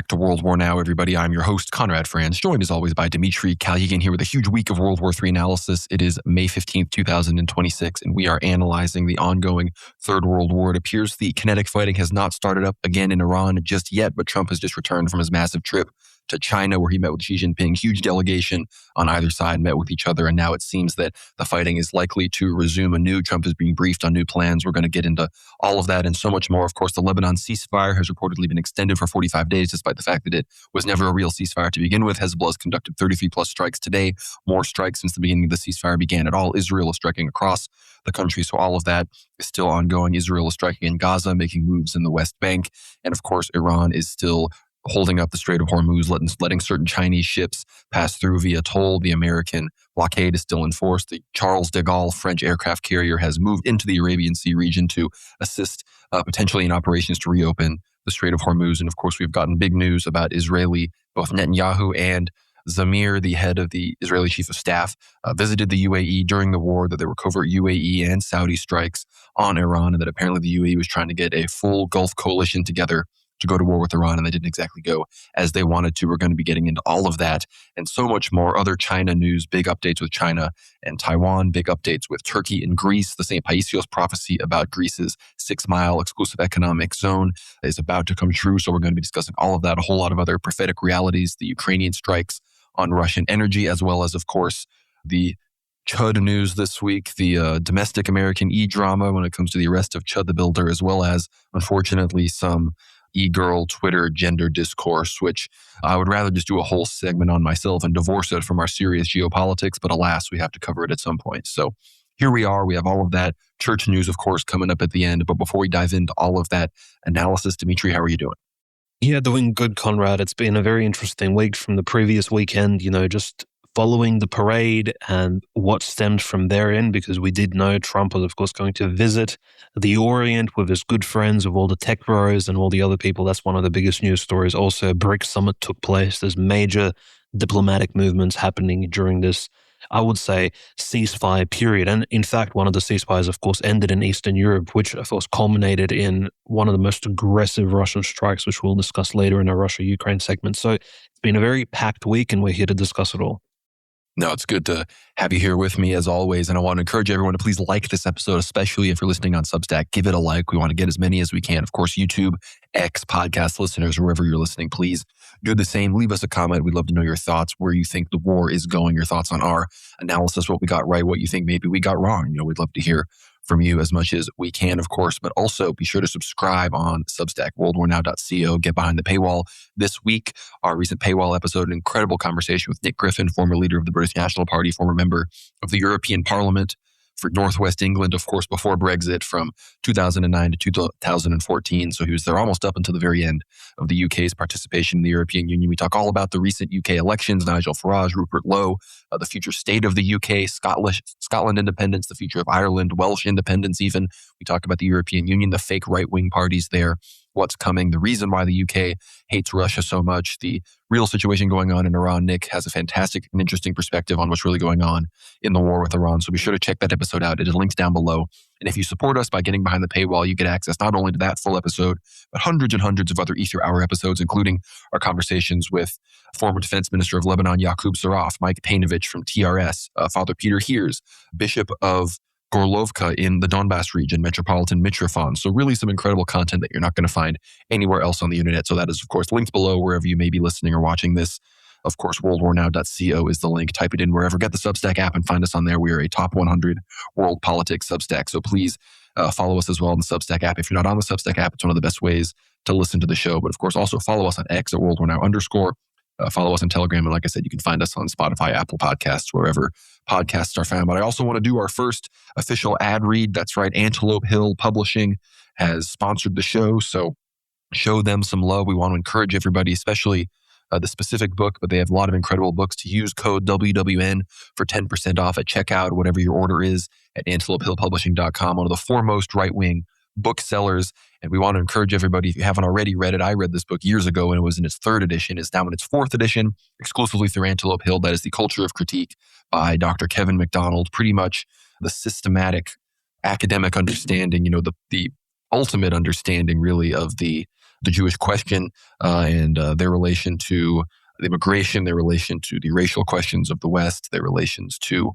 back to World War Now, everybody. I'm your host, Conrad Franz, joined as always by Dimitri Kalyagan here with a huge week of World War III analysis. It is May 15th, 2026, and we are analyzing the ongoing Third World War. It appears the kinetic fighting has not started up again in Iran just yet, but Trump has just returned from his massive trip to China, where he met with Xi Jinping. Huge delegation on either side met with each other, and now it seems that the fighting is likely to resume anew. Trump is being briefed on new plans. We're going to get into all of that and so much more. Of course, the Lebanon ceasefire has reportedly been extended for 45 days, despite the fact that it was never a real ceasefire to begin with. Hezbollah has conducted 33-plus strikes today, more strikes since the beginning of the ceasefire began at all. Israel is striking across the country, so all of that is still ongoing. Israel is striking in Gaza, making moves in the West Bank, and of course, Iran is still holding up the Strait of Hormuz, letting certain Chinese ships pass through via toll. The American blockade is still in force. The Charles de Gaulle French aircraft carrier has moved into the Arabian Sea region to assist potentially in operations to reopen the Strait of Hormuz. And of course, we've gotten big news about Israeli, both Netanyahu and Zamir, the head of the Israeli chief of staff, visited the UAE during the war, that there were covert UAE and Saudi strikes on Iran, and that apparently the UAE was trying to get a full Gulf coalition together to go to war with Iran, and they didn't exactly go as they wanted to. We're going to be getting into all of that and so much more. Other China news, big updates with China and Taiwan, big updates with Turkey and Greece. The St. Paisios prophecy about Greece's 6-mile exclusive economic zone is about to come true, so we're going to be discussing all of that, a whole lot of other prophetic realities, the Ukrainian strikes on Russian energy, as well as, of course, the Chud news this week, the domestic American e-drama when it comes to the arrest of Chud the Builder, as well as, unfortunately, some e-girl Twitter gender discourse, which I would rather just do a whole segment on myself and divorce it from our serious geopolitics, but alas, we have to cover it at some point. So here we are. We have all of that church news, of course, coming up at the end. But before we dive into all of that analysis, Dimitri, how are you doing? Yeah, doing good, Conrad. It's been a very interesting week from the previous weekend, just following the parade and what stemmed from therein, because we did know Trump was, of course, going to visit the Orient with his good friends, with all the tech bros and all the other people. That's one of the biggest news stories. Also, a BRICS summit took place. There's major diplomatic movements happening during this, I would say, ceasefire period. And in fact, one of the ceasefires, of course, ended in Eastern Europe, which, of course, culminated in one of the most aggressive Russian strikes, which we'll discuss later in our Russia-Ukraine segment. So it's been a very packed week, and we're here to discuss it all. No, it's good to have you here with me as always. And I want to encourage everyone to please like this episode, especially if you're listening on Substack. Give it a like. We want to get as many as we can. Of course, YouTube, X, podcast listeners, wherever you're listening, please do the same. Leave us a comment. We'd love to know your thoughts, where you think the war is going, your thoughts on our analysis, what we got right, what you think maybe we got wrong. We'd love to hear from you as much as we can, of course, but also be sure to subscribe on Substack, worldwarnow.co. Get behind the paywall. This week, our recent paywall episode, an incredible conversation with Nick Griffin, former leader of the British National Party, former member of the European Parliament for Northwest England, of course, before Brexit from 2009 to 2014. So he was there almost up until the very end of the UK's participation in the European Union. We talk all about the recent UK elections, Nigel Farage, Rupert Lowe, the future state of the UK, Scotland independence, the future of Ireland, Welsh independence even. We talk about the European Union, the fake right-wing parties there, what's coming, the reason why the UK hates Russia so much, the real situation going on in Iran. Nick has a fantastic and interesting perspective on what's really going on in the war with Iran. So be sure to check that episode out. It is linked down below. And if you support us by getting behind the paywall, you get access not only to that full episode, but hundreds and hundreds of other Ether Hour episodes, including our conversations with former Defense Minister of Lebanon, Yaqub Zaraf, Mike Painovich from TRS, Father Peter Heers, Bishop of Gorlovka in the Donbass region, Metropolitan Mitrofan. So really some incredible content that you're not going to find anywhere else on the internet. So that is, of course, linked below wherever you may be listening or watching this. Of course, worldwarnow.co is the link. Type it in wherever. Get the Substack app and find us on there. We are a top 100 world politics Substack. So please follow us as well on the Substack app. If you're not on the Substack app, it's one of the best ways to listen to the show. But of course, also follow us on X at worldwarnow_. Follow us on Telegram. And like I said, you can find us on Spotify, Apple Podcasts, wherever podcasts are found. But I also want to do our first official ad read. That's right. Antelope Hill Publishing has sponsored the show. So show them some love. We want to encourage everybody, especially the specific book, but they have a lot of incredible books. To use code WWN for 10% off at checkout, whatever your order is, at antelopehillpublishing.com, one of the foremost right-wing booksellers. And we want to encourage everybody, if you haven't already read it, I read this book years ago and it was in its 3rd edition. It's now in its 4th edition, exclusively through Antelope Hill. That is The Culture of Critique by Dr. Kevin MacDonald. Pretty much the systematic academic understanding, the ultimate understanding really of the the Jewish question and their relation to immigration, their relation to the racial questions of the West, their relations to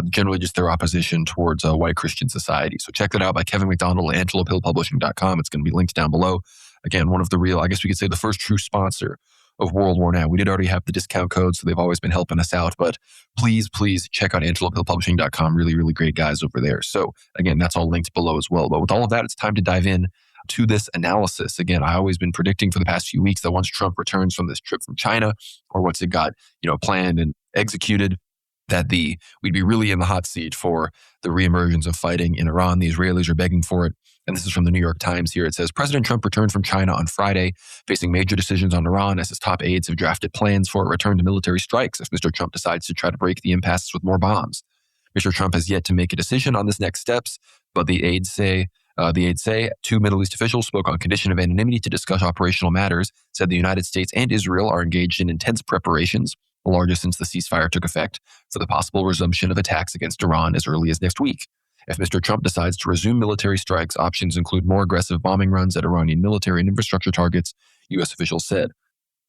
generally just their opposition towards white Christian society. So check that out by Kevin McDonald at antelopehillpublishing.com. It's going to be linked down below. Again, one of the real, I guess we could say the first true sponsor of World War Now. We did already have the discount code, so they've always been helping us out. But please check out antelopehillpublishing.com. Really, really great guys over there. So again, that's all linked below as well. But with all of that, it's time to dive in to this analysis. Again, I've always been predicting for the past few weeks that once Trump returns from this trip from China, or once it got, planned and executed, that we'd be really in the hot seat for the reemergence of fighting in Iran. The Israelis are begging for it. And this is from the New York Times here. It says, President Trump returned from China on Friday, facing major decisions on Iran as his top aides have drafted plans for a return to military strikes if Mr. Trump decides to try to break the impasse with more bombs. Mr. Trump has yet to make a decision on this next steps, but the aides say two Middle East officials spoke on condition of anonymity to discuss operational matters, said the United States and Israel are engaged in intense preparations, the largest since the ceasefire took effect, for the possible resumption of attacks against Iran as early as next week. If Mr. Trump decides to resume military strikes, options include more aggressive bombing runs at Iranian military and infrastructure targets, U.S. officials said.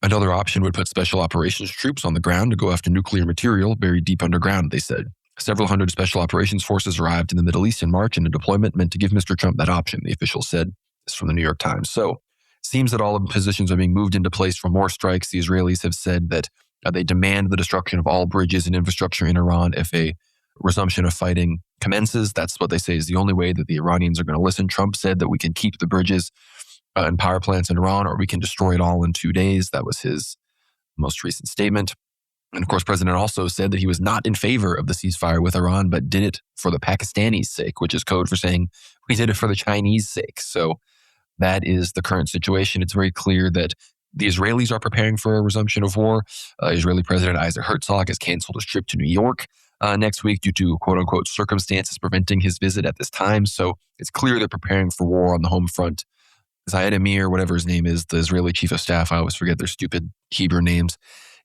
Another option would put special operations troops on the ground to go after nuclear material buried deep underground, they said. Several hundred special operations forces arrived in the Middle East in March in a deployment meant to give Mr. Trump that option, the officials said. This is from the New York Times. So, it seems that all of the positions are being moved into place for more strikes. The Israelis have said that they demand the destruction of all bridges and infrastructure in Iran if a resumption of fighting commences. That's what they say is the only way that the Iranians are going to listen. Trump said that we can keep the bridges and power plants in Iran, or we can destroy it all in 2 days. That was his most recent statement. And of course, President also said that he was not in favor of the ceasefire with Iran, but did it for the Pakistanis' sake, which is code for saying we did it for the Chinese' sake. So that is the current situation. It's very clear that the Israelis are preparing for a resumption of war. Israeli President Isaac Herzog has canceled his trip to New York next week due to quote-unquote circumstances preventing his visit at this time. So it's clear they're preparing for war on the home front. Zayed Amir, whatever his name is, the Israeli chief of staff, I always forget their stupid Hebrew names.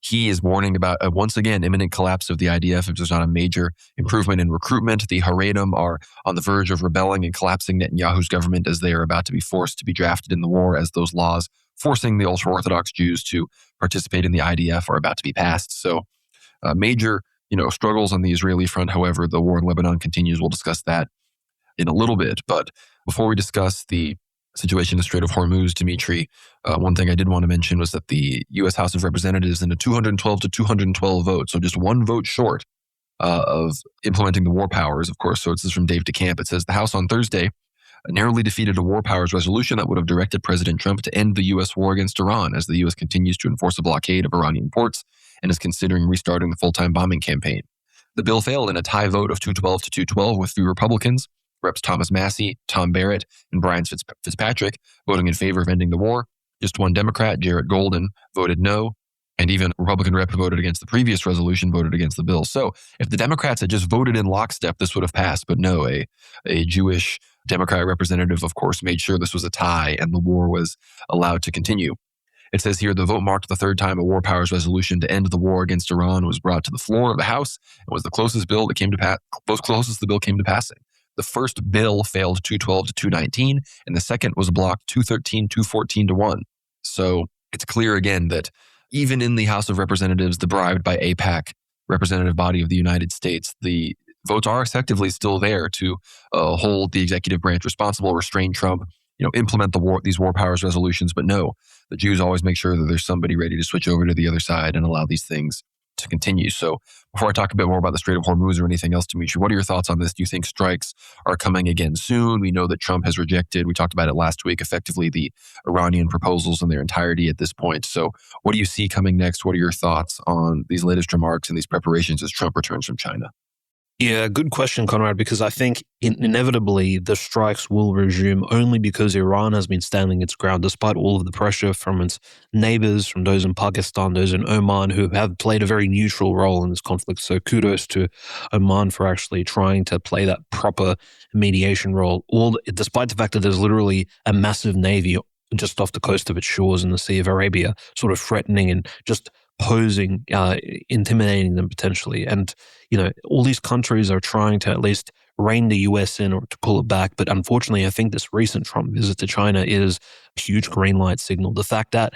He is warning about, once again, imminent collapse of the IDF if there's not a major improvement in recruitment. The Haredim are on the verge of rebelling and collapsing Netanyahu's government as they are about to be forced to be drafted in the war, as those laws forcing the ultra-Orthodox Jews to participate in the IDF are about to be passed. So major struggles on the Israeli front. However, the war in Lebanon continues. We'll discuss that in a little bit. But before we discuss the situation in the Strait of Hormuz, Dimitri, one thing I did want to mention was that the U.S. House of Representatives, in a 212 to 212 vote, so just one vote short of implementing the war powers, of course. So this is from Dave DeCamp. It says the House on Thursday narrowly defeated a war powers resolution that would have directed President Trump to end the U.S. war against Iran as the U.S. continues to enforce a blockade of Iranian ports and is considering restarting the full-time bombing campaign. The bill failed in a tie vote of 212 to 212 with 3 Republicans, Reps Thomas Massey, Tom Barrett, and Brian Fitzpatrick, voting in favor of ending the war. Just one Democrat, Jarrett Golden, voted no, and even a Republican rep who voted against the previous resolution voted against the bill. So if the Democrats had just voted in lockstep, this would have passed. But no, a Jewish Democrat representative, of course, made sure this was a tie and the war was allowed to continue. It says here, the vote marked the 3rd time a war powers resolution to end the war against Iran was brought to the floor of the House and was the closest bill that came to pass, closest the bill came to passing. The first bill failed 212 to 219, and the second was blocked 213, 214 to 1. So it's clear again that even in the House of Representatives, the bribed by AIPAC representative body of the United States, the votes are effectively still there to hold the executive branch responsible, restrain Trump, implement these war powers resolutions. But no, the Jews always make sure that there's somebody ready to switch over to the other side and allow these things to continue. So before I talk a bit more about the Strait of Hormuz or anything else, Dimitri, what are your thoughts on this? Do you think strikes are coming again soon? We know that Trump has rejected, we talked about it last week, effectively the Iranian proposals in their entirety at this point. So what do you see coming next? What are your thoughts on these latest remarks and these preparations as Trump returns from China? Yeah, good question, Conrad, because I think inevitably the strikes will resume only because Iran has been standing its ground despite all of the pressure from its neighbors, from those in Pakistan, those in Oman, who have played a very neutral role in this conflict. So kudos to Oman for actually trying to play that proper mediation role, despite the fact that there's literally a massive navy just off the coast of its shores in the Sea of Arabia, sort of threatening and just posing, intimidating them potentially. And, all these countries are trying to at least rein the US in or to pull it back. But unfortunately, I think this recent Trump visit to China is a huge green light signal. The fact that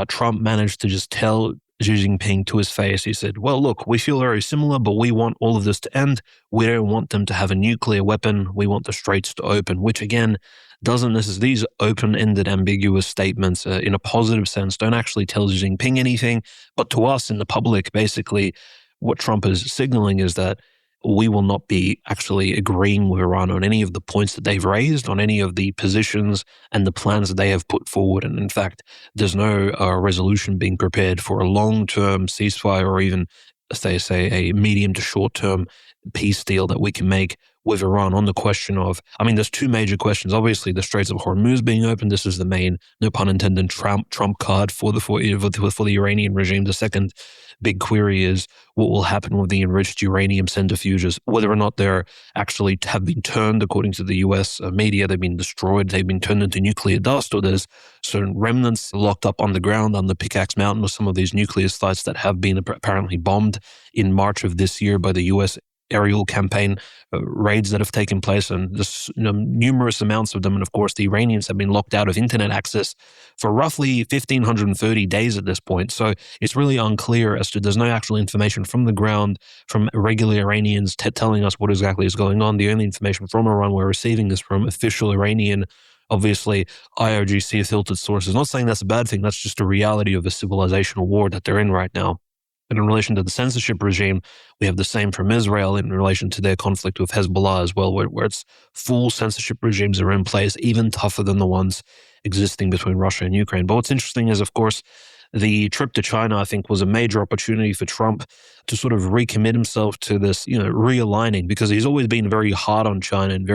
Trump managed to just tell Xi Jinping to his face, he said, well, look, we feel very similar, but we want all of this to end. We don't want them to have a nuclear weapon. We want the straits to open, which again, doesn't necessarily, these open-ended, ambiguous statements in a positive sense don't actually tell Xi Jinping anything. But to us in the public, basically, what Trump is signaling is that we will not be actually agreeing with Iran on any of the points that they've raised, on any of the positions and the plans that they have put forward. And in fact, there's no resolution being prepared for a long-term ceasefire or even, as they say, a medium to short-term peace deal that we can make with Iran on the question of, I mean, there's two major questions. Obviously, the Straits of Hormuz being open. This is the main, no pun intended, trump card for the Iranian regime. The second big query is what will happen with the enriched uranium centrifuges, whether or not they're actually have been turned, according to the US media, they've been destroyed, they've been turned into nuclear dust, or there's certain remnants locked up on the ground on the Pickaxe Mountain or some of these nuclear sites that have been apparently bombed in March of this year by the US aerial campaign raids that have taken place, and there's numerous amounts of them. And of course, the Iranians have been locked out of internet access for roughly 1,530 days at this point. So it's really unclear as to, there's no actual information from the ground from regular Iranians telling us what exactly is going on. The only information from Iran we're receiving is from official Iranian, obviously IRGC filtered sources. Not saying that's a bad thing, that's just a reality of the civilizational war that they're in right now. And in relation to the censorship regime, we have the same from Israel in relation to their conflict with Hezbollah as well, where it's full censorship regimes are in place, even tougher than the ones existing between Russia and Ukraine. But what's interesting is, of course, the trip to China, I think, was a major opportunity for Trump to sort of recommit himself to this, realigning, because he's always been very hard on China and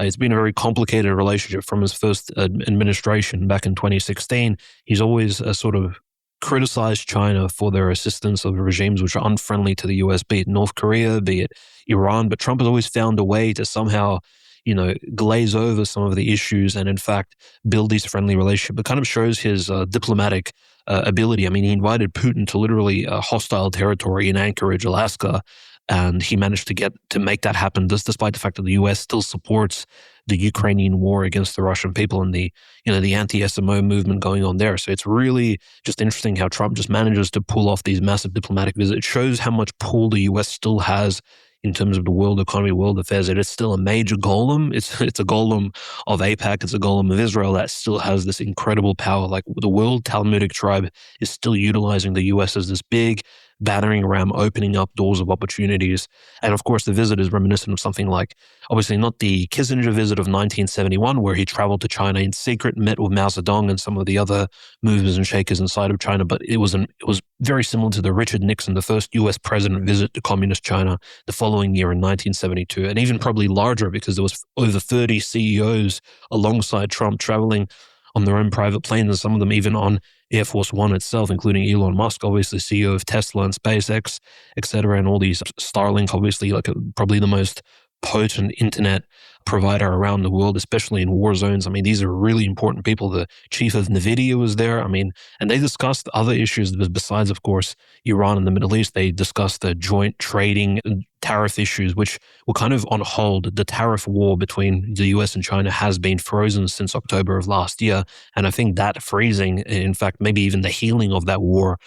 it's been a very complicated relationship from his first administration back in 2016. He's always sort of criticized China for their assistance of regimes which are unfriendly to the US, be it North Korea, be it Iran. But Trump has always found a way to somehow, glaze over some of the issues and in fact build these friendly relationships. It kind of shows his diplomatic ability. I mean, he invited Putin to literally hostile territory in Anchorage, Alaska, and he managed to make that happen, despite the fact that the U.S. still supports the Ukrainian war against the Russian people and the anti-SMO movement going on there. So it's really just interesting how Trump just manages to pull off these massive diplomatic visits. It shows how much pull the U.S. still has in terms of the world economy, world affairs. It is still a major golem. It's a golem of AIPAC. It's a golem of Israel that still has this incredible power. Like the World Talmudic Tribe is still utilizing the U.S. as this big battering ram, opening up doors of opportunities. And of course, the visit is reminiscent of something like, obviously not the Kissinger visit of 1971, where he traveled to China in secret, met with Mao Zedong and some of the other movers and shakers inside of China. But it was very similar to the Richard Nixon, the first U.S. president visit to communist China the following year in 1972, and even probably larger because there was over 30 CEOs alongside Trump traveling on their own private planes, and some of them even on Air Force One itself, including Elon Musk, obviously CEO of Tesla and SpaceX, et cetera, and all these Starlink, obviously probably the most potent internet provider around the world, especially in war zones. I mean, these are really important people. The chief of NVIDIA was there. I mean, and they discussed other issues besides, of course, Iran and the Middle East. They discussed the joint trading tariff issues, which were kind of on hold. The tariff war between the US and China has been frozen since October of last year. And I think that freezing, in fact, maybe even the healing of that war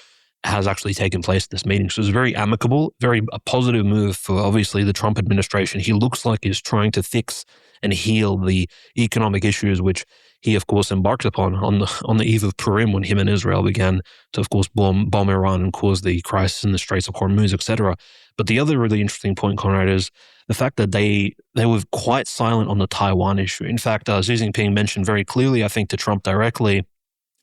has actually taken place at this meeting. So it's very amicable, very a positive move for obviously the Trump administration. He looks like he's trying to fix and heal the economic issues, which he, of course, embarked upon on the eve of Purim when him and Israel began to, of course, bomb Iran and cause the crisis in the Straits of Hormuz, etc. But the other really interesting point, Conrad, is the fact that they were quite silent on the Taiwan issue. In fact, Xi Jinping mentioned very clearly, I think, to Trump directly,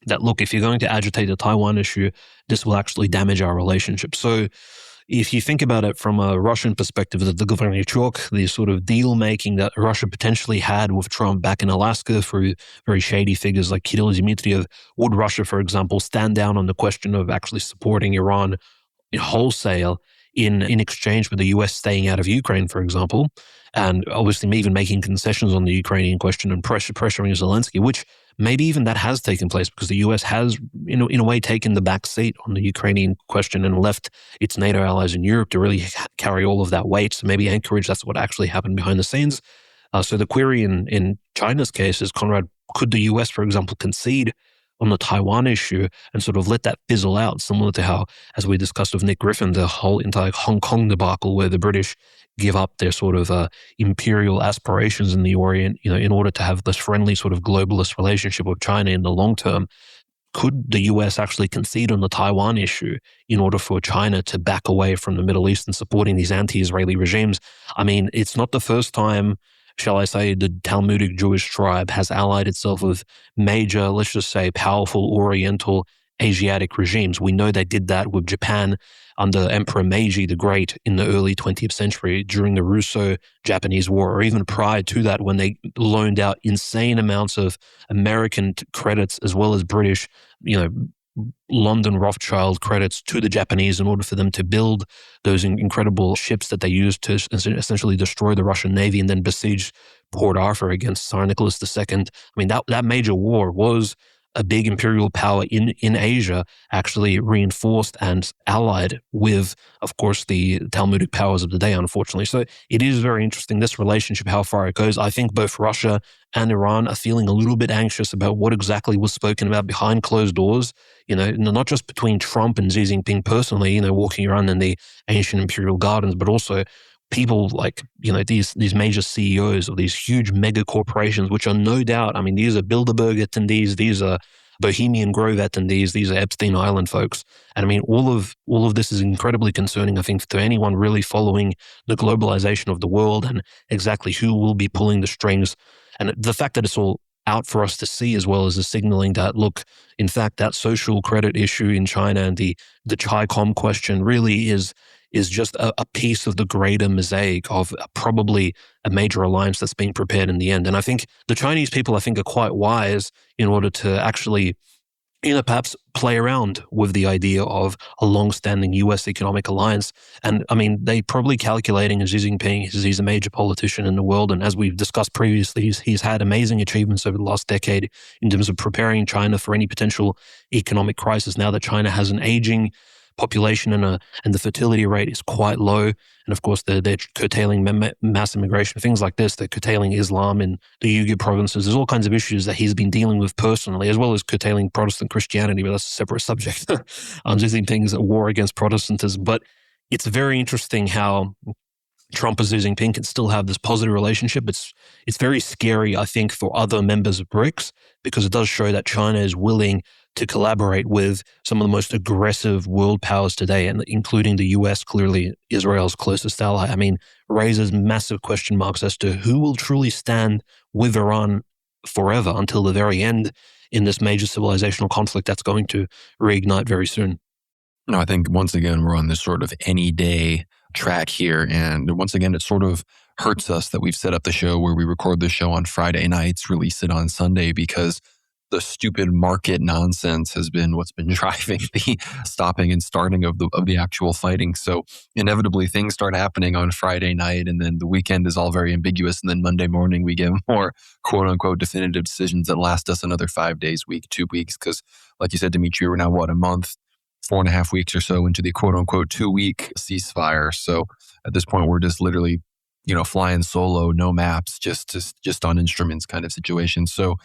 that, look, if you're going to agitate the Taiwan issue, this will actually damage our relationship. So if you think about it from a Russian perspective, the Governichok, the sort of deal-making that Russia potentially had with Trump back in Alaska through very shady figures like Kirill Dmitriev, would Russia, for example, stand down on the question of actually supporting Iran wholesale in exchange with the US staying out of Ukraine, for example, and obviously even making concessions on the Ukrainian question and pressuring Zelensky, which maybe even that has taken place because the US has, in a way, taken the back seat on the Ukrainian question and left its NATO allies in Europe to really carry all of that weight. So maybe Anchorage, that's what actually happened behind the scenes. So the query in China's case is, Conrad, could the US, for example, concede on the Taiwan issue and sort of let that fizzle out, similar to how, as we discussed with Nick Griffin, the whole entire Hong Kong debacle, where the British give up their sort of imperial aspirations in the Orient, in order to have this friendly sort of globalist relationship with China in the long term. Could the US actually concede on the Taiwan issue in order for China to back away from the Middle East and supporting these anti-Israeli regimes? I mean, it's not the first time, shall I say, the Talmudic Jewish tribe has allied itself with major, let's just say, powerful Oriental Asiatic regimes. We know they did that with Japan under Emperor Meiji the Great in the early 20th century during the Russo-Japanese War, or even prior to that when they loaned out insane amounts of American credits as well as British, London Rothschild credits to the Japanese in order for them to build those incredible ships that they used to essentially destroy the Russian Navy and then besiege Port Arthur against Tsar Nicholas II. I mean, that major war was a big imperial power in Asia, actually reinforced and allied with, of course, the Talmudic powers of the day, unfortunately. So it is very interesting, this relationship, how far it goes. I think both Russia and Iran are feeling a little bit anxious about what exactly was spoken about behind closed doors, not just between Trump and Xi Jinping personally, walking around in the ancient imperial gardens, but also people like, these major CEOs of these huge mega corporations, which are no doubt, I mean, these are Bilderberg attendees, these are Bohemian Grove attendees, these are Epstein Island folks. And I mean, all of this is incredibly concerning, I think, to anyone really following the globalization of the world and exactly who will be pulling the strings. And the fact that it's all out for us to see, as well as the signaling that, look, in fact, that social credit issue in China and the Chi-Com question really is just a piece of the greater mosaic of probably a major alliance that's being prepared in the end. And I think the Chinese people, are quite wise in order to actually, perhaps play around with the idea of a long-standing US economic alliance. And I mean, they probably calculating, as Xi Jinping, he's a major politician in the world. And as we've discussed previously, he's had amazing achievements over the last decade in terms of preparing China for any potential economic crisis. Now that China has an aging population and the fertility rate is quite low. And of course, they're curtailing mass immigration, things like this. They're curtailing Islam in the Uyghur provinces. There's all kinds of issues that he's been dealing with personally, as well as curtailing Protestant Christianity, but that's a separate subject. Xi Jinping's war against Protestantism. But it's very interesting how Trump and Xi Jinping can still have this positive relationship. It's very scary, I think, for other members of BRICS, because it does show that China is willing to collaborate with some of the most aggressive world powers today, and including the US, clearly Israel's closest ally. I mean, raises massive question marks as to who will truly stand with Iran forever until the very end in this major civilizational conflict that's going to reignite very soon. No, I think once again, we're on this sort of any day track here. And once again, it sort of hurts us that we've set up the show where we record the show on Friday nights, release it on Sunday, because the stupid market nonsense has been what's been driving the stopping and starting of the actual fighting. So inevitably things start happening on Friday night, and then the weekend is all very ambiguous. And then Monday morning we get more quote unquote definitive decisions that last us another 5 days, week, 2 weeks. Because like you said, Dimitri, we're now a month, 4.5 weeks or so into the quote unquote 2-week ceasefire. So at this point, we're just literally, flying solo, no maps, just on instruments kind of situation. So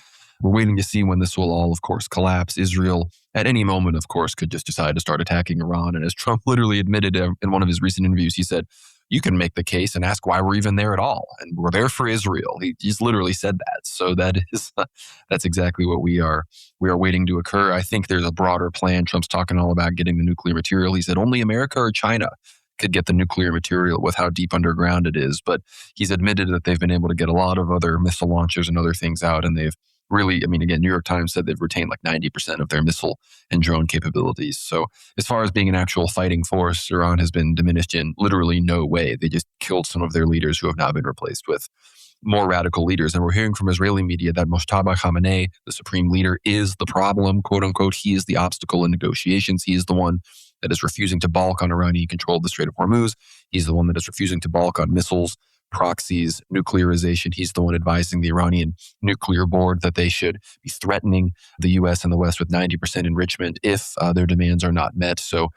we're waiting to see when this will all, of course, collapse. Israel, at any moment, of course, could just decide to start attacking Iran. And as Trump literally admitted in one of his recent interviews, he said, you can make the case and ask why we're even there at all. And we're there for Israel. He's literally said that. So that's exactly what we are waiting to occur. I think there's a broader plan. Trump's talking all about getting the nuclear material. He said only America or China could get the nuclear material with how deep underground it is. But he's admitted that they've been able to get a lot of other missile launchers and other things out. And they've really, again, New York Times said they've retained like 90% of their missile and drone capabilities. So as far as being an actual fighting force, Iran has been diminished in literally no way. They just killed some of their leaders who have now been replaced with more radical leaders. And we're hearing from Israeli media that Mojtaba Khamenei, the supreme leader, is the problem, quote unquote. He is the obstacle in negotiations. He is the one that is refusing to balk on Iranian control of the Strait of Hormuz. He's the one that is refusing to balk on missiles proxies, nuclearization. He's the one advising the Iranian nuclear board that they should be threatening the U.S. and the West with 90% enrichment if their demands are not met. So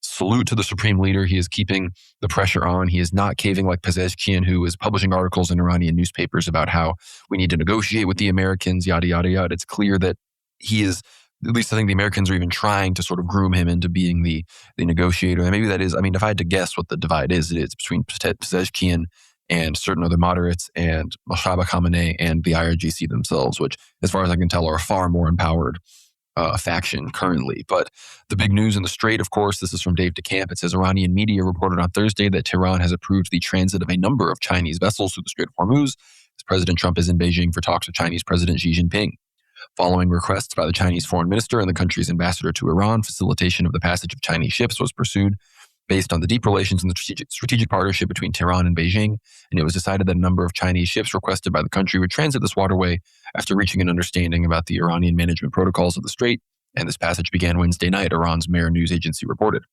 salute to the supreme leader. He is keeping the pressure on. He is not caving like Pezeshkian, who is publishing articles in Iranian newspapers about how we need to negotiate with the Americans, yada, yada, yada. It's clear that he is, at least I think the Americans are even trying to sort of groom him into being the negotiator. And maybe that is, I mean, if I had to guess what the divide is, it is between Pezeshkian and certain other moderates and Moshabbeh Khamenei and the IRGC themselves, which, as far as I can tell, are a far more empowered faction currently. But the big news in the Strait, of course, this is from Dave DeCamp. It says Iranian media reported on Thursday that Tehran has approved the transit of a number of Chinese vessels through the Strait of Hormuz as President Trump is in Beijing for talks with Chinese President Xi Jinping. Following requests by the Chinese foreign minister and the country's ambassador to Iran, facilitation of the passage of Chinese ships was pursued based on the deep relations and the strategic partnership between Tehran and Beijing, and it was decided that a number of Chinese ships requested by the country would transit this waterway after reaching an understanding about the Iranian management protocols of the strait, and this passage began Wednesday night, Iran's Mehr news agency reported.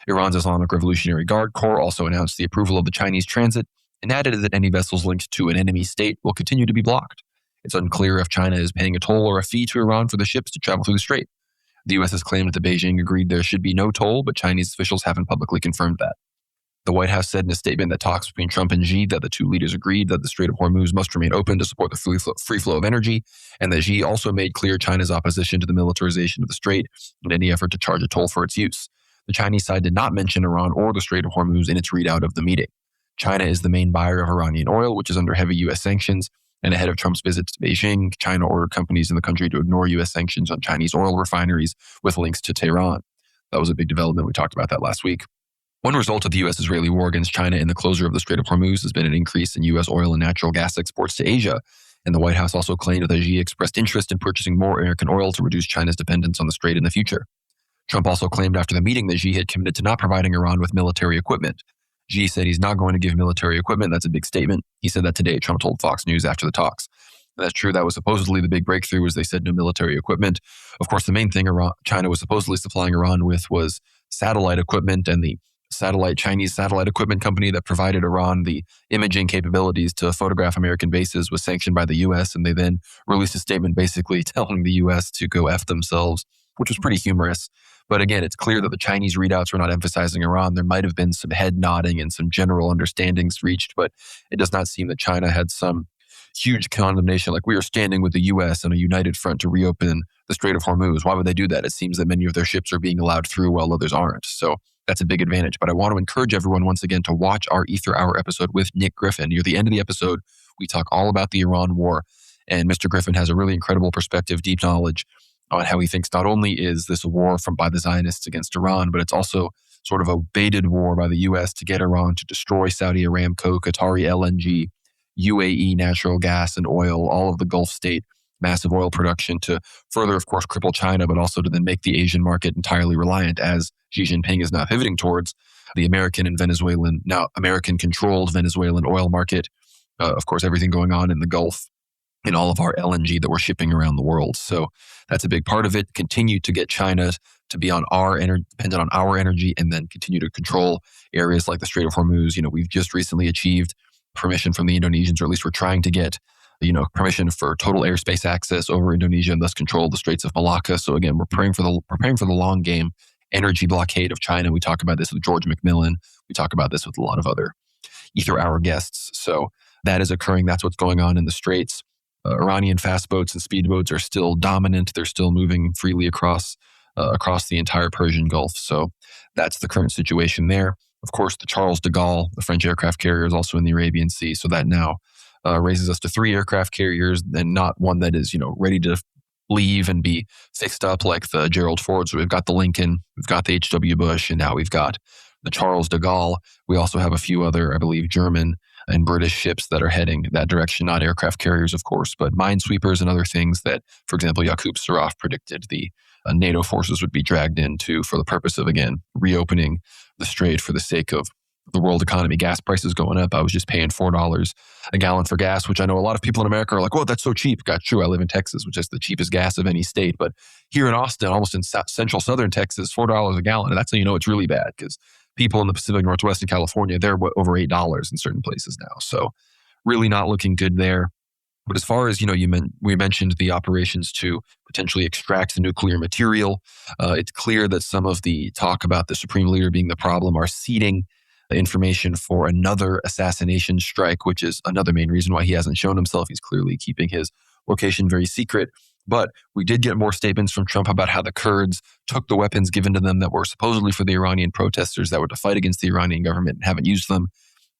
Iran's Islamic Revolutionary Guard Corps also announced the approval of the Chinese transit and added that any vessels linked to an enemy state will continue to be blocked. It's unclear if China is paying a toll or a fee to Iran for the ships to travel through the strait. The U.S. has claimed that Beijing agreed there should be no toll, but Chinese officials haven't publicly confirmed that. The White House said in a statement that talks between Trump and Xi that the two leaders agreed that the Strait of Hormuz must remain open to support the free flow of energy, and that Xi also made clear China's opposition to the militarization of the strait and any effort to charge a toll for its use. The Chinese side did not mention Iran or the Strait of Hormuz in its readout of the meeting. China is the main buyer of Iranian oil, which is under heavy U.S. sanctions, and ahead of Trump's visit to Beijing, China ordered companies in the country to ignore U.S. sanctions on Chinese oil refineries with links to Tehran. That was a big development. We talked about that last week. One result of the U.S.-Israeli war against China and the closure of the Strait of Hormuz has been an increase in U.S. oil and natural gas exports to Asia. And the White House also claimed that Xi expressed interest in purchasing more American oil to reduce China's dependence on the strait in the future. Trump also claimed after the meeting that Xi had committed to not providing Iran with military equipment. Xi said he's not going to give military equipment. That's a big statement. He said that today, Trump told Fox News after the talks. And that's true. That was supposedly the big breakthrough, was they said no military equipment. Of course, the main thing China was supposedly supplying Iran with was satellite equipment, and the Chinese satellite equipment company that provided Iran the imaging capabilities to photograph American bases was sanctioned by the U.S., and they then released a statement basically telling the U.S. to go F themselves, which was pretty humorous. But again, it's clear that the Chinese readouts were not emphasizing Iran. There might have been some head nodding and some general understandings reached, but it does not seem that China had some huge condemnation, like we are standing with the U.S. on a united front to reopen the Strait of Hormuz. Why would they do that? It seems that many of their ships are being allowed through while others aren't. So that's a big advantage. But I want to encourage everyone once again to watch our Ether Hour episode with Nick Griffin. Near the end of the episode, we talk all about the Iran war. And Mr. Griffin has a really incredible perspective, deep knowledge on how he thinks not only is this a war by the Zionists against Iran, but it's also sort of a baited war by the U.S. to get Iran to destroy Saudi Aramco, Qatari LNG, UAE natural gas and oil, all of the Gulf state massive oil production, to further, of course, cripple China, but also to then make the Asian market entirely reliant, as Xi Jinping is now pivoting towards the American and Venezuelan, now American-controlled Venezuelan oil market. Of course, everything going on in the Gulf and all of our LNG that we're shipping around the world. So that's a big part of it. Continue to get China to be on dependent on our energy, and then continue to control areas like the Strait of Hormuz. We've just recently achieved permission from the Indonesians, or at least we're trying to get, permission for total airspace access over Indonesia and thus control the Straits of Malacca. So again, we're preparing for the long game energy blockade of China. We talk about this with George McMillan. We talk about this with a lot of other Ether Hour guests. So that is occurring. That's what's going on in the Straits. Iranian fast boats and speedboats are still dominant. They're still moving freely across the entire Persian Gulf. So that's the current situation there. Of course, the Charles de Gaulle, the French aircraft carrier, is also in the Arabian Sea. So that now raises us to 3 aircraft carriers, and not one that is, ready to leave and be fixed up like the Gerald Ford. So we've got the Lincoln, we've got the H.W. Bush, and now we've got the Charles de Gaulle. We also have a few other, I believe, German and British ships that are heading that direction, not aircraft carriers, of course, but minesweepers and other things that, for example, Yaqub Saraf predicted the NATO forces would be dragged into for the purpose of, again, reopening the strait for the sake of the world economy. Gas prices going up. I was just paying $4 a gallon for gas, which I know a lot of people in America are like, "Oh, that's so cheap." Got true. I live in Texas, which is the cheapest gas of any state. But here in Austin, almost in central southern Texas, $4 a gallon. And that's how you know it's really bad, because people in the Pacific Northwest and California, they're over $8 in certain places now. So really not looking good there. But as far as, we mentioned the operations to potentially extract the nuclear material, it's clear that some of the talk about the supreme leader being the problem are seeding information for another assassination strike, which is another main reason why he hasn't shown himself. He's clearly keeping his location very secret. But we did get more statements from Trump about how the Kurds took the weapons given to them that were supposedly for the Iranian protesters that were to fight against the Iranian government and haven't used them.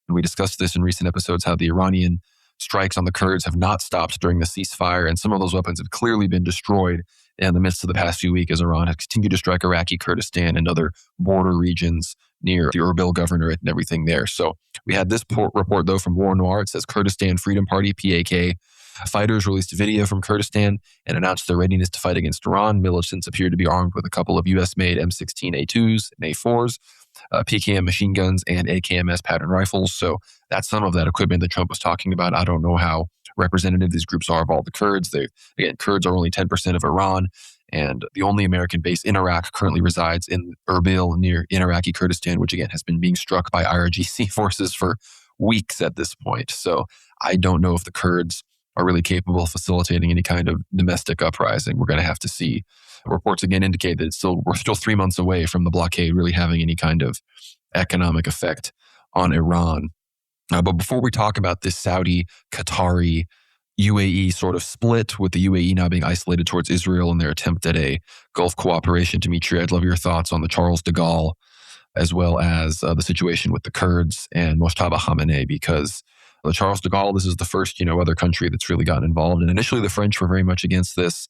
And we discussed this in recent episodes, how the Iranian strikes on the Kurds have not stopped during the ceasefire, and some of those weapons have clearly been destroyed in the midst of the past few weeks as Iran has continued to strike Iraqi Kurdistan and other border regions near the Erbil governorate and everything there. So we had this report, though, from War Noir. It says Kurdistan Freedom Party, PAK, fighters released a video from Kurdistan and announced their readiness to fight against Iran. Militants appeared to be armed with a couple of U.S.-made M16A2s and A4s, PKM machine guns, and AKMS pattern rifles. So that's some of that equipment that Trump was talking about. I don't know how representative these groups are of all the Kurds. Kurds are only 10% of Iran, and the only American base in Iraq currently resides in Erbil in Iraqi Kurdistan, which again has been being struck by IRGC forces for weeks at this point. So I don't know if the Kurds are really capable of facilitating any kind of domestic uprising. We're going to have to see. Reports again indicate that we're still 3 months away from the blockade really having any kind of economic effect on Iran. But before we talk about this Saudi, Qatari, UAE sort of split, with the UAE now being isolated towards Israel in their attempt at a Gulf cooperation, Dimitri, I'd love your thoughts on the Charles de Gaulle, as well as the situation with the Kurds and Mojtaba Khamenei, because the Charles de Gaulle, this is the first, other country that's really gotten involved. And initially the French were very much against this.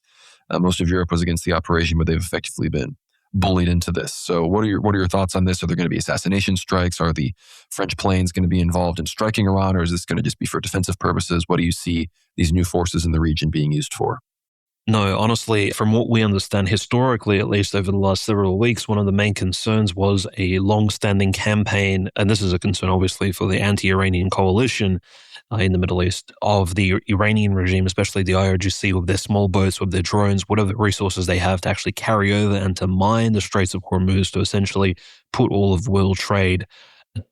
Most of Europe was against the operation, but they've effectively been bullied into this. So what are your thoughts on this? Are there going to be assassination strikes? Are the French planes going to be involved in striking Iran, or is this going to just be for defensive purposes? What do you see these new forces in the region being used for? No, honestly, from what we understand, historically, at least over the last several weeks, one of the main concerns was a long-standing campaign, and this is a concern obviously for the anti-Iranian coalition in the Middle East, of the Iranian regime, especially the IRGC, with their small boats, with their drones, whatever resources they have to actually carry over and to mine the Straits of Hormuz to essentially put all of world trade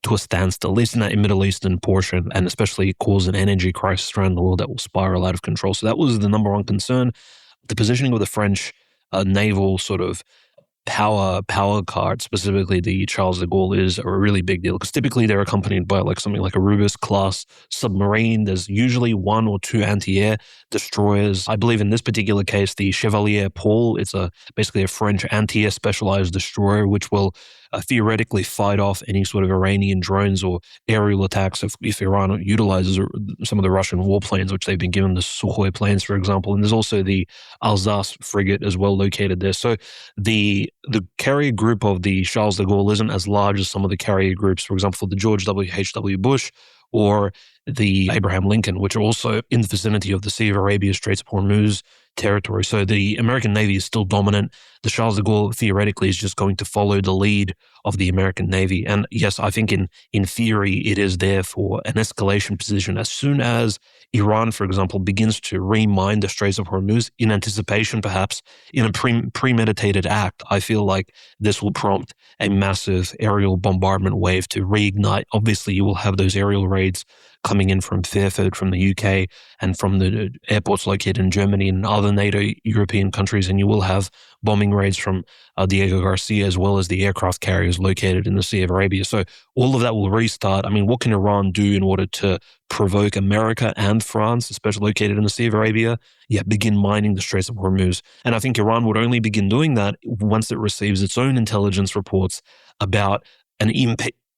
to a standstill, at least in that Middle Eastern portion, and especially cause an energy crisis around the world that will spiral out of control. So that was the number one concern. The positioning of the French naval sort of power card, specifically the Charles de Gaulle, is a really big deal, because typically they're accompanied by something like a Rubis class submarine. There's usually 1 or 2 anti-air destroyers. I believe in this particular case, the Chevalier Paul, it's basically a French anti-air specialized destroyer, which will theoretically fight off any sort of Iranian drones or aerial attacks if Iran utilizes some of the Russian warplanes, which they've been given, the Sukhoi planes, for example. And there's also the Alsace frigate as well located there. So the carrier group of the Charles de Gaulle isn't as large as some of the carrier groups, for example, the George W.H.W. Bush or the Abraham Lincoln, which are also in the vicinity of the Sea of Arabia, Straits of Hormuz territory. So the American Navy is still dominant. The Charles de Gaulle theoretically is just going to follow the lead of the American Navy. And yes, I think in theory, it is there for an escalation position. As soon as Iran, for example, begins to remine the Straits of Hormuz in anticipation, perhaps in a premeditated act, I feel like this will prompt a massive aerial bombardment wave to reignite. Obviously, you will have those aerial raids coming in from Fairford, from the UK, and from the airports located in Germany and other NATO European countries. And you will have bombing raids from Diego Garcia, as well as the aircraft carriers located in the Sea of Arabia. So all of that will restart. I mean, what can Iran do in order to provoke America and France, especially located in the Sea of Arabia? Yeah, begin mining the Straits of Hormuz. And I think Iran would only begin doing that once it receives its own intelligence reports about an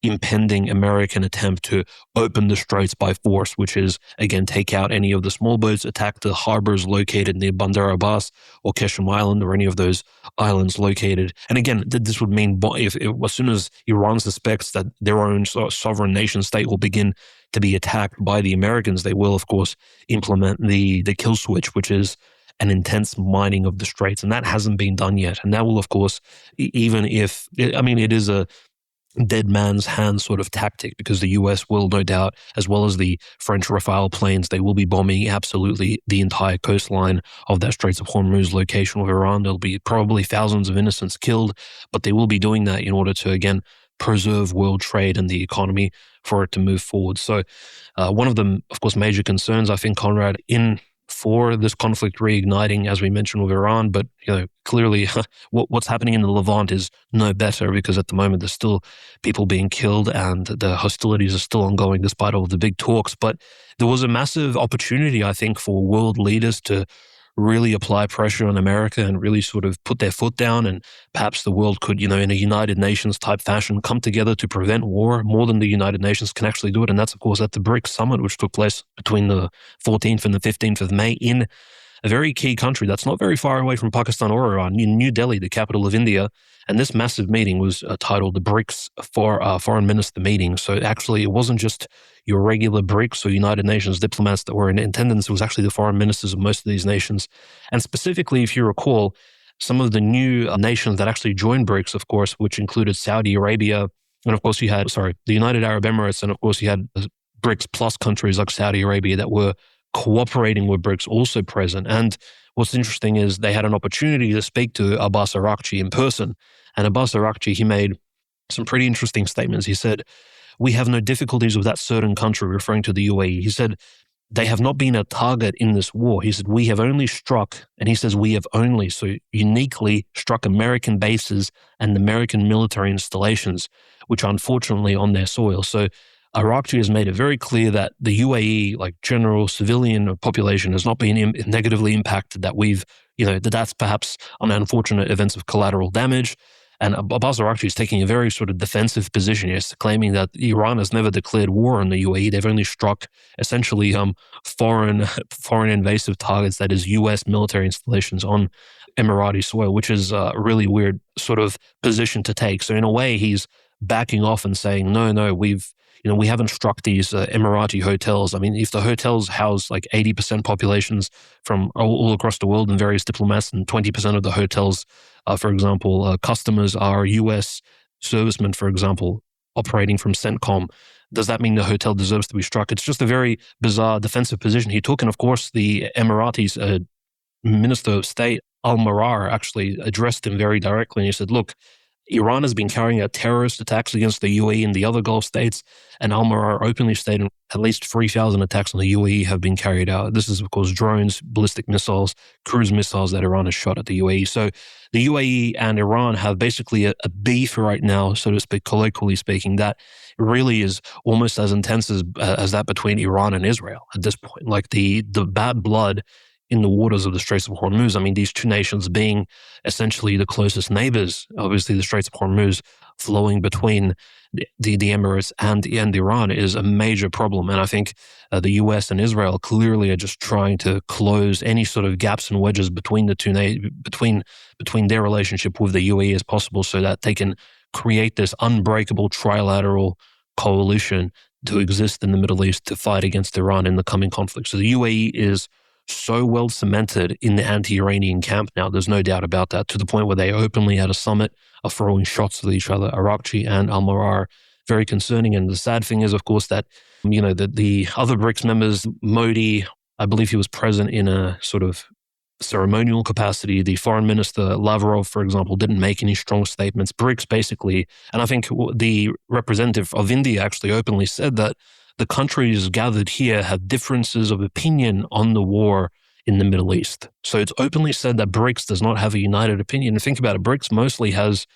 impending American attempt to open the straits by force, which is, again, take out any of the small boats, attack the harbors located near Bandar Abbas or Qeshm Island or any of those islands located. And again, this would mean if as soon as Iran suspects that their own sovereign nation state will begin to be attacked by the Americans, they will, of course, implement the kill switch, which is an intense mining of the straits. And that hasn't been done yet. And that will, of course, even if, it is a dead man's hand sort of tactic, because the US will no doubt, as well as the French Rafale planes, they will be bombing absolutely the entire coastline of that Straits of Hormuz location of Iran. There'll be probably thousands of innocents killed, but they will be doing that in order to, again, preserve world trade and the economy for it to move forward. So one of the, of course, major concerns, I think, Conrad, for this conflict reigniting, as we mentioned with Iran, but clearly what's happening in the Levant is no better, because at the moment there's still people being killed and the hostilities are still ongoing despite all the big talks. But there was a massive opportunity, I think, for world leaders to really apply pressure on America and really sort of put their foot down, and perhaps the world could, in a United Nations type fashion, come together to prevent war more than the United Nations can actually do it. And that's, of course, at the BRICS summit, which took place between the 14th and the 15th of May in a very key country that's not very far away from Pakistan or Iran, in New Delhi, the capital of India. And this massive meeting was titled the BRICS Foreign Minister Meeting. So actually, it wasn't just your regular BRICS or United Nations diplomats that were in attendance. It was actually the foreign ministers of most of these nations. And specifically, if you recall, some of the new nations that actually joined BRICS, of course, which included Saudi Arabia, and of course you had, the United Arab Emirates, and of course you had BRICS plus countries like Saudi Arabia that were cooperating with BRICS also present. And what's interesting is they had an opportunity to speak to Abbas Araghchi in person. And Abbas Araghchi, he made some pretty interesting statements. He said, "We have no difficulties with that certain country," referring to the UAE. He said, "They have not been a target in this war." He said, "We have only struck," and he says, "we have only," so uniquely struck American bases and American military installations, which are unfortunately on their soil. So Araghchi has made it very clear that the UAE, like general civilian population, has not been negatively impacted, that that's perhaps an unfortunate events of collateral damage. And Abbas Araghchi is taking a very sort of defensive position. He's claiming that Iran has never declared war on the UAE. They've only struck essentially foreign invasive targets, that is US military installations on Emirati soil, which is a really weird sort of position to take. So in a way, he's backing off and saying, no, we haven't struck these Emirati hotels. I mean, if the hotels house like 80% populations from all across the world and various diplomats, and 20% of the hotels, for example, customers are US servicemen, for example, operating from CENTCOM, does that mean the hotel deserves to be struck? It's just a very bizarre defensive position he took. And of course, the Emiratis Minister of State, Al-Marar, actually addressed him very directly. And he said, look, Iran has been carrying out terrorist attacks against the UAE and the other Gulf states, and Al-Marar openly stated at least 3,000 attacks on the UAE have been carried out. This is, of course, drones, ballistic missiles, cruise missiles that Iran has shot at the UAE. So the UAE and Iran have basically a beef right now, so to speak, colloquially speaking, that really is almost as intense as that between Iran and Israel at this point. Like the bad blood in the waters of the Straits of Hormuz. I mean, these two nations being essentially the closest neighbors, obviously the Straits of Hormuz flowing between the Emirates and Iran is a major problem. And I think the US and Israel clearly are just trying to close any sort of gaps and wedges between the two, between their relationship with the UAE as possible, so that they can create this unbreakable trilateral coalition to exist in the Middle East to fight against Iran in the coming conflict. So the UAE is so well cemented in the anti-Iranian camp now, there's no doubt about that, to the point where they openly had a summit of throwing shots at each other, Araghchi and Al-Marar. Very concerning. And the sad thing is, of course, that, the other BRICS members, Modi, I believe he was present in a sort of ceremonial capacity. The foreign minister, Lavrov, for example, didn't make any strong statements. BRICS basically, and I think the representative of India actually openly said that the countries gathered here have differences of opinion on the war in the Middle East. So it's openly said that BRICS does not have a united opinion. And think about it, BRICS mostly has,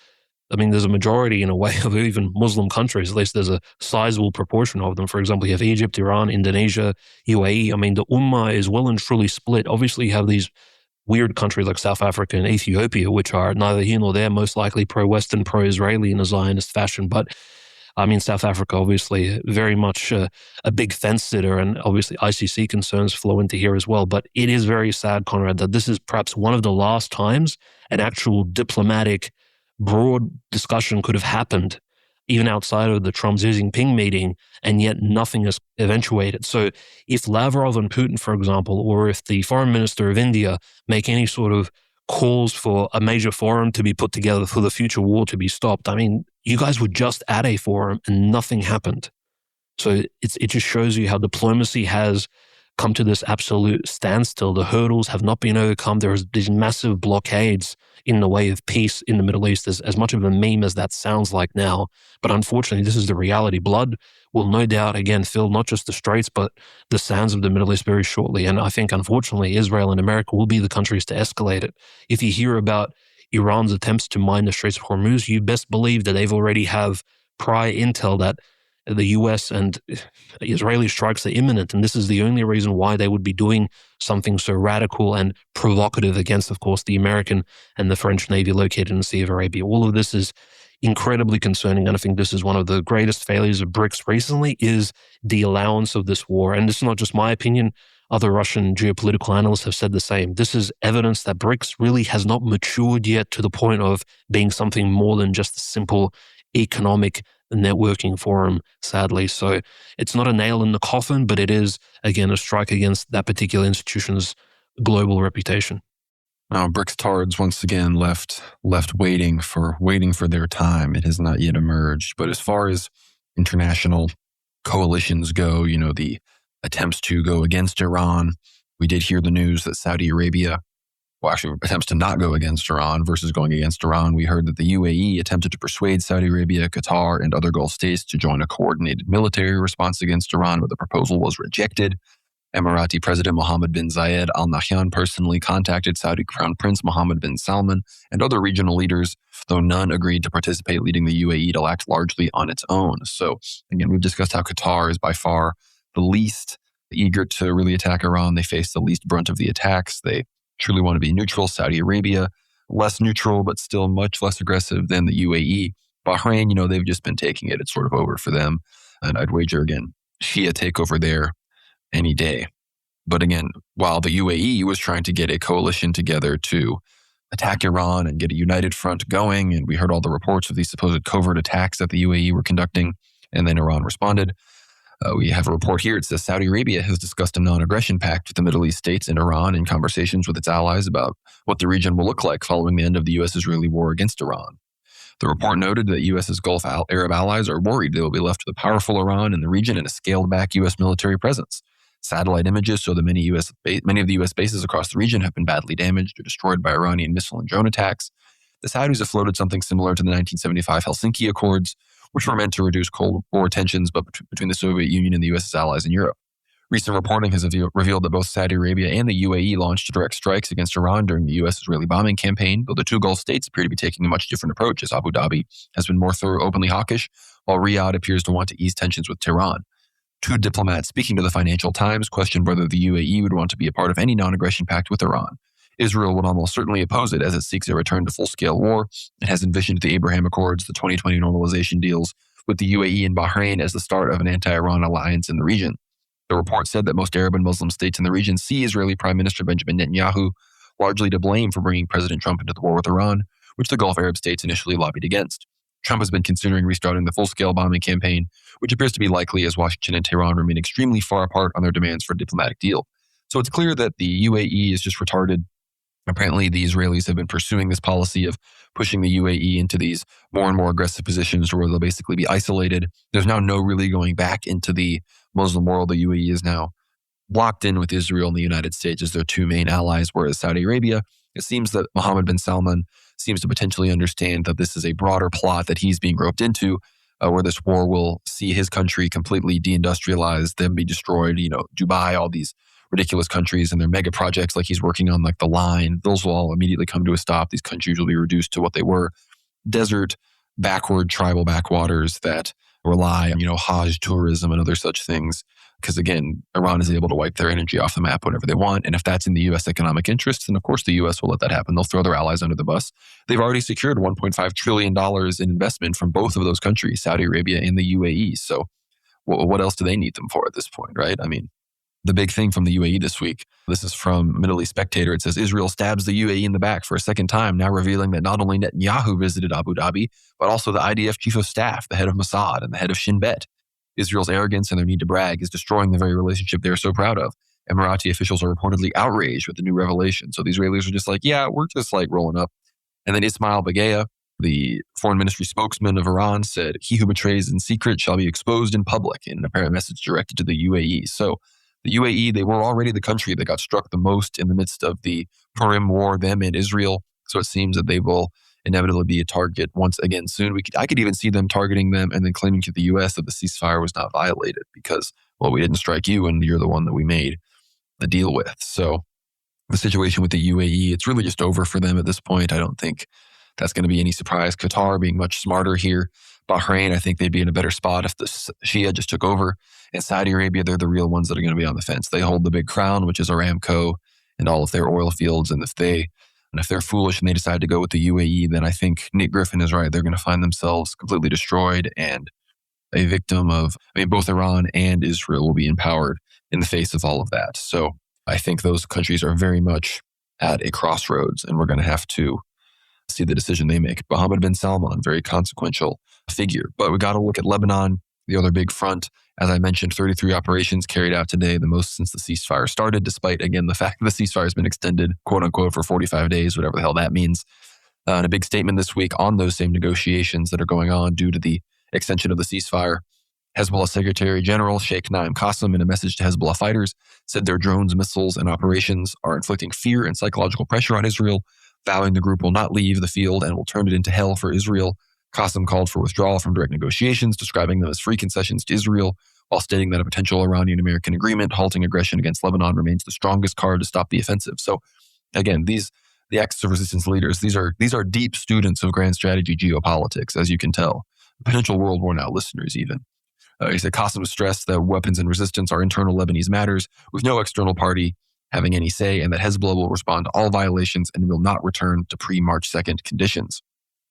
there's a majority in a way of even Muslim countries. At least there's a sizable proportion of them. For example, you have Egypt, Iran, Indonesia, UAE. The Ummah is well and truly split. Obviously, you have these weird countries like South Africa and Ethiopia, which are neither here nor there, most likely pro-Western, pro-Israeli in a Zionist fashion. But South Africa, obviously, very much a big fence sitter, and obviously ICC concerns flow into here as well. But it is very sad, Conrad, that this is perhaps one of the last times an actual diplomatic, broad discussion could have happened, even outside of the Trump Xi Jinping meeting, and yet nothing has eventuated. So if Lavrov and Putin, for example, or if the foreign minister of India make any sort of calls for a major forum to be put together for the future war to be stopped, you guys were just at a forum and nothing happened. So it just shows you how diplomacy has come to this absolute standstill. The hurdles have not been overcome. There is these massive blockades in the way of peace in the Middle East, as much of a meme as that sounds like now. But unfortunately, this is the reality. Blood will no doubt, again, fill not just the Straits, but the sands of the Middle East very shortly. And I think, unfortunately, Israel and America will be the countries to escalate it. If you hear about Iran's attempts to mine the Straits of Hormuz, you best believe that they've already have prior intel that the US and Israeli strikes are imminent. And this is the only reason why they would be doing something so radical and provocative against, of course, the American and the French Navy located in the Sea of Arabia. All of this is incredibly concerning. And I think this is one of the greatest failures of BRICS recently, is the allowance of this war. And this is not just my opinion. Other Russian geopolitical analysts have said the same. This is evidence that BRICS really has not matured yet to the point of being something more than just a simple economic networking forum, sadly. So it's not a nail in the coffin, but it is, again, a strike against that particular institution's global reputation. Now, BRICS tards once again left waiting for their time. It has not yet emerged. But as far as international coalitions go, the attempts to go against Iran, we did hear the news that Saudi Arabia, attempts to not go against Iran versus going against Iran. We heard that the UAE attempted to persuade Saudi Arabia, Qatar, and other Gulf states to join a coordinated military response against Iran, but the proposal was rejected. Emirati President Mohammed bin Zayed Al Nahyan personally contacted Saudi Crown Prince Mohammed bin Salman and other regional leaders, though none agreed to participate, leading the UAE to act largely on its own. So again, we've discussed how Qatar is by far the least eager to really attack Iran. They face the least brunt of the attacks. They truly want to be neutral. Saudi Arabia, less neutral, but still much less aggressive than the UAE. Bahrain, they've just been taking it. It's sort of over for them. And I'd wager, again, Shia takeover there any day. But again, while the UAE was trying to get a coalition together to attack Iran and get a united front going, and we heard all the reports of these supposed covert attacks that the UAE were conducting, and then Iran responded. We have a report here. It says Saudi Arabia has discussed a non-aggression pact with the Middle East states and Iran in conversations with its allies about what the region will look like following the end of the U.S.-Israeli war against Iran. The report noted that U.S.'s Gulf Arab allies are worried they will be left with a powerful Iran in the region and a scaled-back U.S. military presence. Satellite images show that many of the U.S. bases across the region have been badly damaged or destroyed by Iranian missile and drone attacks. The Saudis have floated something similar to the 1975 Helsinki Accords, which were meant to reduce Cold War tensions between the Soviet Union and the U.S.'s allies in Europe. Recent reporting has revealed that both Saudi Arabia and the UAE launched direct strikes against Iran during the U.S.-Israeli bombing campaign, though the two Gulf states appear to be taking a much different approach, as Abu Dhabi has been more openly hawkish, while Riyadh appears to want to ease tensions with Tehran. Two diplomats speaking to the Financial Times questioned whether the UAE would want to be a part of any non-aggression pact with Iran. Israel would almost certainly oppose it as it seeks a return to full-scale war. It has envisioned the Abraham Accords, the 2020 normalization deals with the UAE and Bahrain as the start of an anti-Iran alliance in the region. The report said that most Arab and Muslim states in the region see Israeli Prime Minister Benjamin Netanyahu largely to blame for bringing President Trump into the war with Iran, which the Gulf Arab states initially lobbied against. Trump has been considering restarting the full-scale bombing campaign, which appears to be likely as Washington and Tehran remain extremely far apart on their demands for a diplomatic deal. So it's clear that the UAE is just retarded. Apparently, the Israelis have been pursuing this policy of pushing the UAE into these more and more aggressive positions where they'll basically be isolated. There's now no really going back into the Muslim world. The UAE is now blocked in with Israel and the United States as their two main allies, whereas Saudi Arabia, it seems that Mohammed bin Salman seems to potentially understand that this is a broader plot that he's being roped into, where this war will see his country completely deindustrialized, then be destroyed. Dubai, all these ridiculous countries and their mega projects like he's working on, like the line, those will all immediately come to a stop. These countries will be reduced to what they were, desert, backward tribal backwaters that rely on, Hajj tourism and other such things. Because again, Iran is able to wipe their energy off the map whenever they want. And if that's in the U.S. economic interest, then of course the U.S. will let that happen. They'll throw their allies under the bus. They've already secured $1.5 trillion in investment from both of those countries, Saudi Arabia and the UAE. So what else do they need them for at this point, right? I mean, the big thing from the UAE this week, this is from Middle East Spectator. It says, Israel stabs the UAE in the back for a second time, now revealing that not only Netanyahu visited Abu Dhabi, but also the IDF chief of staff, the head of Mossad, and the head of Shin Bet. Israel's arrogance and their need to brag is destroying the very relationship they're so proud of. Emirati officials are reportedly outraged with the new revelation. So the Israelis are just like, yeah, we're just like rolling up. And then Ismail Bagheya, the foreign ministry spokesman of Iran, said, he who betrays in secret shall be exposed in public, in an apparent message directed to the UAE. So The UAE, they were already the country that got struck the most in the midst of the Purim War, them and Israel. So it seems that they will inevitably be a target once again soon. I could even see them targeting them and then claiming to the U.S. that the ceasefire was not violated because, well, we didn't strike you and you're the one that we made the deal with. So the situation with the UAE, it's really just over for them at this point. I don't think that's going to be any surprise. Qatar being much smarter here. Bahrain, I think they'd be in a better spot if the Shia just took over. And Saudi Arabia, they're the real ones that are going to be on the fence. They hold the big crown, which is Aramco and all of their oil fields. And if they're foolish and they decide to go with the UAE, then I think Nick Griffin is right. They're going to find themselves completely destroyed and a victim of, both Iran and Israel will be empowered in the face of all of that. So I think those countries are very much at a crossroads, and we're going to have to see the decision they make. Mohammed bin Salman, very consequential figure. But we got to look at Lebanon, the other big front. As I mentioned, 33 operations carried out today, the most since the ceasefire started, despite, again, the fact that the ceasefire has been extended, quote unquote, for 45 days, whatever the hell that means. And a big statement this week on those same negotiations that are going on due to the extension of the ceasefire. Hezbollah Secretary General Sheikh Naim Qassem, in a message to Hezbollah fighters, said their drones, missiles, and operations are inflicting fear and psychological pressure on Israel, vowing the group will not leave the field and will turn it into hell for Israel. Qassem called for withdrawal from direct negotiations, describing them as free concessions to Israel, while stating that a potential Iranian-American agreement halting aggression against Lebanon remains the strongest card to stop the offensive. So, again, the axis of resistance leaders, these are deep students of grand strategy geopolitics, as you can tell. Potential World War Now listeners, even. He said Qassem stressed that weapons and resistance are internal Lebanese matters, with no external party having any say, and that Hezbollah will respond to all violations and will not return to pre-March 2nd conditions.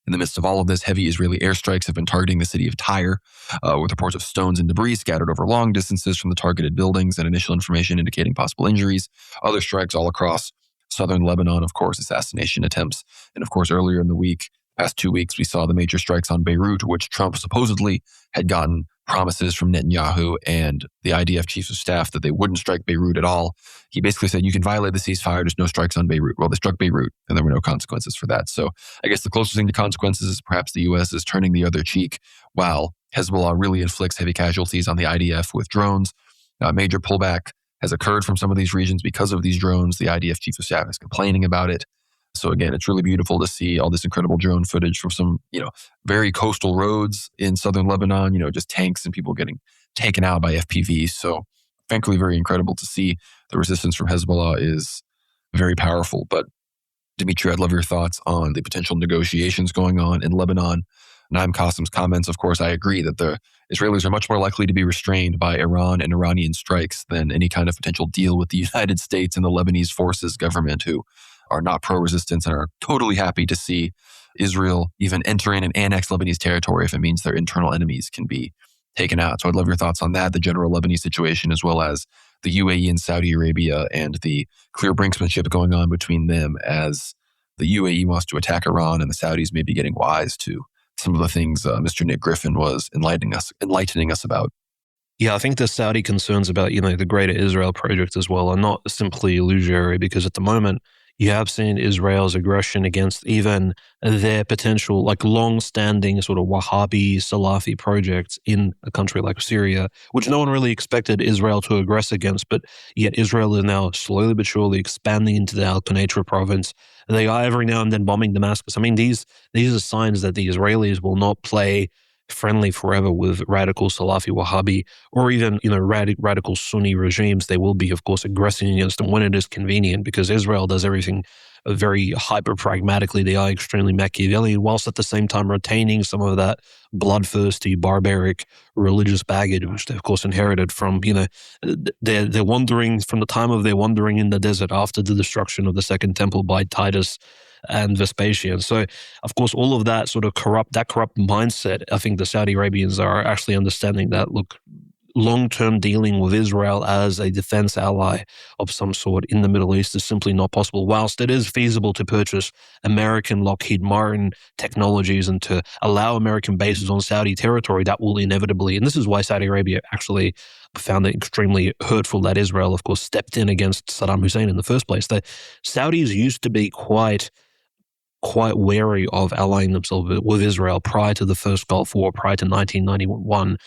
In the midst of all of this, heavy Israeli airstrikes have been targeting the city of Tyre, with reports of stones and debris scattered over long distances from the targeted buildings and initial information indicating possible injuries. Other strikes all across southern Lebanon, of course, assassination attempts. And of course, earlier in the week, past 2 weeks, we saw the major strikes on Beirut, which Trump supposedly had gotten promises from Netanyahu and the IDF chief of staff that they wouldn't strike Beirut at all. He basically said, you can violate the ceasefire, there's no strikes on Beirut. Well, they struck Beirut, and there were no consequences for that. So I guess the closest thing to consequences is perhaps the U.S. is turning the other cheek, while Hezbollah really inflicts heavy casualties on the IDF with drones. A major pullback has occurred from some of these regions because of these drones. The IDF chief of staff is complaining about it. So again, it's really beautiful to see all this incredible drone footage from some, very coastal roads in southern Lebanon, just tanks and people getting taken out by FPVs. So frankly, very incredible to see. The resistance from Hezbollah is very powerful. But Dimitri, I'd love your thoughts on the potential negotiations going on in Lebanon. Naim Qassem's comments, of course, I agree that the Israelis are much more likely to be restrained by Iran and Iranian strikes than any kind of potential deal with the United States and the Lebanese forces government, who are not pro-resistance and are totally happy to see Israel even enter in and annex Lebanese territory if it means their internal enemies can be taken out. So I'd love your thoughts on that, the general Lebanese situation, as well as the UAE and Saudi Arabia and the clear brinksmanship going on between them as the UAE wants to attack Iran and the Saudis may be getting wise to some of the things Mr. Nick Griffin was enlightening us about. Yeah, I think the Saudi concerns about, the Greater Israel project as well are not simply illusory, because at the moment, you have seen Israel's aggression against even their potential, long-standing sort of Wahhabi, Salafi projects in a country like Syria, which no one really expected Israel to aggress against, but yet Israel is now slowly but surely expanding into the Al-Qanitra province. They are every now and then bombing Damascus. These are signs that the Israelis will not play friendly forever with radical Salafi Wahhabi or even, radical Sunni regimes. They will be, of course, aggressing against them when it is convenient, because Israel does everything very hyper-pragmatically. They are extremely Machiavellian, whilst at the same time retaining some of that bloodthirsty, barbaric religious baggage, which they, of course, inherited from, they're wandering from the time of their wandering in the desert after the destruction of the Second Temple by Titus and Vespasian. So, of course, all of that sort of corrupt mindset, I think the Saudi Arabians are actually understanding that, look, long-term dealing with Israel as a defense ally of some sort in the Middle East is simply not possible. Whilst it is feasible to purchase American Lockheed Martin technologies and to allow American bases on Saudi territory, that will inevitably, and this is why Saudi Arabia actually found it extremely hurtful that Israel, of course, stepped in against Saddam Hussein in the first place. The Saudis used to be quite quite wary of allying themselves with Israel prior to the first Gulf War, prior to 1991.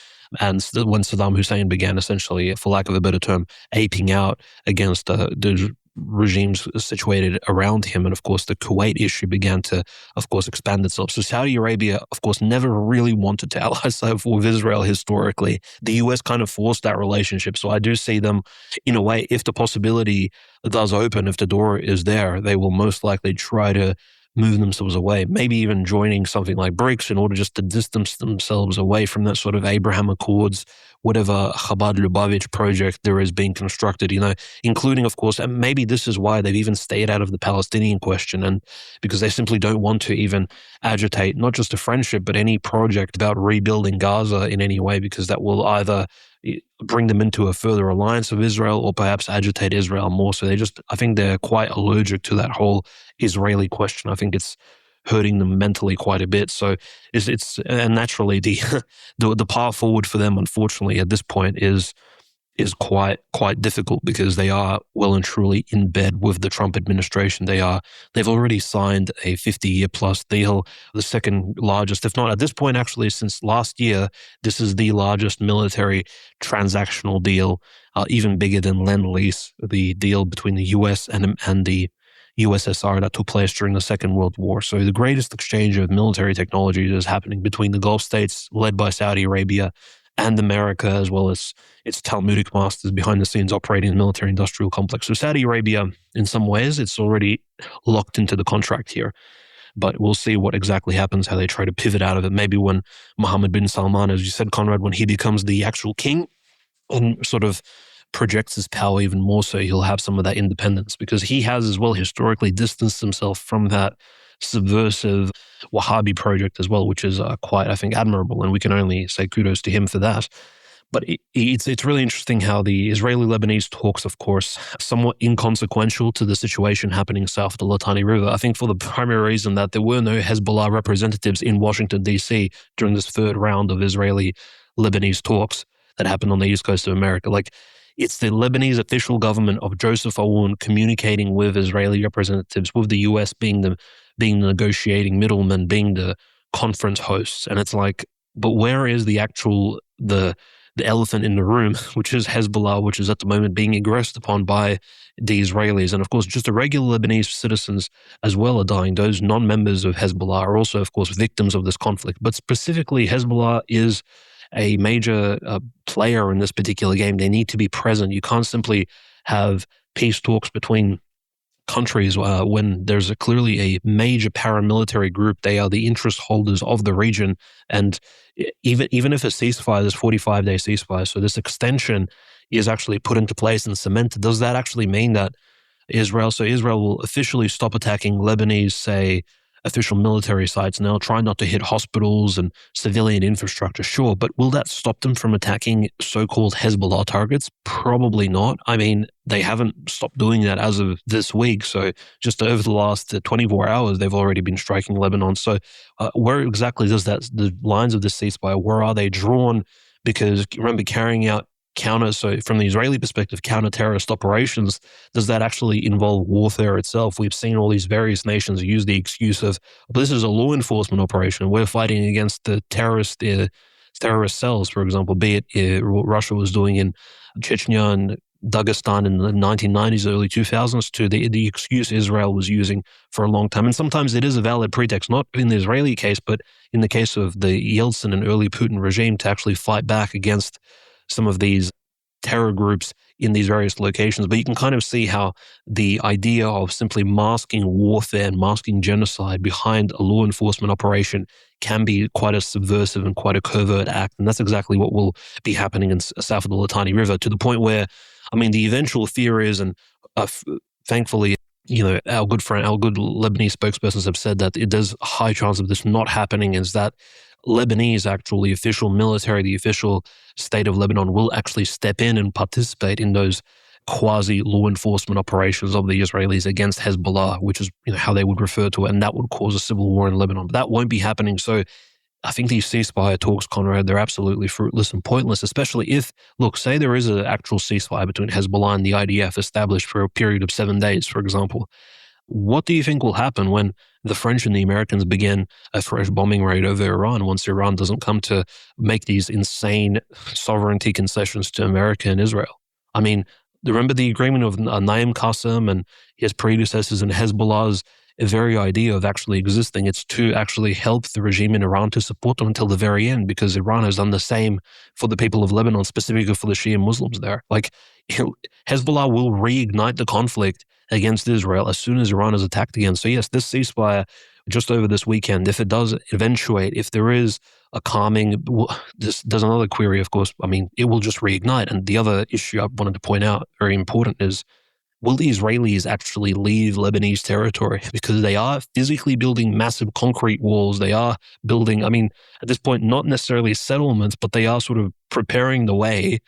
And when Saddam Hussein began essentially, for lack of a better term, aping out against the regimes situated around him. And of course, the Kuwait issue began to, of course, expand itself. So Saudi Arabia, of course, never really wanted to ally itself with Israel historically. The US kind of forced that relationship. So I do see them, in a way, if the possibility does open, if the door is there, they will most likely try to move themselves away, maybe even joining something like BRICS in order just to distance themselves away from that sort of Abraham Accords, whatever Chabad Lubavitch project there is being constructed, including, of course, and maybe this is why they've even stayed out of the Palestinian question, and because they simply don't want to even agitate not just a friendship, but any project about rebuilding Gaza in any way, because that will either bring them into a further alliance of Israel or perhaps agitate Israel more. So I think they're quite allergic to that whole Israeli question. I think it's hurting them mentally quite a bit. So and naturally the path forward for them, unfortunately, at this point is quite difficult, because they are well and truly in bed with the Trump administration. They've already signed a 50-year plus deal, the second largest, if not at this point, actually, since last year. This is the largest military transactional deal, even bigger than Lend-Lease, the deal between the US and the USSR that took place during the Second World War. So the greatest exchange of military technologies is happening between the Gulf states, led by Saudi Arabia, and America, as well as its Talmudic masters behind the scenes operating the military-industrial complex. So Saudi Arabia, in some ways, it's already locked into the contract here. But we'll see what exactly happens, how they try to pivot out of it. Maybe when Mohammed bin Salman, as you said, Conrad, when he becomes the actual king and sort of projects his power even more so, he'll have some of that independence, because he has as well historically distanced himself from that subversive Wahhabi project as well, which is quite, I think, admirable, and we can only say kudos to him for that. But it's really interesting how the Israeli-Lebanese talks, of course, somewhat inconsequential to the situation happening south of the Litani River. I think for the primary reason that there were no Hezbollah representatives in Washington, D.C. during this third round of Israeli-Lebanese talks that happened on the east coast of America. It's the Lebanese official government of Joseph Aoun communicating with Israeli representatives, with the U.S. being the negotiating middleman, being the conference hosts. And it's like, but where is the actual, the elephant in the room, which is Hezbollah, which is at the moment being aggressed upon by the Israelis. And of course, just the regular Lebanese citizens as well are dying. Those non-members of Hezbollah are also, of course, victims of this conflict. But specifically, Hezbollah is a major player in this particular game. They need to be present. You can't simply have peace talks between countries when there's clearly a major paramilitary group. They are the interest holders of the region. And even if a ceasefire, this 45-day ceasefire, so this extension is actually put into place and cemented, does that actually mean that Israel will officially stop attacking Lebanese, say, official military sites now, try not to hit hospitals and civilian infrastructure, sure, but will that stop them from attacking so-called Hezbollah targets? Probably not. I mean, they haven't stopped doing that as of this week. So just over the last 24 hours, they've already been striking Lebanon. So where exactly does the lines of this ceasefire, where are they drawn? Because remember, carrying out so from the Israeli perspective, counter-terrorist operations, does that actually involve warfare itself? We've seen all these various nations use the excuse of, well, this is a law enforcement operation. We're fighting against the terrorist cells, for example, be it what Russia was doing in Chechnya and Dagestan in the 1990s, early 2000s, to the excuse Israel was using for a long time. And sometimes it is a valid pretext, not in the Israeli case, but in the case of the Yeltsin and early Putin regime, to actually fight back against some of these terror groups in these various locations. But you can kind of see how the idea of simply masking warfare and masking genocide behind a law enforcement operation can be quite a subversive and quite a covert act. And that's exactly what will be happening in south of the Litani River, to the point where, I mean, the eventual fear is, and thankfully, our good Lebanese spokespersons have said that there's a high chance of this not happening, is that Lebanese, actually, official military, the official state of Lebanon, will actually step in and participate in those quasi-law enforcement operations of the Israelis against Hezbollah, which is how they would refer to it, and that would cause a civil war in Lebanon. But that won't be happening. So I think these ceasefire talks, Conrad, they're absolutely fruitless and pointless, especially if, say there is an actual ceasefire between Hezbollah and the IDF established for a period of 7 days, for example. What do you think will happen when the French and the Americans begin a fresh bombing raid over Iran once Iran doesn't come to make these insane sovereignty concessions to America and Israel? I mean, remember the agreement of Naim Qassem and his predecessors and Hezbollah's very idea of actually existing? It's to actually help the regime in Iran, to support them until the very end, because Iran has done the same for the people of Lebanon, specifically for the Shia Muslims there. Like, Hezbollah will reignite the conflict against Israel as soon as Iran is attacked again. So yes, this ceasefire just over this weekend, if it does eventuate, if there is a calming, there's another query, of course. I mean, it will just reignite. And the other issue I wanted to point out, very important, is will the Israelis actually leave Lebanese territory? Because they are physically building massive concrete walls. They are building, I mean, at this point, not necessarily settlements, but they are sort of preparing the way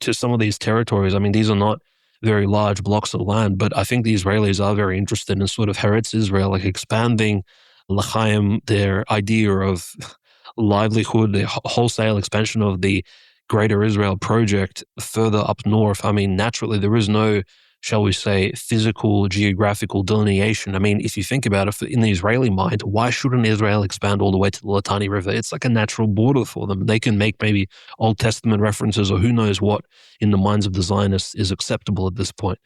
to some of these territories. I mean, these are not very large blocks of land, but I think the Israelis are very interested in sort of Eretz Israel, like expanding l'chaim, their idea of livelihood, the wholesale expansion of the Greater Israel project further up north. I mean, naturally, there is no, shall we say, physical, geographical delineation. I mean, if you think about it, in the Israeli mind, why shouldn't Israel expand all the way to the Litani River? It's like a natural border for them. They can make maybe Old Testament references or who knows what in the minds of the Zionists is acceptable at this point.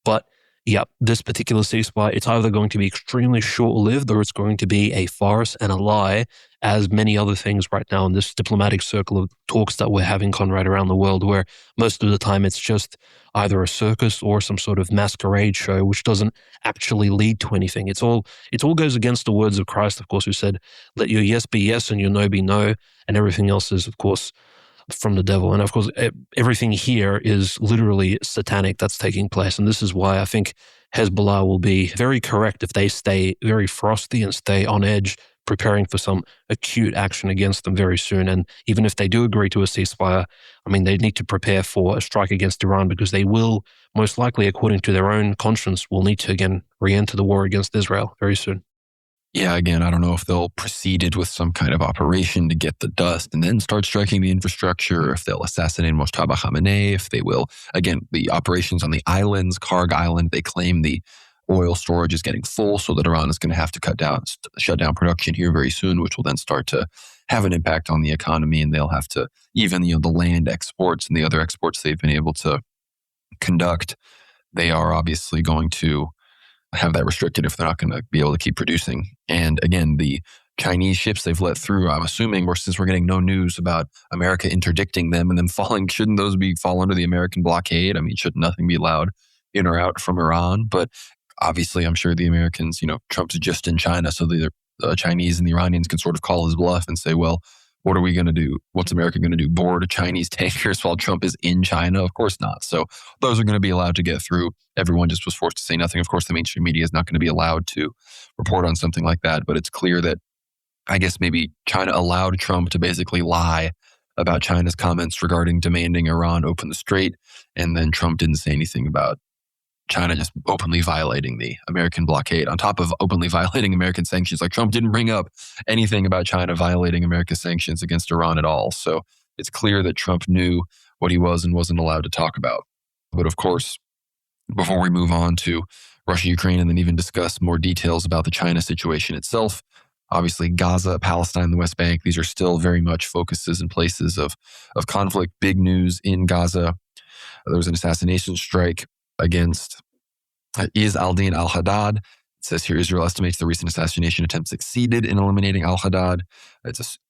But yeah, this particular ceasefire, it's either going to be extremely short-lived or it's going to be a farce and a lie, as many other things right now in this diplomatic circle of talks that we're having, Conrad, around the world, where most of the time it's just either a circus or some sort of masquerade show, which doesn't actually lead to anything. It all goes against the words of Christ, of course, who said, "Let your yes be yes and your no be no," and everything else is, of course, from the devil. And of course, everything here is literally satanic that's taking place. And this is why I think Hezbollah will be very correct if they stay very frosty and stay on edge, preparing for some acute action against them very soon. And even if they do agree to a ceasefire, I mean, they need to prepare for a strike against Iran, because they will most likely, according to their own conscience, will need to again re-enter the war against Israel very soon. Yeah, again, I don't know if they'll proceed it with some kind of operation to get the dust and then start striking the infrastructure, if they'll assassinate Mojtaba Khamenei, if they will. Again, the operations on the islands, Karg Island, they claim the oil storage is getting full, so that Iran is going to have to shut down production here very soon, which will then start to have an impact on the economy, and they'll have to, even the land exports and the other exports they've been able to conduct, they are obviously going to have that restricted if they're not going to be able to keep producing. And again, the Chinese ships they've let through, I'm assuming, since we're getting no news about America interdicting them and them falling, shouldn't those fall under the American blockade? I mean, should nothing be allowed in or out from Iran? But obviously, I'm sure the Americans, Trump's just in China, so the Chinese and the Iranians can sort of call his bluff and say, well, what are we going to do? What's America going to do? Board Chinese tankers while Trump is in China? Of course not. So those are going to be allowed to get through. Everyone just was forced to say nothing. Of course, the mainstream media is not going to be allowed to report on something like that. But it's clear that, I guess, maybe China allowed Trump to basically lie about China's comments regarding demanding Iran open the strait. And then Trump didn't say anything about China just openly violating the American blockade, on top of openly violating American sanctions. Like, Trump didn't bring up anything about China violating America's sanctions against Iran at all. So it's clear that Trump knew what he was and wasn't allowed to talk about. But of course, before we move on to Russia, Ukraine, and then even discuss more details about the China situation itself, obviously Gaza, Palestine, the West Bank, these are still very much focuses and places of conflict. Big news in Gaza. There was an assassination strike against Izz al-Din al-Haddad. It says here, Israel estimates the recent assassination attempt succeeded in eliminating al-Haddad.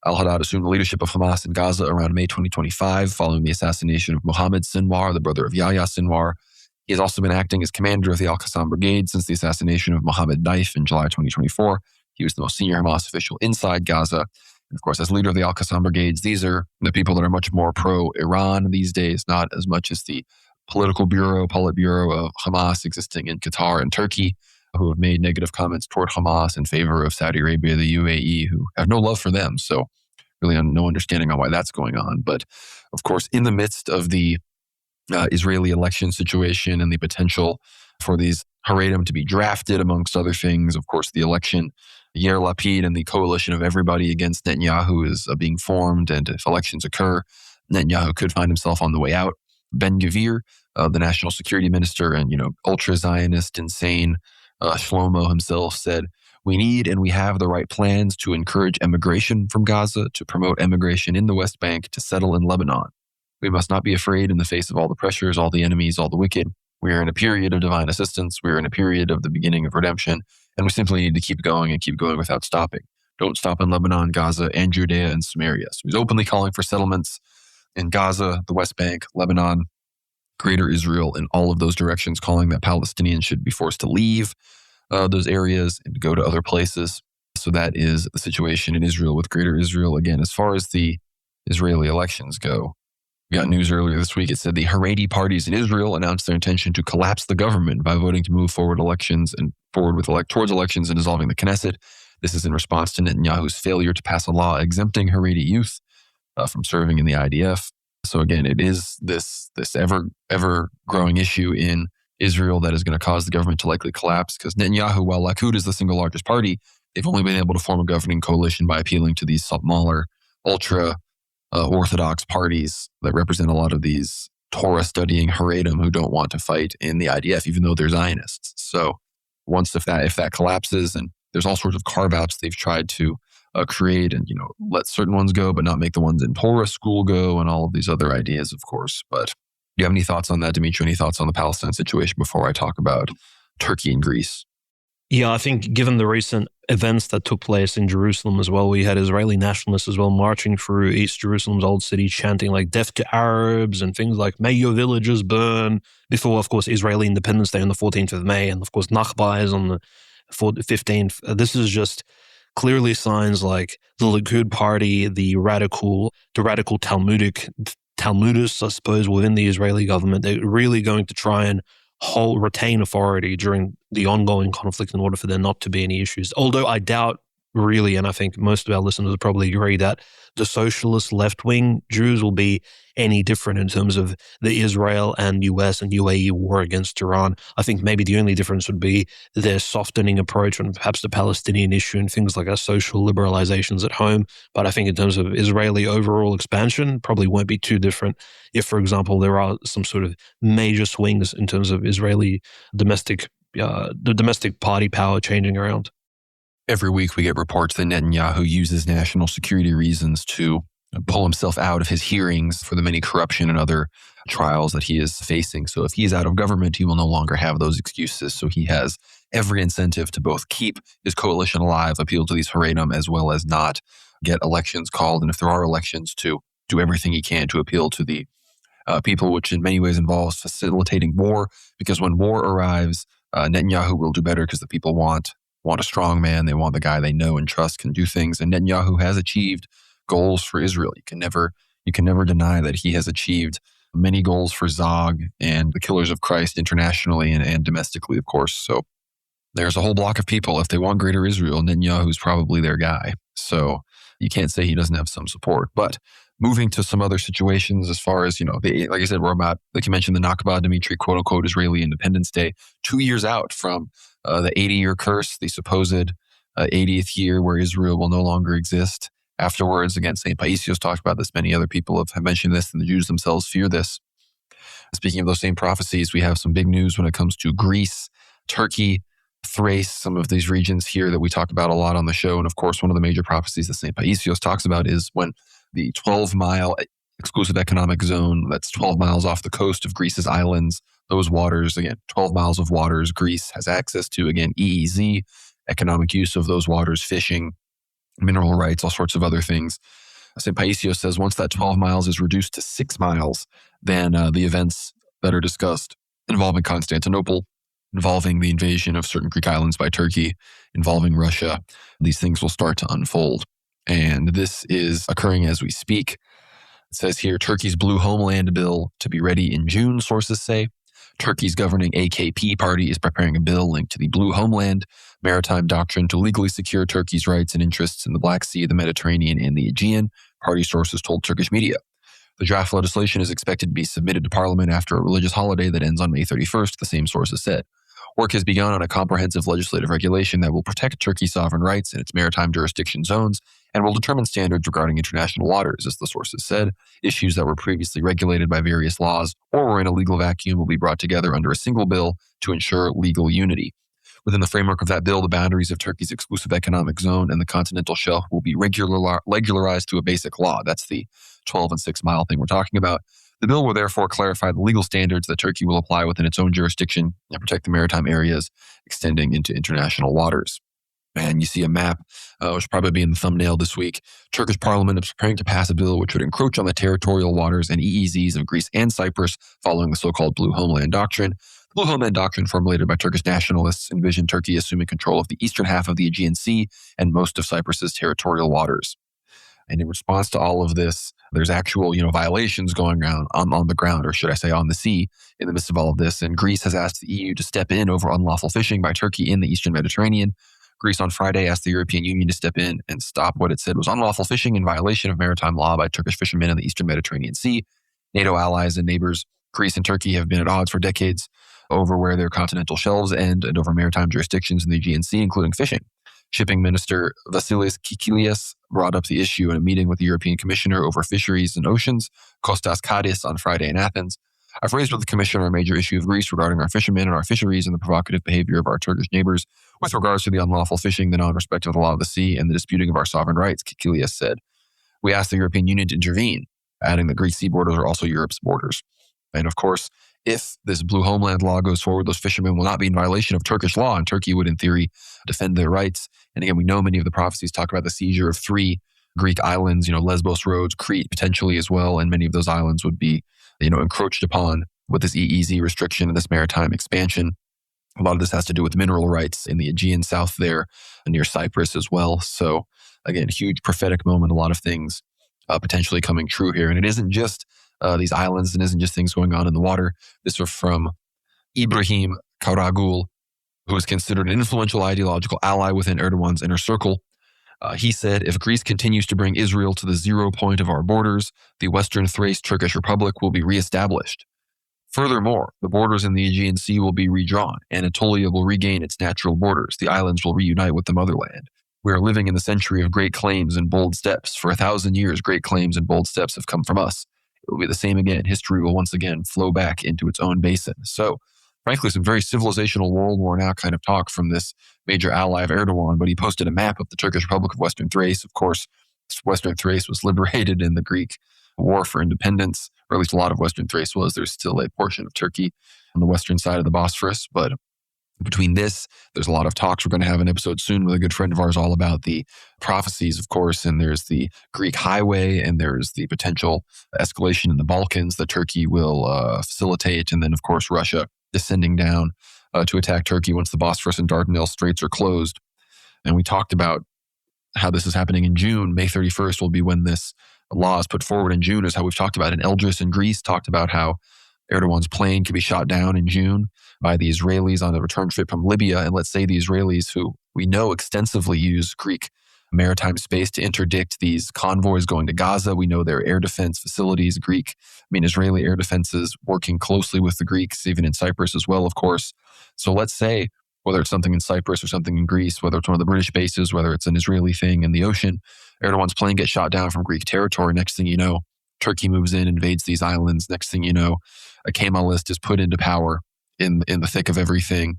Al-Haddad assumed the leadership of Hamas in Gaza around May 2025, following the assassination of Mohammed Sinwar, the brother of Yahya Sinwar. He has also been acting as commander of the Al-Qassam Brigade since the assassination of Mohammed Daif in July 2024. He was the most senior Hamas official inside Gaza. And of course, as leader of the Al-Qassam Brigades, these are the people that are much more pro-Iran these days, not as much as the Politburo of Hamas existing in Qatar and Turkey, who have made negative comments toward Hamas in favor of Saudi Arabia, the UAE, who have no love for them. So really no understanding on why that's going on. But of course, in the midst of the Israeli election situation and the potential for these Haredim to be drafted, amongst other things, of course, the election, Yair Lapid and the coalition of everybody against Netanyahu is being formed. And if elections occur, Netanyahu could find himself on the way out. Ben Gvir, the national security minister and, ultra-Zionist, insane Shlomo himself said, "We need and we have the right plans to encourage emigration from Gaza, to promote emigration in the West Bank, to settle in Lebanon. We must not be afraid in the face of all the pressures, all the enemies, all the wicked. We are in a period of divine assistance. We are in a period of the beginning of redemption, and we simply need to keep going and keep going without stopping. Don't stop in Lebanon, Gaza, and Judea and Samaria." So he's openly calling for settlements in Gaza, the West Bank, Lebanon, Greater Israel, in all of those directions, calling that Palestinians should be forced to leave those areas and go to other places. So that is the situation in Israel with Greater Israel. Again, as far as the Israeli elections go, we got news earlier this week. It said the Haredi parties in Israel announced their intention to collapse the government by voting to move forward towards elections and dissolving the Knesset. This is in response to Netanyahu's failure to pass a law exempting Haredi youth from serving in the IDF. So again, it is this ever growing issue in Israel that is going to cause the government to likely collapse, because Netanyahu, while Likud is the single largest party, they've only been able to form a governing coalition by appealing to these smaller, ultra orthodox parties that represent a lot of these Torah-studying Haredim who don't want to fight in the IDF, even though they're Zionists. So if that collapses, and there's all sorts of carve-outs they've tried to create, and let certain ones go, but not make the ones in Torah school go, and all of these other ideas, of course. But do you have any thoughts on that, Dimitri? Any thoughts on the Palestine situation before I talk about Turkey and Greece? Yeah, I think given the recent events that took place in Jerusalem as well, we had Israeli nationalists as well marching through East Jerusalem's old city, chanting like "Death to Arabs" and things like "May your villages burn," before, of course, Israeli Independence Day on the 14th of May, and of course, Nakba is on the 15th. This is just clearly signs like the Likud party, the radical Talmudists, I suppose, within the Israeli government, they're really going to try and retain authority during the ongoing conflict in order for there not to be any issues. Although I doubt really, and I think most of our listeners would probably agree, that the socialist left-wing Jews will be any different in terms of the Israel and US and UAE war against Iran. I think maybe the only difference would be their softening approach on perhaps the Palestinian issue and things like our social liberalizations at home. But I think in terms of Israeli overall expansion, probably won't be too different if, for example, there are some sort of major swings in terms of Israeli the domestic party power changing around. Every week we get reports that Netanyahu uses national security reasons to pull himself out of his hearings for the many corruption and other trials that he is facing. So if he's out of government, he will no longer have those excuses. So he has every incentive to both keep his coalition alive, appeal to these Haredim, as well as not get elections called. And if there are elections, to do everything he can to appeal to the people, which in many ways involves facilitating war, because when war arrives, Netanyahu will do better because the people want a strong man. They want the guy they know and trust can do things. And Netanyahu has achieved goals for Israel. You can never deny that he has achieved many goals for Zog and the Killers of Christ internationally and domestically, of course. So there's a whole block of people. If they want Greater Israel, Netanyahu's probably their guy. So you can't say he doesn't have some support. But moving to some other situations, as far as, like I said, we're about, like you mentioned, the Nakba, Dimitri, quote unquote, Israeli Independence Day, 2 years out from the 80-year curse, the supposed 80th year where Israel will no longer exist. Afterwards, again, St. Paisios talked about this. Many other people have mentioned this, and the Jews themselves fear this. Speaking of those same prophecies, we have some big news when it comes to Greece, Turkey, Thrace, some of these regions here that we talk about a lot on the show. And of course, one of the major prophecies that St. Paisios talks about is when the 12-mile exclusive economic zone that's 12 miles off the coast of Greece's islands, those waters, again, 12 miles of waters Greece has access to, again, EEZ, economic use of those waters, fishing, mineral rights, all sorts of other things. St. Paisios says once that 12 miles is reduced to 6 miles, then the events that are discussed involving Constantinople, involving the invasion of certain Greek islands by Turkey, involving Russia, these things will start to unfold. And this is occurring as we speak. It says here, Turkey's Blue Homeland Bill to be ready in June, sources say. Turkey's governing AKP party is preparing a bill linked to the Blue Homeland maritime doctrine to legally secure Turkey's rights and interests in the Black Sea, the Mediterranean, and the Aegean, party sources told Turkish media. The draft legislation is expected to be submitted to Parliament after a religious holiday that ends on May 31st, the same sources said. Work has begun on a comprehensive legislative regulation that will protect Turkey's sovereign rights in its maritime jurisdiction zones and will determine standards regarding international waters, as the sources said. Issues that were previously regulated by various laws or were in a legal vacuum will be brought together under a single bill to ensure legal unity. Within the framework of that bill, the boundaries of Turkey's exclusive economic zone and the continental shelf will be regularized to a basic law. That's the 12 and 6 mile thing we're talking about. The bill will therefore clarify the legal standards that Turkey will apply within its own jurisdiction and protect the maritime areas extending into international waters. And you see a map, which will probably be in the thumbnail this week. Turkish parliament is preparing to pass a bill which would encroach on the territorial waters and EEZs of Greece and Cyprus following the so-called Blue Homeland Doctrine. The Blue Homeland Doctrine, formulated by Turkish nationalists, envisioned Turkey assuming control of the eastern half of the Aegean Sea and most of Cyprus's territorial waters. And in response to all of this, there's actual, violations going on the ground, or should I say on the sea, in the midst of all of this. And Greece has asked the EU to step in over unlawful fishing by Turkey in the Eastern Mediterranean. Greece on Friday asked the European Union to step in and stop what it said was unlawful fishing in violation of maritime law by Turkish fishermen in the Eastern Mediterranean Sea. NATO allies and neighbors, Greece and Turkey, have been at odds for decades over where their continental shelves end and over maritime jurisdictions in the Aegean Sea, including fishing. Shipping Minister Vasilis Kikilias brought up the issue in a meeting with the European Commissioner over Fisheries and Oceans, Kostas Kadis, on Friday in Athens. I've raised with the Commissioner a major issue of Greece regarding our fishermen and our fisheries and the provocative behavior of our Turkish neighbors with regards to the unlawful fishing, the non-respect of the law of the sea, and the disputing of our sovereign rights, Kikilias said. We asked the European Union to intervene, adding that Greece's sea borders are also Europe's borders. And of course, if this Blue Homeland law goes forward, those fishermen will not be in violation of Turkish law, and Turkey would, in theory, defend their rights. And again, we know many of the prophecies talk about the seizure of 3 Greek islands, Lesbos, Rhodes, Crete, potentially as well, and many of those islands would be, encroached upon with this EEZ restriction and this maritime expansion. A lot of this has to do with mineral rights in the Aegean south there, near Cyprus as well. So again, huge prophetic moment, a lot of things potentially coming true here. And it isn't just these islands, and isn't just things going on in the water. This is from Ibrahim Karagul, who is considered an influential ideological ally within Erdogan's inner circle. He said, if Greece continues to bring Israel to the 0 point of our borders, the Western Thrace Turkish Republic will be reestablished. Furthermore, the borders in the Aegean Sea will be redrawn. Anatolia will regain its natural borders. The islands will reunite with the motherland. We are living in the century of great claims and bold steps. For 1,000 years, great claims and bold steps have come from us. It will be the same again. History will once again flow back into its own basin. So, frankly, some very civilizational World War now kind of talk from this major ally of Erdogan, but he posted a map of the Turkish Republic of Western Thrace. Of course, Western Thrace was liberated in the Greek War for Independence, or at least a lot of Western Thrace was. There's still a portion of Turkey on the western side of the Bosphorus, but between this, there's a lot of talks. We're going to have an episode soon with a good friend of ours all about the prophecies, of course, and there's the Greek highway, and there's the potential escalation in the Balkans that Turkey will facilitate, and then, of course, Russia descending down to attack Turkey once the Bosphorus and Dardanelles Straits are closed. And we talked about how this is happening in June. May 31st will be when this law is put forward in June, is how we've talked about in Eldris in Greece, talked about how Erdogan's plane could be shot down in June by the Israelis on a return trip from Libya. And let's say the Israelis, who we know extensively use Greek maritime space to interdict these convoys going to Gaza. We know their air defense facilities, Israeli air defenses working closely with the Greeks, even in Cyprus as well, of course. So let's say, whether it's something in Cyprus or something in Greece, whether it's one of the British bases, whether it's an Israeli thing in the ocean, Erdogan's plane gets shot down from Greek territory. Next thing you know, Turkey moves in, invades these islands. Next thing you know, a Kemalist is put into power in the thick of everything.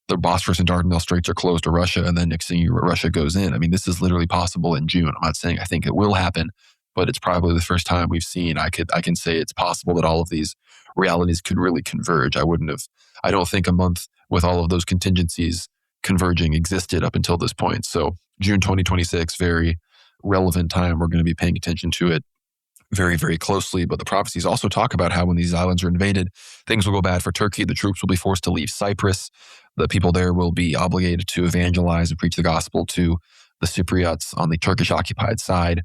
The Bosphorus and Dardanelles Straits are closed to Russia, and then next thing Russia goes in. This is literally possible in June. I'm not saying I think it will happen, but it's probably the first time we've seen. I can say it's possible that all of these realities could really converge. I don't think a month with all of those contingencies converging existed up until this point. So June 2026, very relevant time. We're going to be paying attention to it very, very closely. But the prophecies also talk about how when these islands are invaded, things will go bad for Turkey. The troops will be forced to leave Cyprus. The people there will be obligated to evangelize and preach the gospel to the Cypriots on the Turkish-occupied side.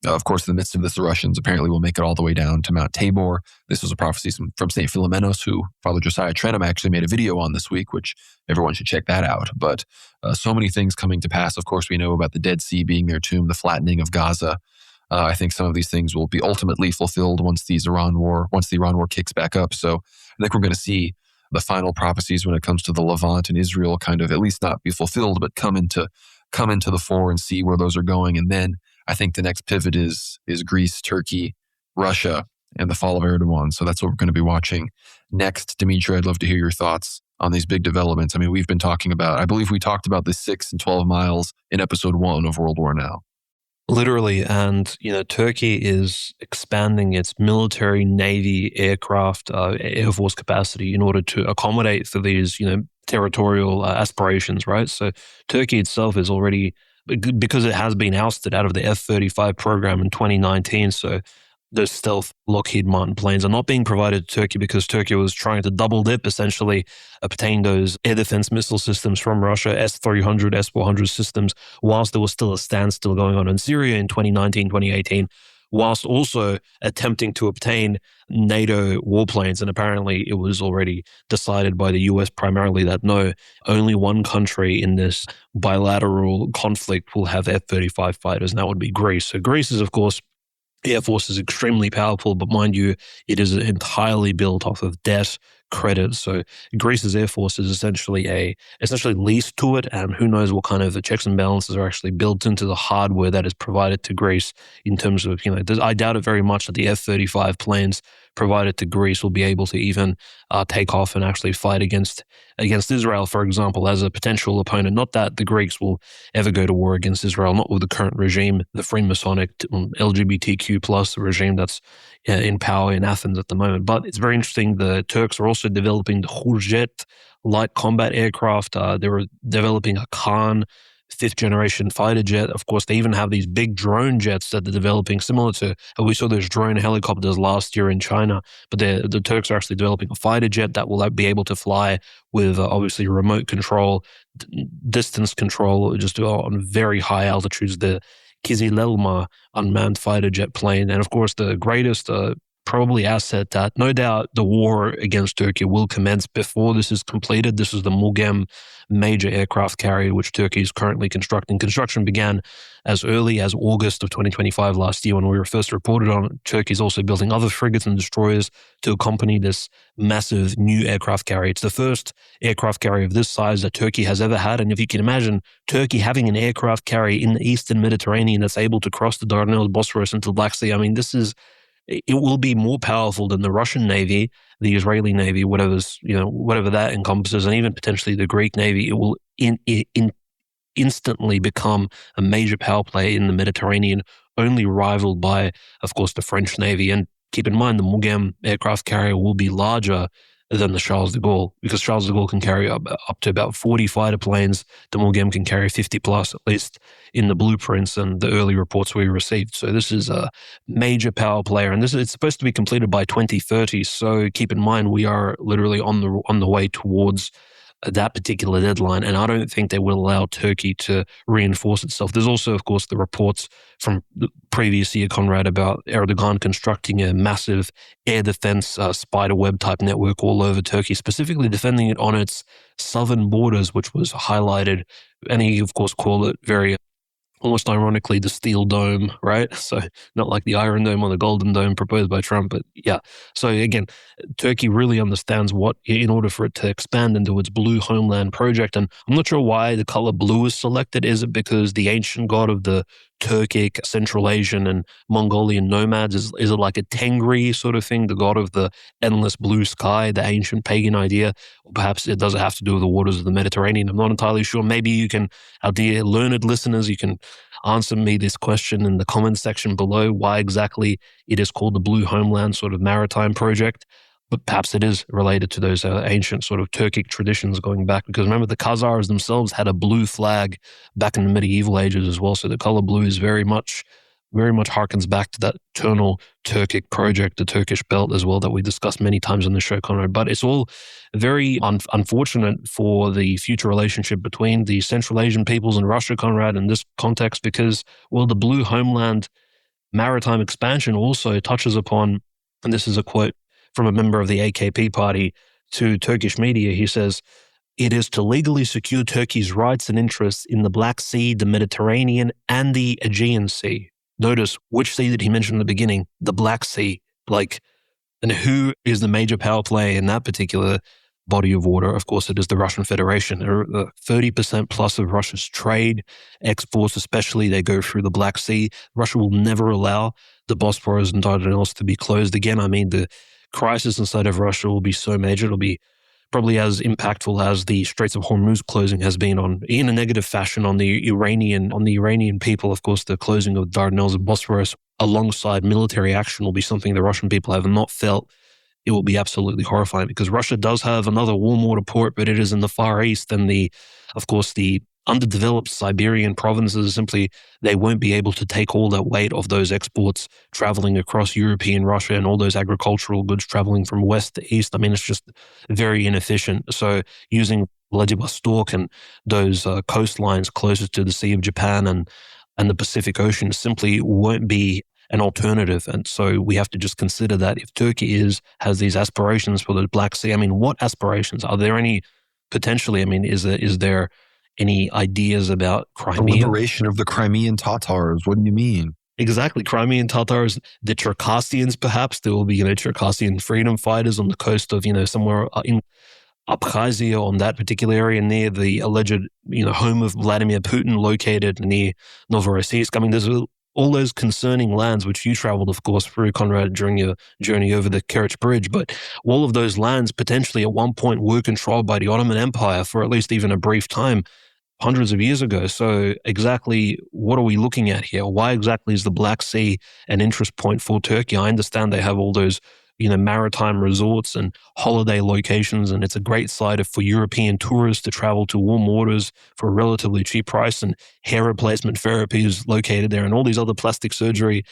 Of course, in the midst of this, the Russians apparently will make it all the way down to Mount Tabor. This was a prophecy from St. Philomenos, who Father Josiah Trenum actually made a video on this week, which everyone should check that out. But so many things coming to pass. Of course, we know about the Dead Sea being their tomb, the flattening of Gaza. I think some of these things will be ultimately fulfilled once the Iran war kicks back up. So I think we're going to see the final prophecies when it comes to the Levant and Israel kind of at least not be fulfilled, but come into the fore and see where those are going. And then I think the next pivot is Greece, Turkey, Russia, and the fall of Erdogan. So that's what we're going to be watching next. Dimitri, I'd love to hear your thoughts on these big developments. I mean, we've been talking about, I believe we talked about the 6 and 12 miles in episode 1 of World War Now. Literally. And, Turkey is expanding its military, navy, aircraft, air force capacity in order to accommodate for these, territorial aspirations, right? So Turkey itself is already, because it has been ousted out of the F-35 program in 2019. So those stealth Lockheed Martin planes are not being provided to Turkey because Turkey was trying to double dip, essentially obtain those air defense missile systems from Russia, S-300, S-400 systems, whilst there was still a standstill going on in Syria in 2019, 2018, whilst also attempting to obtain NATO warplanes. And apparently it was already decided by the US primarily that no, only one country in this bilateral conflict will have F-35 fighters, and that would be Greece. So Greece is, of course, Air Force is extremely powerful, but mind you, it is entirely built off of debt, credit. So Greece's Air Force is essentially leased to it, and who knows what kind of checks and balances are actually built into the hardware that is provided to Greece in terms of, I doubt it very much that the F-35 planes provided to Greece will be able to even take off and actually fight against Israel, for example, as a potential opponent. Not that the Greeks will ever go to war against Israel, not with the current regime, the Freemasonic LGBTQ plus regime that's in power in Athens at the moment. But it's very interesting. The Turks are also developing the Hurjet light combat aircraft. They were developing a Khan fifth generation fighter jet. Of course, they even have these big drone jets that they're developing, similar to how we saw those drone helicopters last year in China. But the Turks are actually developing a fighter jet that will be able to fly with obviously remote control, distance control, just on very high altitudes. The Kizilelma unmanned fighter jet plane. And of course, the greatest probably asset that no doubt the war against Turkey will commence before this is completed. This is the Mugem major aircraft carrier, which Turkey is currently constructing. Construction began as early as August of 2025 last year when we were first reported on it. Turkey is also building other frigates and destroyers to accompany this massive new aircraft carrier. It's the first aircraft carrier of this size that Turkey has ever had. And if you can imagine Turkey having an aircraft carrier in the Eastern Mediterranean that's able to cross the Dardanelles, Bosphorus into the Black Sea, I mean, it will be more powerful than the Russian Navy, the Israeli Navy, whatever that encompasses, and even potentially the Greek Navy. It will instantly become a major power play in the Mediterranean, only rivaled by, of course, the French Navy. And keep in mind, the Mugem aircraft carrier will be larger than the Charles de Gaulle, because Charles de Gaulle can carry up to about 40 fighter planes. The Mugem can carry 50 plus, at least in the blueprints and the early reports we received. So this is a major power player, and it's supposed to be completed by 2030. So keep in mind, we are literally on the way towards that particular deadline, and I don't think they will allow Turkey to reinforce itself. There's also, of course, the reports from the previous year, Conrad, about Erdogan constructing a massive air defense spider web type network all over Turkey, specifically defending it on its southern borders, which was highlighted, and he, of course, called it very almost ironically, the steel dome, right? So not like the iron dome or the golden dome proposed by Trump, but yeah. So again, Turkey really understands what, in order for it to expand into its blue homeland project, and I'm not sure why the color blue is selected. Is it because the ancient god of the Turkic, Central Asian, and Mongolian nomads, is it like a Tengri sort of thing, the god of the endless blue sky, the ancient pagan idea? Or perhaps it doesn't have to do with the waters of the Mediterranean. I'm not entirely sure. Maybe you can, our dear learned listeners, you can answer me this question in the comments section below, why exactly it is called the Blue Homeland sort of maritime project. But perhaps it is related to those ancient sort of Turkic traditions going back. Because remember, the Khazars themselves had a blue flag back in the medieval ages as well. So the color blue is very much harkens back to that eternal Turkic project, the Turkish belt as well, that we discussed many times on the show, Conrad. But it's all very unfortunate for the future relationship between the Central Asian peoples and Russia, Conrad, in this context, because, well, the Blue Homeland maritime expansion also touches upon, and this is a quote from a member of the AKP party to Turkish media. He says, "It is to legally secure Turkey's rights and interests in the Black Sea, the Mediterranean, and the Aegean Sea." Notice which sea did he mention in the beginning? The Black Sea. And who is the major power player in that particular body of water? Of course, it is the Russian Federation. 30% plus of Russia's trade, exports especially, they go through the Black Sea. Russia will never allow the Bosphorus and Dardanelles to be closed again. I mean, the crisis inside of Russia will be so major, it'll be probably as impactful as the Straits of Hormuz closing has been in a negative fashion on the Iranian people. Of course, the closing of Dardanelles and Bosphorus alongside military action will be something the Russian people have not felt. It will be absolutely horrifying because Russia does have another warm water port, but it is in the Far East, and of course, the underdeveloped Siberian provinces simply, they won't be able to take all that weight of those exports traveling across European Russia and all those agricultural goods traveling from west to east. I mean, it's just very inefficient. So using Vladivostok and those coastlines closer to the Sea of Japan and the Pacific Ocean simply won't be an alternative. And so we have to just consider that if Turkey has these aspirations for the Black Sea, I mean, what aspirations? Are there any potentially? I mean, is there any ideas about Crimea? The liberation of the Crimean Tatars. What do you mean? Exactly. Crimean Tatars, the Circassians, perhaps. There will be, Circassian freedom fighters on the coast of, somewhere in Abkhazia, on that particular area near the alleged, home of Vladimir Putin, located near Novorossiysk. I mean, there's all those concerning lands which you traveled, of course, through, Conrad, during your journey over the Kerch Bridge. But all of those lands potentially at one point were controlled by the Ottoman Empire for at least even a brief time, hundreds of years ago. So exactly what are we looking at here? Why exactly is the Black Sea an interest point for Turkey? I understand they have all those maritime resorts and holiday locations, and it's a great site for European tourists to travel to warm waters for a relatively cheap price, and hair replacement therapy is located there, and all these other plastic surgery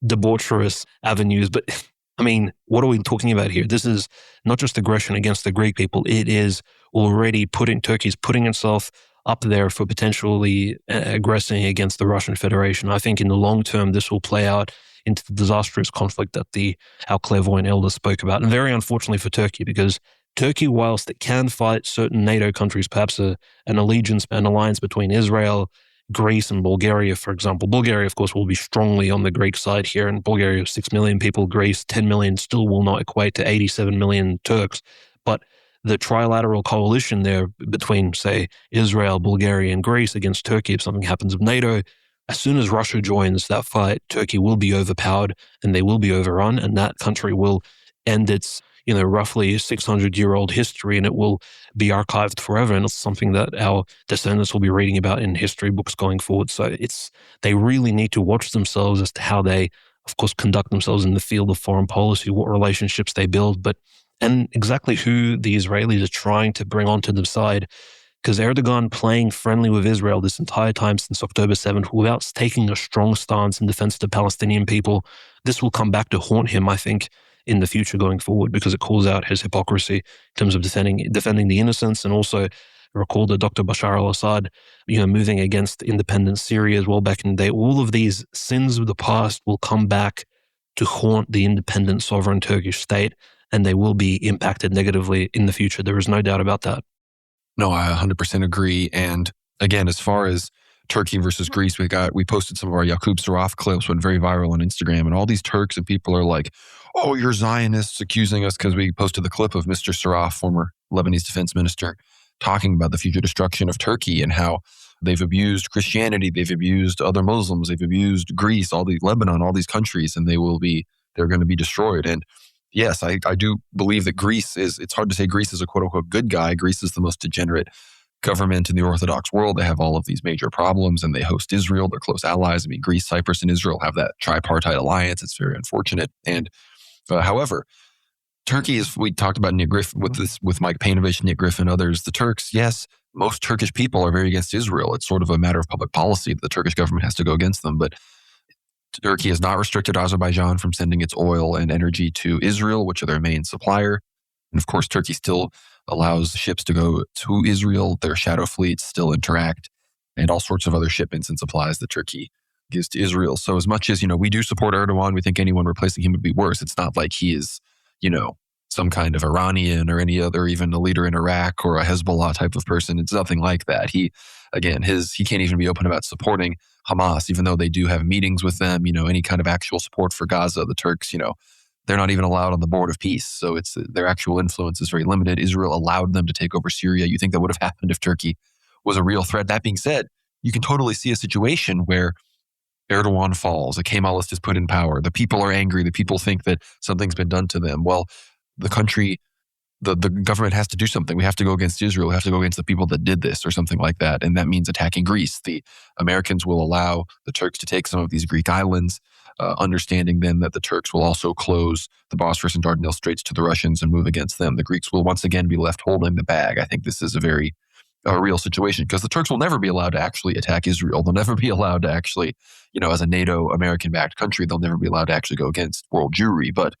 debaucherous avenues. But I mean, what are we talking about here? This is not just aggression against the Greek people. It is already Turkey's putting itself up there for potentially aggressing against the Russian Federation. I think in the long term, this will play out into the disastrous conflict that our clairvoyant elder spoke about. And very unfortunately for Turkey, because Turkey, whilst it can fight certain NATO countries, perhaps an alliance between Israel, Greece, and Bulgaria, for example. Bulgaria, of course, will be strongly on the Greek side here. And Bulgaria, 6 million people, Greece, 10 million, still will not equate to 87 million Turks. But the trilateral coalition there between, say, Israel, Bulgaria, and Greece against Turkey, if something happens with NATO, as soon as Russia joins that fight, Turkey will be overpowered and they will be overrun, and that country will end its, roughly 600-year-old history, and it will be archived forever. And it's something that our descendants will be reading about in history books going forward. So they really need to watch themselves as to how they, of course, conduct themselves in the field of foreign policy, what relationships they build, and exactly who the Israelis are trying to bring onto the side. Because Erdogan playing friendly with Israel this entire time since October 7th, without taking a strong stance in defense of the Palestinian people, this will come back to haunt him, I think, in the future going forward, because it calls out his hypocrisy in terms of defending the innocents. And also recall that Dr. Bashar al-Assad, moving against independent Syria as well back in the day. All of these sins of the past will come back to haunt the independent sovereign Turkish state, and they will be impacted negatively in the future. There is no doubt about that. No, I 100% agree. And again, as far as Turkey versus Greece, we posted some of our Yaqub Saraf clips, went very viral on Instagram, and all these Turks and people are like, "Oh, you're Zionists," accusing us, because we posted the clip of Mr. Saraf, former Lebanese defense minister, talking about the future destruction of Turkey and how they've abused Christianity, they've abused other Muslims, they've abused Greece, Lebanon, all these countries, and they're going to be destroyed. And yes, I do believe that it's hard to say Greece is a quote unquote good guy. Greece is the most degenerate government in the Orthodox world. They have all of these major problems, and they host Israel. They're close allies. I mean, Greece, Cyprus, and Israel have that tripartite alliance. It's very unfortunate. And however, Turkey we talked about Nick Griffin with Mike Painovich, Nick Griffin, others. The Turks, yes, most Turkish people are very against Israel. It's sort of a matter of public policy that the Turkish government has to go against them. But Turkey has not restricted Azerbaijan from sending its oil and energy to Israel, which are their main supplier. And of course, Turkey still allows ships to go to Israel. Their shadow fleets still interact, and all sorts of other shipments and supplies that Turkey gives to Israel. So as much as, we do support Erdogan, we think anyone replacing him would be worse. It's not like he is, some kind of Iranian or any other, even a leader in Iraq or a Hezbollah type of person. It's nothing like that. He can't even be open about supporting Hamas, even though they do have meetings with them, any kind of actual support for Gaza. The Turks, they're not even allowed on the board of peace. So their actual influence is very limited. Israel allowed them to take over Syria. You think that would have happened if Turkey was a real threat. That being said, you can totally see a situation where Erdogan falls, a Kemalist is put in power. The people are angry. The people think that something's been done to them. Well, the country the government has to do something. We have to go against Israel. We have to go against the people that did this or something like that. And that means attacking Greece. The Americans will allow the Turks to take some of these Greek islands, understanding then that the Turks will also close the Bosphorus and Dardanelles Straits to the Russians and move against them. The Greeks will once again be left holding the bag. I think this is a very real situation because the Turks will never be allowed to actually attack Israel. They'll never be allowed to actually, as a NATO American-backed country, they'll never be allowed to actually go against world Jewry. But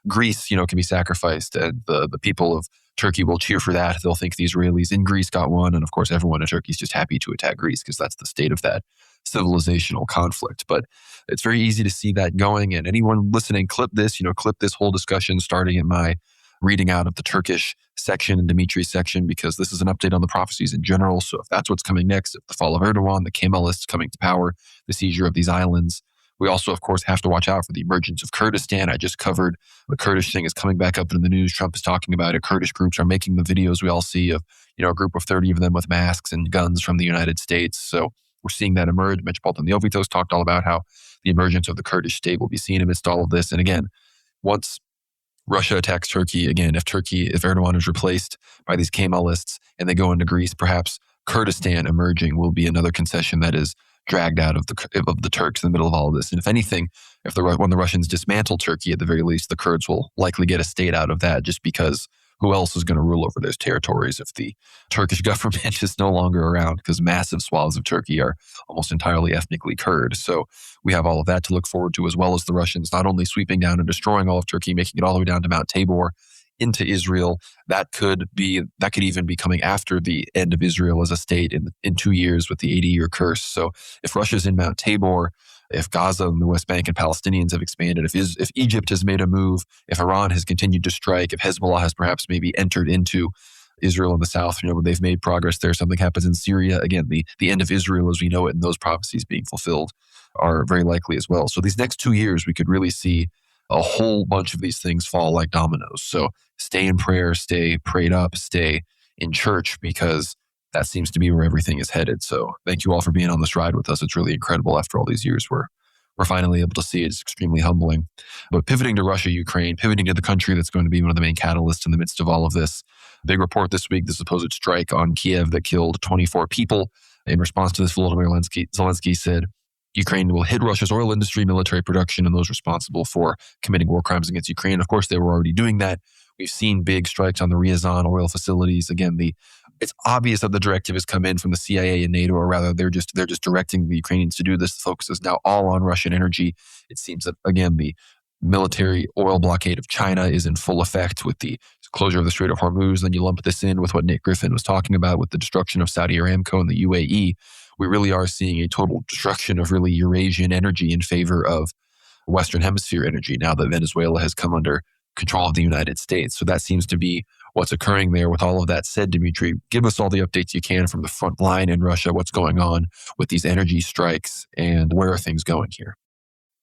Greece, can be sacrificed, and the people of Turkey will cheer for that. They'll think the Israelis in Greece got one, and of course, everyone in Turkey is just happy to attack Greece because that's the state of that civilizational conflict. But it's very easy to see that going, and anyone listening, clip this whole discussion starting at my reading out of the Turkish section and Dimitri's section, because this is an update on the prophecies in general. So if that's what's coming next, if the fall of Erdogan, the Kemalists coming to power, the seizure of these islands, we also, of course, have to watch out for the emergence of Kurdistan. I just covered the Kurdish thing is coming back up in the news. Trump is talking about it. Kurdish groups are making the videos we all see of, a group of 30 of them with masks and guns from the United States. So we're seeing that emerge. Metropolitan Neovitos talked all about how the emergence of the Kurdish state will be seen amidst all of this. And again, once Russia attacks Turkey, again, if Erdogan is replaced by these Kemalists and they go into Greece, perhaps Kurdistan emerging will be another concession that is dragged out of the Turks in the middle of all of this. And if anything, when the Russians dismantle Turkey, at the very least, the Kurds will likely get a state out of that, just because who else is going to rule over those territories if the Turkish government is no longer around, because massive swaths of Turkey are almost entirely ethnically Kurd. So we have all of that to look forward to, as well as the Russians not only sweeping down and destroying all of Turkey, making it all the way down to Mount Tabor, into Israel. That could even be coming after the end of Israel as a state in 2 years with the 80-year curse. So if Russia's in Mount Tabor, if Gaza and the West Bank and Palestinians have expanded, if Egypt has made a move, if Iran has continued to strike, if Hezbollah has perhaps maybe entered into Israel in the south, they've made progress there. Something happens in Syria. Again, the end of Israel as we know it and those prophecies being fulfilled are very likely as well. So these next 2 years, we could really see a whole bunch of these things fall like dominoes. So stay in prayer, stay prayed up, stay in church, because that seems to be where everything is headed. So thank you all for being on this ride with us. It's really incredible after all these years. We're finally able to see it. It's extremely humbling. But pivoting to Russia, Ukraine, pivoting to the country that's going to be one of the main catalysts in the midst of all of this. Big report this week, the supposed strike on Kiev that killed 24 people. In response to this, Volodymyr Zelensky said, Ukraine will hit Russia's oil industry, military production, and those responsible for committing war crimes against Ukraine. Of course, they were already doing that. We've seen big strikes on the Ryazan oil facilities. Again, it's obvious that the directive has come in from the CIA and NATO, or rather, they're just directing the Ukrainians to do this. The focus is now all on Russian energy. It seems that, again, the military oil blockade of China is in full effect with the closure of the Strait of Hormuz. Then you lump this in with what Nick Griffin was talking about with the destruction of Saudi Aramco and the UAE. We really are seeing a total destruction of really Eurasian energy in favor of Western Hemisphere energy now that Venezuela has come under control of the United States. So that seems to be what's occurring there. With all of that said, Dimitri, give us all the updates you can from the front line in Russia, what's going on with these energy strikes, and where are things going here?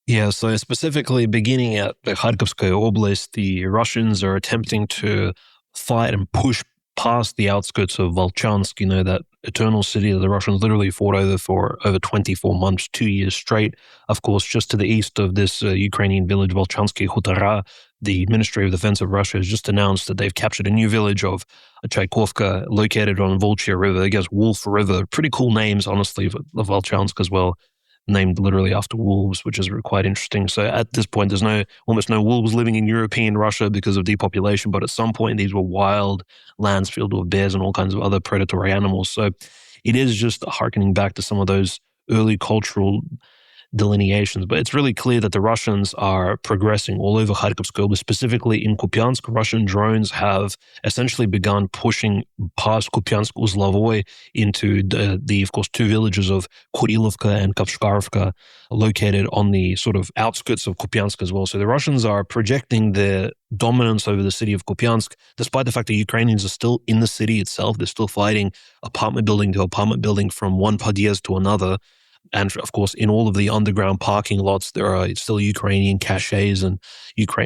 Yeah, so specifically beginning at the Kharkovskaya Oblast, the Russians are attempting to fight and push past the outskirts of Volchansk, that eternal city that the Russians literally fought over for over 24 months, 2 years straight. Of course, just to the east of this Ukrainian village, Volchansky Hutara, the Ministry of Defense of Russia has just announced that they've captured a new village of Tchaikovka located on Volchya River, I guess Wolf River. Pretty cool names, honestly, for Volchansk as well, named literally after wolves, which is quite interesting. So at this point, there's almost no wolves living in European Russia because of depopulation, but at some point these were wild lands filled with bears and all kinds of other predatory animals. So it is just hearkening back to some of those early cultural delineations. But it's really clear that the Russians are progressing all over Kharkovsk Oblast, specifically in Kupiansk. Russian drones have essentially begun pushing past Kupiansk Uzlovoy into the of course, two villages of Kurilovka and Kavshkarovka, located on the sort of outskirts of Kupiansk as well. So the Russians are projecting their dominance over the city of Kupiansk, despite the fact that Ukrainians are still in the city itself. They're still fighting apartment building to apartment building from one podъезд to another. And of course, in all of the underground parking lots, there are still Ukrainian caches and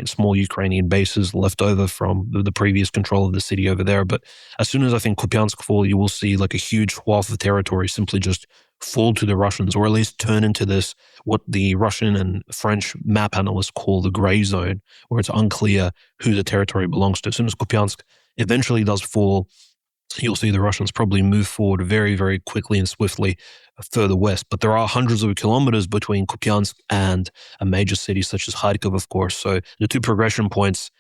small Ukrainian bases left over from the previous control of the city over there. But as soon as I think Kupiansk fall, you will see like a huge swath of territory simply just fall to the Russians, or at least turn into this, what the Russian and French map analysts call the gray zone, where it's unclear who the territory belongs to. As soon as Kupiansk eventually does fall, you'll see the Russians probably move forward very, very quickly and swiftly further west. But there are hundreds of kilometers between Kupiansk and a major city such as Kharkov, of course. So the two progression points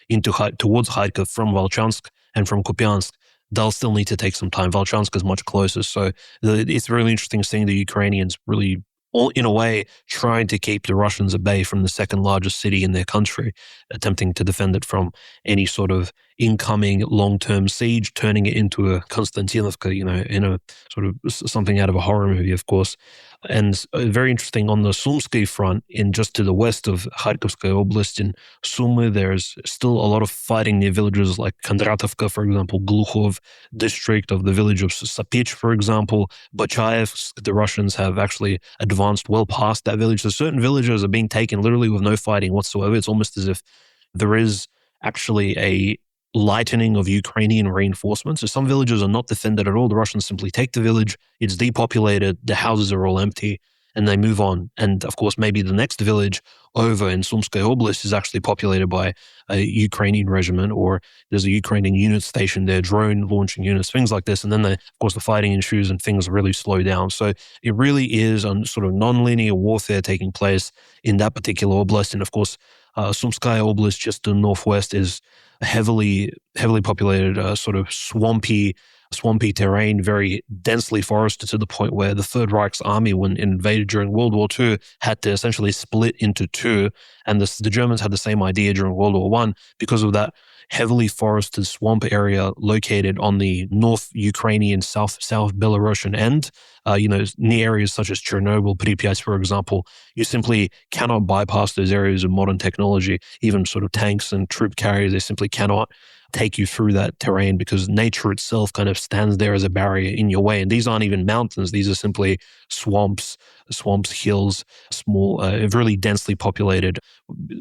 towards Kharkov from Volchansk and from Kupiansk, they'll still need to take some time. Volchansk is much closer. So it's really interesting seeing the Ukrainians really, all in a way, trying to keep the Russians at bay from the second largest city in their country, attempting to defend it from any sort of incoming long-term siege, turning it into a Konstantinovka, in a sort of something out of a horror movie, of course. And very interesting on the Sumsky front, in just to the west of Kharkovskaya Oblast in Sumy, there's still a lot of fighting near villages like Kondratovka, for example, Glukhov district of the village of Sapich, for example, Bachaev. The Russians have actually advanced well past that village. So certain villages are being taken literally with no fighting whatsoever. It's almost as if there is actually a lightening of Ukrainian reinforcements. So some villages are not defended at all. The Russians simply take the village, it's depopulated, the houses are all empty, and they move on. And of course, maybe the next village over in Sumskaya Oblast is actually populated by a Ukrainian regiment, or there's a Ukrainian unit stationed there, drone launching units, things like this. And then, of course, the fighting ensues and things really slow down. So it really is a sort of non-linear warfare taking place in that particular oblast. And of course, Sumskaya Oblast, just to the northwest, is heavily populated, sort of swampy terrain, very densely forested, to the point where the Third Reich's army, when invaded during World War II, had to essentially split into two. And the Germans had the same idea during World War I because of that heavily forested swamp area located on the North Ukrainian, South Belarusian end. Near areas such as Chernobyl, Pripyat, for example, you simply cannot bypass those areas of modern technology. Even sort of tanks and troop carriers, they simply cannot take you through that terrain because nature itself kind of stands there as a barrier in your way. And these aren't even mountains. These are simply swamps, hills, small, really densely populated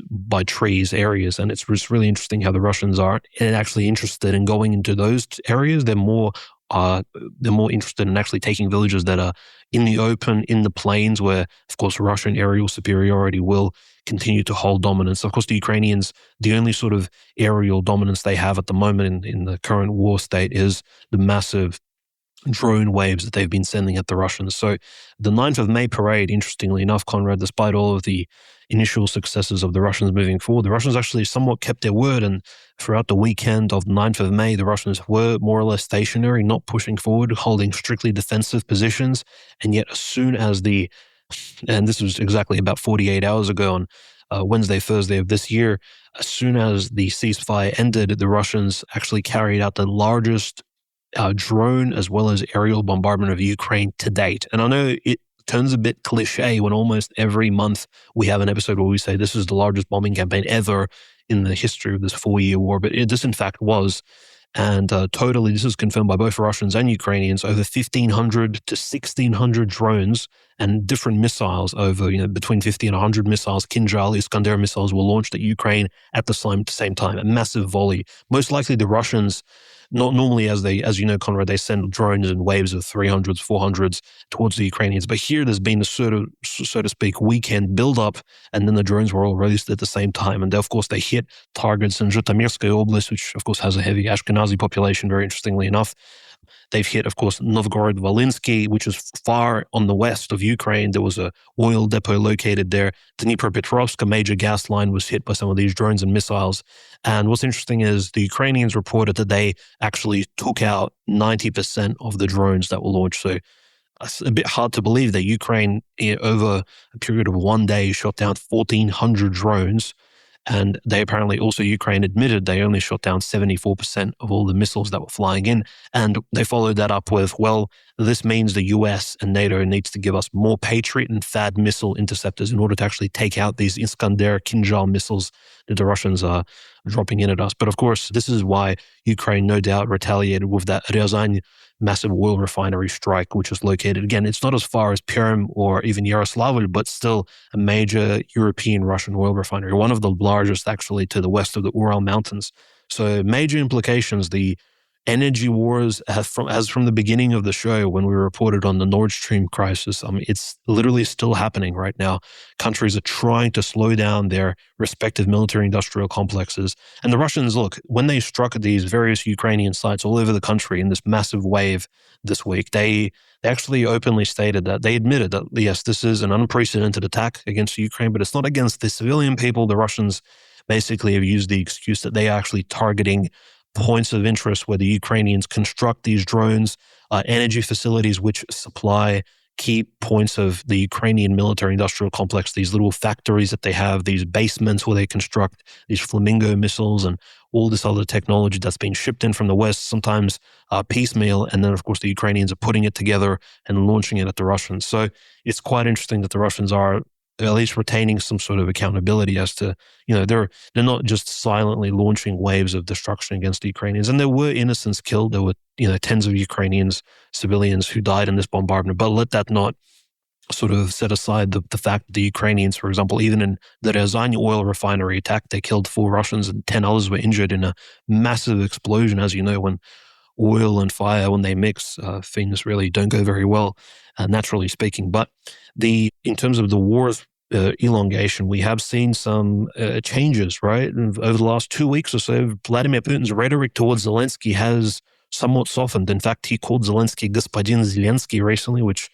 by trees areas. And it's just really interesting how the Russians are actually interested in going into those areas. They're more interested in actually taking villages that are in the open, in the plains, where, of course, Russian aerial superiority will continue to hold dominance. Of course, the Ukrainians, the only sort of aerial dominance they have at the moment in the current war state is the massive drone waves that they've been sending at the Russians. So the 9th of May parade, interestingly enough, Conrad, despite all of the initial successes of the Russians moving forward, the Russians actually somewhat kept their word. And throughout the weekend of the 9th of May, the Russians were more or less stationary, not pushing forward, holding strictly defensive positions. And yet as soon as and this was exactly about 48 hours ago on Wednesday, Thursday of this year, as soon as the ceasefire ended, the Russians actually carried out the largest drone as well as aerial bombardment of Ukraine to date. And I know it turns a bit cliche when almost every month we have an episode where we say this is the largest bombing campaign ever in the history of this 4-year war, but this in fact was. And totally, this is confirmed by both Russians and Ukrainians, over 1,500 to 1,600 drones and different missiles, over between 50 and 100 missiles, Kinjal, Iskander missiles, were launched at Ukraine at the same time, a massive volley. Most likely the Russians, not normally, as you know, Conrad, they send drones in waves of 300s, 400s towards the Ukrainians. But here there's been a sort of, so to speak, weekend buildup, and then the drones were all released at the same time. And of course, they hit targets in Zhytomyrskaya Oblast, which of course has a heavy Ashkenazi population, very interestingly enough. They've hit, of course, Novgorod-Volhynsky, which is far on the west of Ukraine. There was a oil depot located there. Dnipropetrovsk, a major gas line, was hit by some of these drones and missiles. And what's interesting is the Ukrainians reported that they actually took out 90% of the drones that were launched. So it's a bit hard to believe that Ukraine, over a period of one day, shot down 1,400 drones. And they apparently also, Ukraine admitted they only shot down 74% of all the missiles that were flying in. And they followed that up with, well, this means the US and NATO needs to give us more Patriot and THAAD missile interceptors in order to actually take out these Iskander, Kinjal missiles that the Russians are dropping in at us. But of course, this is why Ukraine no doubt retaliated with that Ryazan massive oil refinery strike, which is located, again, it's not as far as Perm or even Yaroslavl, but still a major European Russian oil refinery, one of the largest actually to the west of the Ural Mountains. So major implications. The energy wars as from the beginning of the show when we reported on the Nord Stream crisis. It's literally still happening right now. Countries are trying to slow down their respective military-industrial complexes. And the Russians, look, when they struck at these various Ukrainian sites all over the country in this massive wave this week, they actually openly stated that they admitted that, yes, this is an unprecedented attack against Ukraine, but it's not against the civilian people. The Russians basically have used the excuse that they are actually targeting points of interest where the Ukrainians construct these drones, energy facilities which supply key points of the Ukrainian military-industrial complex, these little factories that they have, these basements where they construct these Flamingo missiles and all this other technology that's been shipped in from the West, sometimes piecemeal, and then, of course, the Ukrainians are putting it together and launching it at the Russians. So it's quite interesting that the Russians are at least retaining some sort of accountability as to, they're not just silently launching waves of destruction against the Ukrainians. And there were innocents killed. There were, tens of Ukrainians, civilians who died in this bombardment. But let that not sort of set aside the fact that the Ukrainians, for example, even in the Ryazan oil refinery attack, they killed 4 Russians and 10 others were injured in a massive explosion. As you know, when oil and fire, when they mix, things really don't go very well, naturally speaking. But in terms of the war's elongation, we have seen some changes, right? Over the last 2 weeks or so, Vladimir Putin's rhetoric towards Zelensky has somewhat softened. In fact, he called Zelensky Господин Zelensky recently, which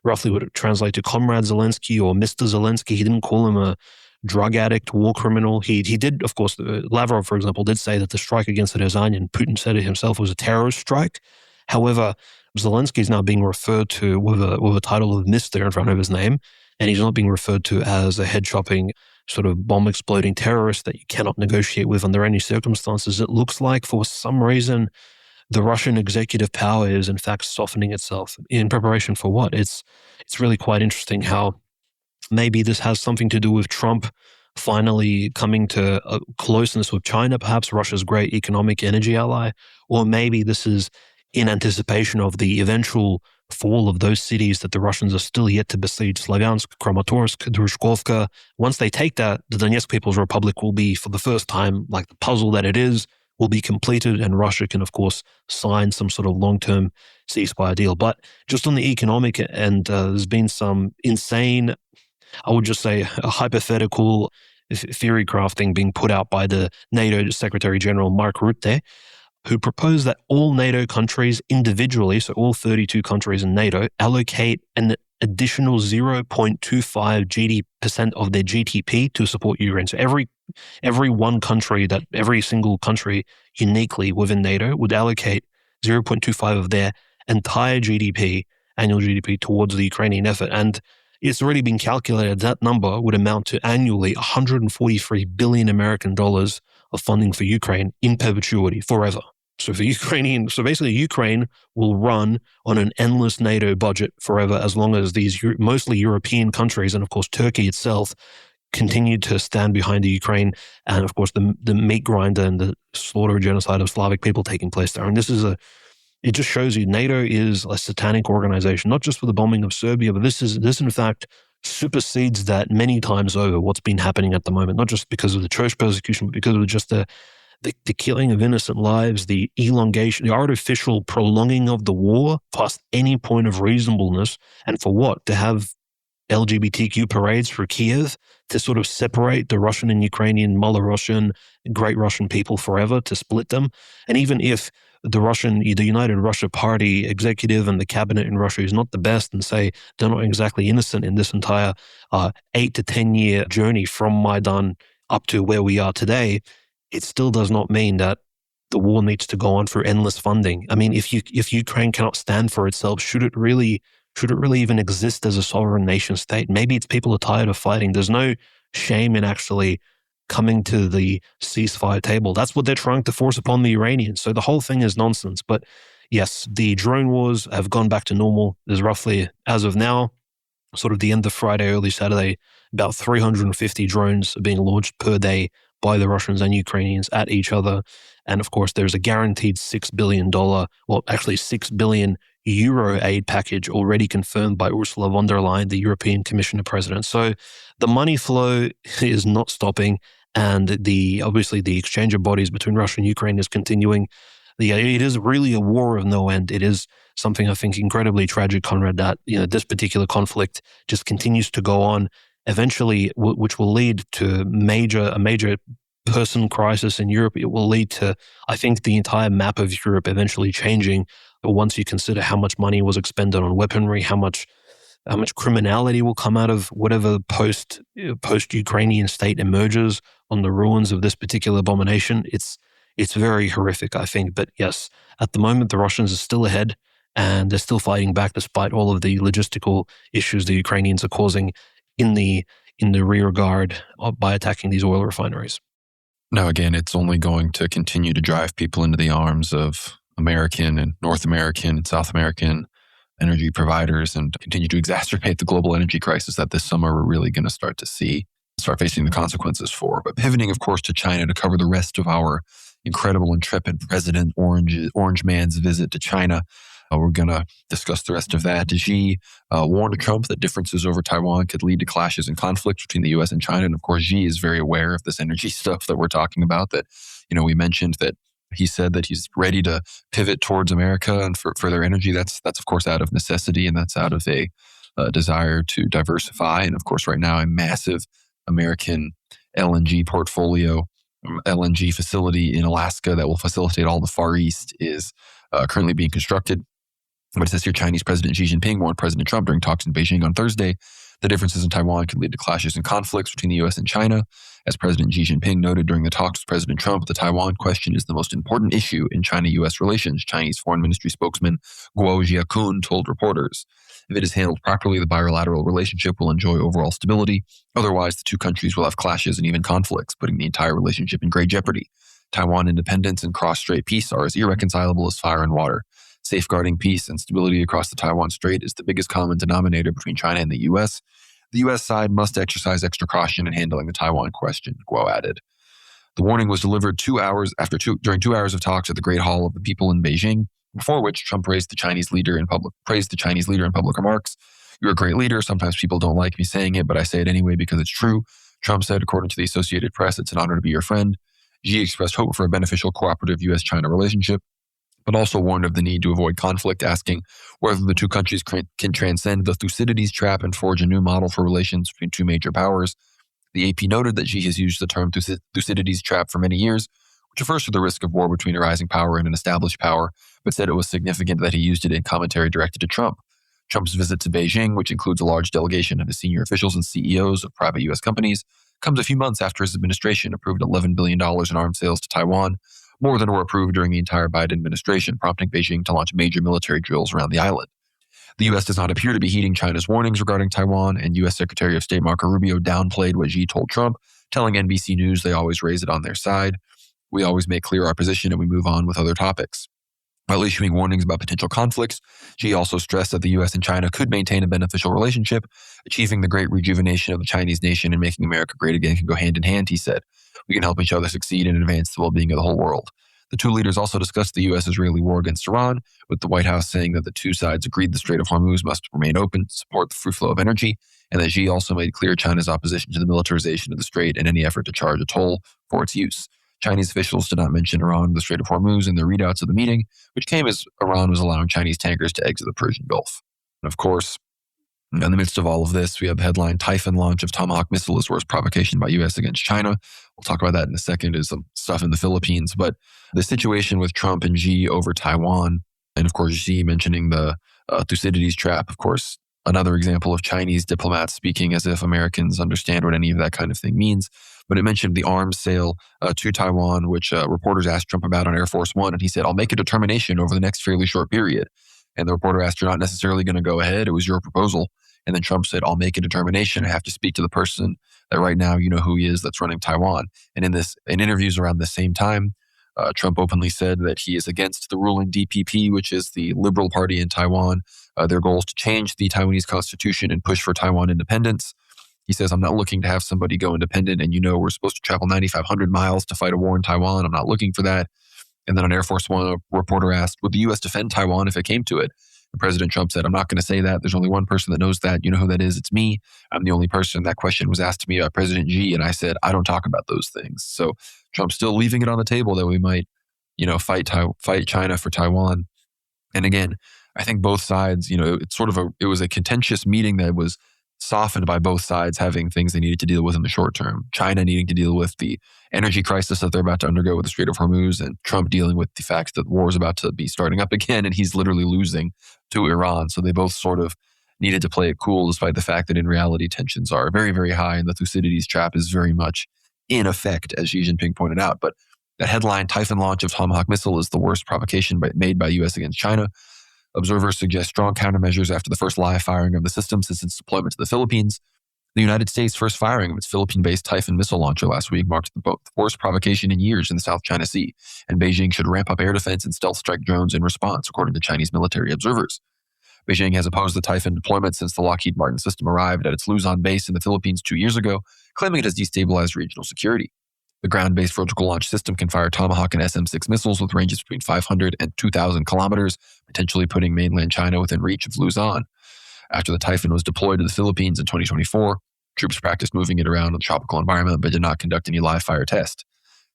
roughly would translate to Comrade Zelensky or Mr. Zelensky. He didn't call him a drug addict, war criminal. He did, of course, Lavrov, for example, did say that the strike against the Ryazan, Putin said it himself, was a terrorist strike. However, Zelensky is now being referred to with a title of Mr. in front of his name, and he's not being referred to as a head-chopping, sort of bomb-exploding terrorist that you cannot negotiate with under any circumstances. It looks like, for some reason, the Russian executive power is, in fact, softening itself in preparation for what? It's really quite interesting how maybe this has something to do with Trump finally coming to a closeness with China, perhaps Russia's great economic energy ally, or maybe this is in anticipation of the eventual fall of those cities that the Russians are still yet to besiege, Slavyansk, Kramatorsk, Drushkovka. Once they take that, the Donetsk People's Republic will be, for the first time, like the puzzle that it is, will be completed, and Russia can, of course, sign some sort of long-term ceasefire deal. But just on the economic end, there's been some insane, I would just say, a hypothetical theory crafting being put out by the NATO Secretary General Mark Rutte, who proposed that all NATO countries individually, so all 32 countries in NATO, allocate an additional 0.25% of their GDP to support Ukraine. So every single country uniquely within NATO would allocate 0.25 of their entire GDP, annual GDP, towards the Ukrainian effort. And it's already been calculated that number would amount to annually 143 billion American dollars of funding for Ukraine in perpetuity, forever. So basically Ukraine will run on an endless NATO budget forever as long as these mostly European countries, and of course Turkey itself, continue to stand behind the Ukraine, and of course the meat grinder and the slaughter and genocide of Slavic people taking place there. And it just shows you NATO is a satanic organization, not just for the bombing of Serbia, but this in fact supersedes that many times over, what's been happening at the moment, not just because of the church persecution, but because of just the killing of innocent lives, the elongation, the artificial prolonging of the war past any point of reasonableness. And for what? To have LGBTQ parades for Kiev, to sort of separate the Russian and Ukrainian, Malorussia, Great Russian people forever, to split them. And even if the United Russia Party executive and the cabinet in Russia is not the best, and say they're not exactly innocent in this entire 8 to 10 year journey from Maidan up to where we are today, it still does not mean that the war needs to go on for endless funding. I mean, if Ukraine cannot stand for itself, should it really even exist as a sovereign nation state? Maybe it's people are tired of fighting. There's no shame in actually coming to the ceasefire table. That's what they're trying to force upon the Iranians. So the whole thing is nonsense. But yes, the drone wars have gone back to normal. There's roughly, as of now, sort of the end of Friday, early Saturday, about 350 drones are being launched per day by the Russians and Ukrainians at each other. And of course, there's a guaranteed $6 billion, well, actually €6 billion aid package already confirmed by Ursula von der Leyen, the European Commissioner President. So the money flow is not stopping. And obviously the exchange of bodies between Russia and Ukraine is continuing. It is really a war of no end. It is something I think incredibly tragic, Conrad, that this particular conflict just continues to go on, eventually, which will lead to a major person crisis in Europe. It will lead to, I think, the entire map of Europe eventually changing once you consider how much money was expended on weaponry, how much criminality will come out of whatever post-Ukrainian state emerges on the ruins of this particular abomination. It's very horrific, I think. But yes, at the moment, the Russians are still ahead and they're still fighting back despite all of the logistical issues the Ukrainians are causing in the rear guard by attacking these oil refineries. Now, again, it's only going to continue to drive people into the arms of American and North American and South American energy providers and continue to exacerbate the global energy crisis that this summer we're really going to start facing the consequences for. But pivoting, of course, to China to cover the rest of our incredible, intrepid President Orange Man's visit to China. We're going to discuss the rest of that. Xi warned Trump that differences over Taiwan could lead to clashes and conflicts between the U.S. and China. And of course, Xi is very aware of this energy stuff that we're talking about, that, we mentioned that he said that he's ready to pivot towards America and for their energy. That's of course out of necessity, and that's out of a desire to diversify. And of course, right now, a massive American LNG portfolio, LNG facility in Alaska that will facilitate all the Far East is currently being constructed. But it says here, Chinese President Xi Jinping warned President Trump during talks in Beijing on Thursday the differences in Taiwan could lead to clashes and conflicts between the U.S. and China. As President Xi Jinping noted during the talks with President Trump, the Taiwan question is the most important issue in China-U.S. relations, Chinese Foreign Ministry spokesman Guo Jiakun told reporters. If it is handled properly, the bilateral relationship will enjoy overall stability. Otherwise, the two countries will have clashes and even conflicts, putting the entire relationship in grave jeopardy. Taiwan independence and cross-strait peace are as irreconcilable as fire and water. Safeguarding peace and stability across the Taiwan Strait is the biggest common denominator between China and the U.S. The U.S. side must exercise extra caution in handling the Taiwan question, Guo added. The warning was delivered during 2 hours of talks at the Great Hall of the People in Beijing, before which Trump praised the Chinese leader in public remarks. You're a great leader. Sometimes people don't like me saying it, but I say it anyway because it's true. Trump said, according to the Associated Press, it's an honor to be your friend. Xi expressed hope for a beneficial cooperative U.S.-China relationship, but also warned of the need to avoid conflict, asking whether the two countries can transcend the Thucydides trap and forge a new model for relations between two major powers. The AP noted that Xi has used the term Thucydides trap for many years, which refers to the risk of war between a rising power and an established power, but said it was significant that he used it in commentary directed to Trump. Trump's visit to Beijing, which includes a large delegation of his senior officials and CEOs of private U.S. companies, comes a few months after his administration approved $11 billion in arms sales to Taiwan, more than were approved during the entire Biden administration, prompting Beijing to launch major military drills around the island. The U.S. does not appear to be heeding China's warnings regarding Taiwan, and U.S. Secretary of State Marco Rubio downplayed what Xi told Trump, telling NBC News they always raise it on their side. We always make clear our position and we move on with other topics. While issuing warnings about potential conflicts, Xi also stressed that the U.S. and China could maintain a beneficial relationship. Achieving the great rejuvenation of the Chinese nation and making America great again can go hand in hand, he said. We can help each other succeed and advance the well-being of the whole world. The two leaders also discussed the U.S.-Israeli war against Iran, with the White House saying that the two sides agreed the Strait of Hormuz must remain open to support the free flow of energy, and that Xi also made clear China's opposition to the militarization of the strait and any effort to charge a toll for its use. Chinese officials did not mention Iran or the Strait of Hormuz in their readouts of the meeting, which came as Iran was allowing Chinese tankers to exit the Persian Gulf. And of course, in the midst of all of this, we have the headline, Typhoon launch of Tomahawk missile is worst provocation by U.S. against China. We'll talk about that in a second. There's some stuff in the Philippines. But the situation with Trump and Xi over Taiwan, and of course, Xi mentioning the Thucydides trap, of course, another example of Chinese diplomats speaking as if Americans understand what any of that kind of thing means. But it mentioned the arms sale to Taiwan, which reporters asked Trump about on Air Force One. And he said, I'll make a determination over the next fairly short period. And the reporter asked, you're not necessarily going to go ahead. It was your proposal. And then Trump said, I'll make a determination. I have to speak to the person that right now you know who he is that's running Taiwan. And in interviews around the same time, Trump openly said that he is against the ruling DPP, which is the Liberal Party in Taiwan. Their goal is to change the Taiwanese constitution and push for Taiwan independence. He says, I'm not looking to have somebody go independent. And we're supposed to travel 9,500 miles to fight a war in Taiwan. I'm not looking for that. And then on Air Force One, a reporter asked, would the U.S. defend Taiwan if it came to it? And President Trump said, I'm not going to say that. There's only one person that knows that. You know who that is? It's me. I'm the only person. That question was asked to me by President Xi. And I said, I don't talk about those things. So Trump's still leaving it on the table that we might fight China for Taiwan. And again, I think both sides, it was a contentious meeting that was softened by both sides having things they needed to deal with in the short term. China needing to deal with the energy crisis that they're about to undergo with the Strait of Hormuz, and Trump dealing with the fact that the war is about to be starting up again and he's literally losing to Iran. So they both sort of needed to play it cool, despite the fact that in reality tensions are very, very high and the Thucydides trap is very much in effect, as Xi Jinping pointed out. But the headline, Typhoon launch of Tomahawk missile is the worst provocation made by U.S. against China. Observers suggest strong countermeasures after the first live firing of the system since its deployment to the Philippines. The United States' first firing of its Philippine-based Typhoon missile launcher last week marked the worst provocation in years in the South China Sea, and Beijing should ramp up air defense and stealth strike drones in response, according to Chinese military observers. Beijing has opposed the Typhoon deployment since the Lockheed Martin system arrived at its Luzon base in the Philippines 2 years ago, claiming it has destabilized regional security. The ground-based vertical launch system can fire Tomahawk and SM-6 missiles with ranges between 500 and 2,000 kilometers, potentially putting mainland China within reach of Luzon. After the Typhoon was deployed to the Philippines in 2024, troops practiced moving it around in the tropical environment but did not conduct any live-fire tests.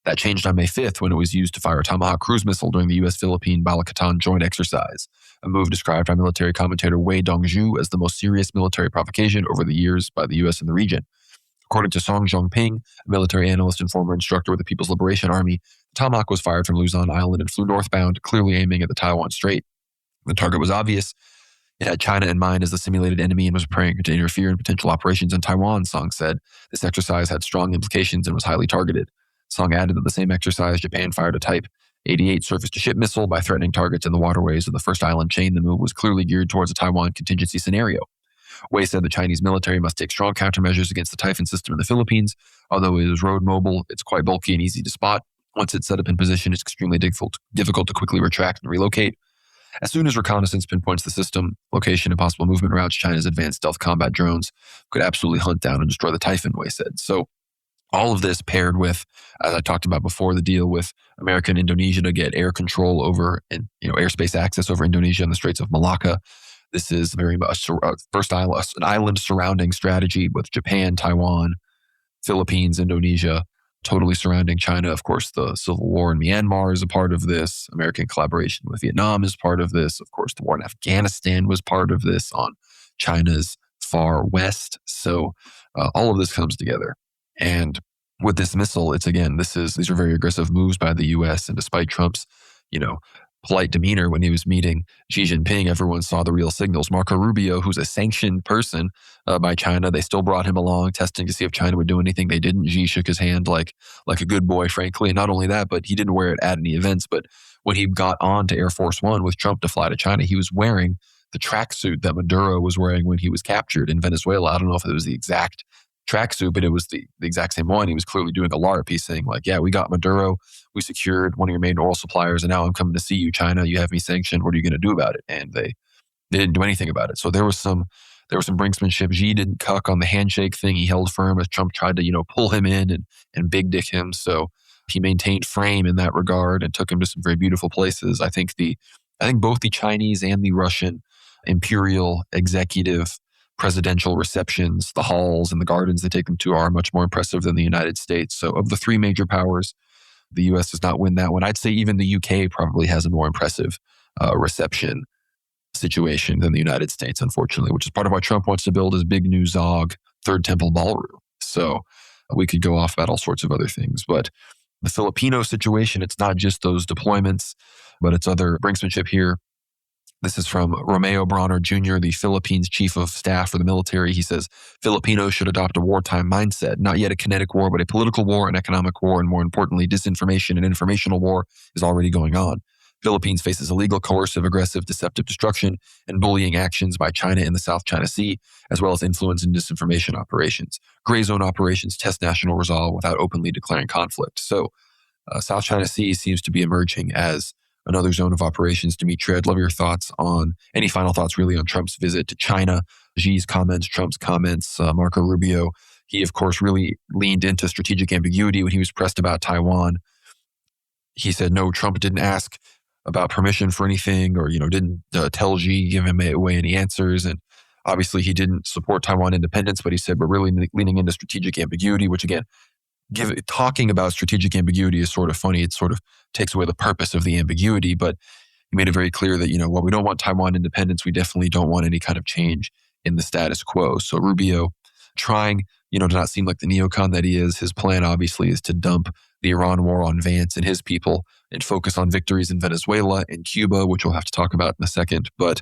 That changed on May 5th when it was used to fire a Tomahawk cruise missile during the U.S.-Philippine Balakatan joint exercise, a move described by military commentator Wei Dongzhu as the most serious military provocation over the years by the U.S. in the region. According to Song Zhongping, a military analyst and former instructor with the People's Liberation Army, the Tomahawk was fired from Luzon Island and flew northbound, clearly aiming at the Taiwan Strait. The target was obvious. It had China in mind as the simulated enemy and was preparing to interfere in potential operations in Taiwan, Song said. This exercise had strong implications and was highly targeted. Song added that the same exercise, Japan fired a Type 88 surface-to-ship missile by threatening targets in the waterways of the first island chain. The move was clearly geared towards a Taiwan contingency scenario. Wei said the Chinese military must take strong countermeasures against the Typhoon system in the Philippines. Although it is road mobile, it's quite bulky and easy to spot. Once it's set up in position, it's extremely difficult to quickly retract and relocate. As soon as reconnaissance pinpoints the system, location, and possible movement routes, China's advanced stealth combat drones could absolutely hunt down and destroy the Typhoon, Wei said. So all of this paired with, as I talked about before, the deal with America and Indonesia to get air control over and airspace access over Indonesia and the Straits of Malacca. This is very much an island surrounding strategy with Japan, Taiwan, Philippines, Indonesia, totally surrounding China. Of course, the civil war in Myanmar is a part of this. American collaboration with Vietnam is part of this. Of course, the war in Afghanistan was part of this on China's far west. So all of this comes together. And with this missile, these are very aggressive moves by the U.S. And despite Trump's, polite demeanor when he was meeting Xi Jinping, everyone saw the real signals. Marco Rubio, who's a sanctioned person by China, they still brought him along, testing to see if China would do anything. They didn't. Xi shook his hand like a good boy, frankly. And not only that, but he didn't wear it at any events. But when he got on to Air Force One with Trump to fly to China, he was wearing the tracksuit that Maduro was wearing when he was captured in Venezuela. I don't know if it was the exact tracksuit, but it was the exact same one. He was clearly doing a LARP. He's saying yeah, we got Maduro. We secured one of your main oil suppliers, and now I'm coming to see you, China. You have me sanctioned. What are you going to do about it? And they didn't do anything about it. So there was some brinksmanship. Xi didn't cuck on the handshake thing. He held firm as Trump tried to, pull him in and big dick him. So he maintained frame in that regard and took him to some very beautiful places. I think both the Chinese and the Russian imperial executive presidential receptions, the halls and the gardens they take them to are much more impressive than the United States. So of the three major powers, the U.S. does not win that one. I'd say even the U.K. probably has a more impressive reception situation than the United States, unfortunately, which is part of why Trump wants to build his big new Zog Third Temple Ballroom. So we could go off about all sorts of other things. But the Filipino situation, it's not just those deployments, but it's other brinksmanship here. This is from Romeo Bronner Jr., the Philippines chief of staff for the military. He says, Filipinos should adopt a wartime mindset, not yet a kinetic war, but a political war, an economic war, and more importantly, disinformation and informational war is already going on. Philippines faces illegal, coercive, aggressive, deceptive destruction and bullying actions by China in the South China Sea, as well as influence and disinformation operations. Gray zone operations test national resolve without openly declaring conflict. So South China Sea seems to be emerging as another zone of operations. Dimitri, I'd love your thoughts on any final thoughts really on Trump's visit to China, Xi's comments, Trump's comments, Marco Rubio. He, of course, really leaned into strategic ambiguity when he was pressed about Taiwan. He said, no, Trump didn't ask about permission for anything or, didn't tell Xi, give him away any answers. And obviously he didn't support Taiwan independence, but he said, we're really leaning into strategic ambiguity, which again, talking about strategic ambiguity is sort of funny. It sort of takes away the purpose of the ambiguity, but he made it very clear that, while we don't want Taiwan independence, we definitely don't want any kind of change in the status quo. So Rubio trying, to not seem like the neocon that he is. His plan obviously is to dump the Iran war on Vance and his people and focus on victories in Venezuela and Cuba, which we'll have to talk about in a second. But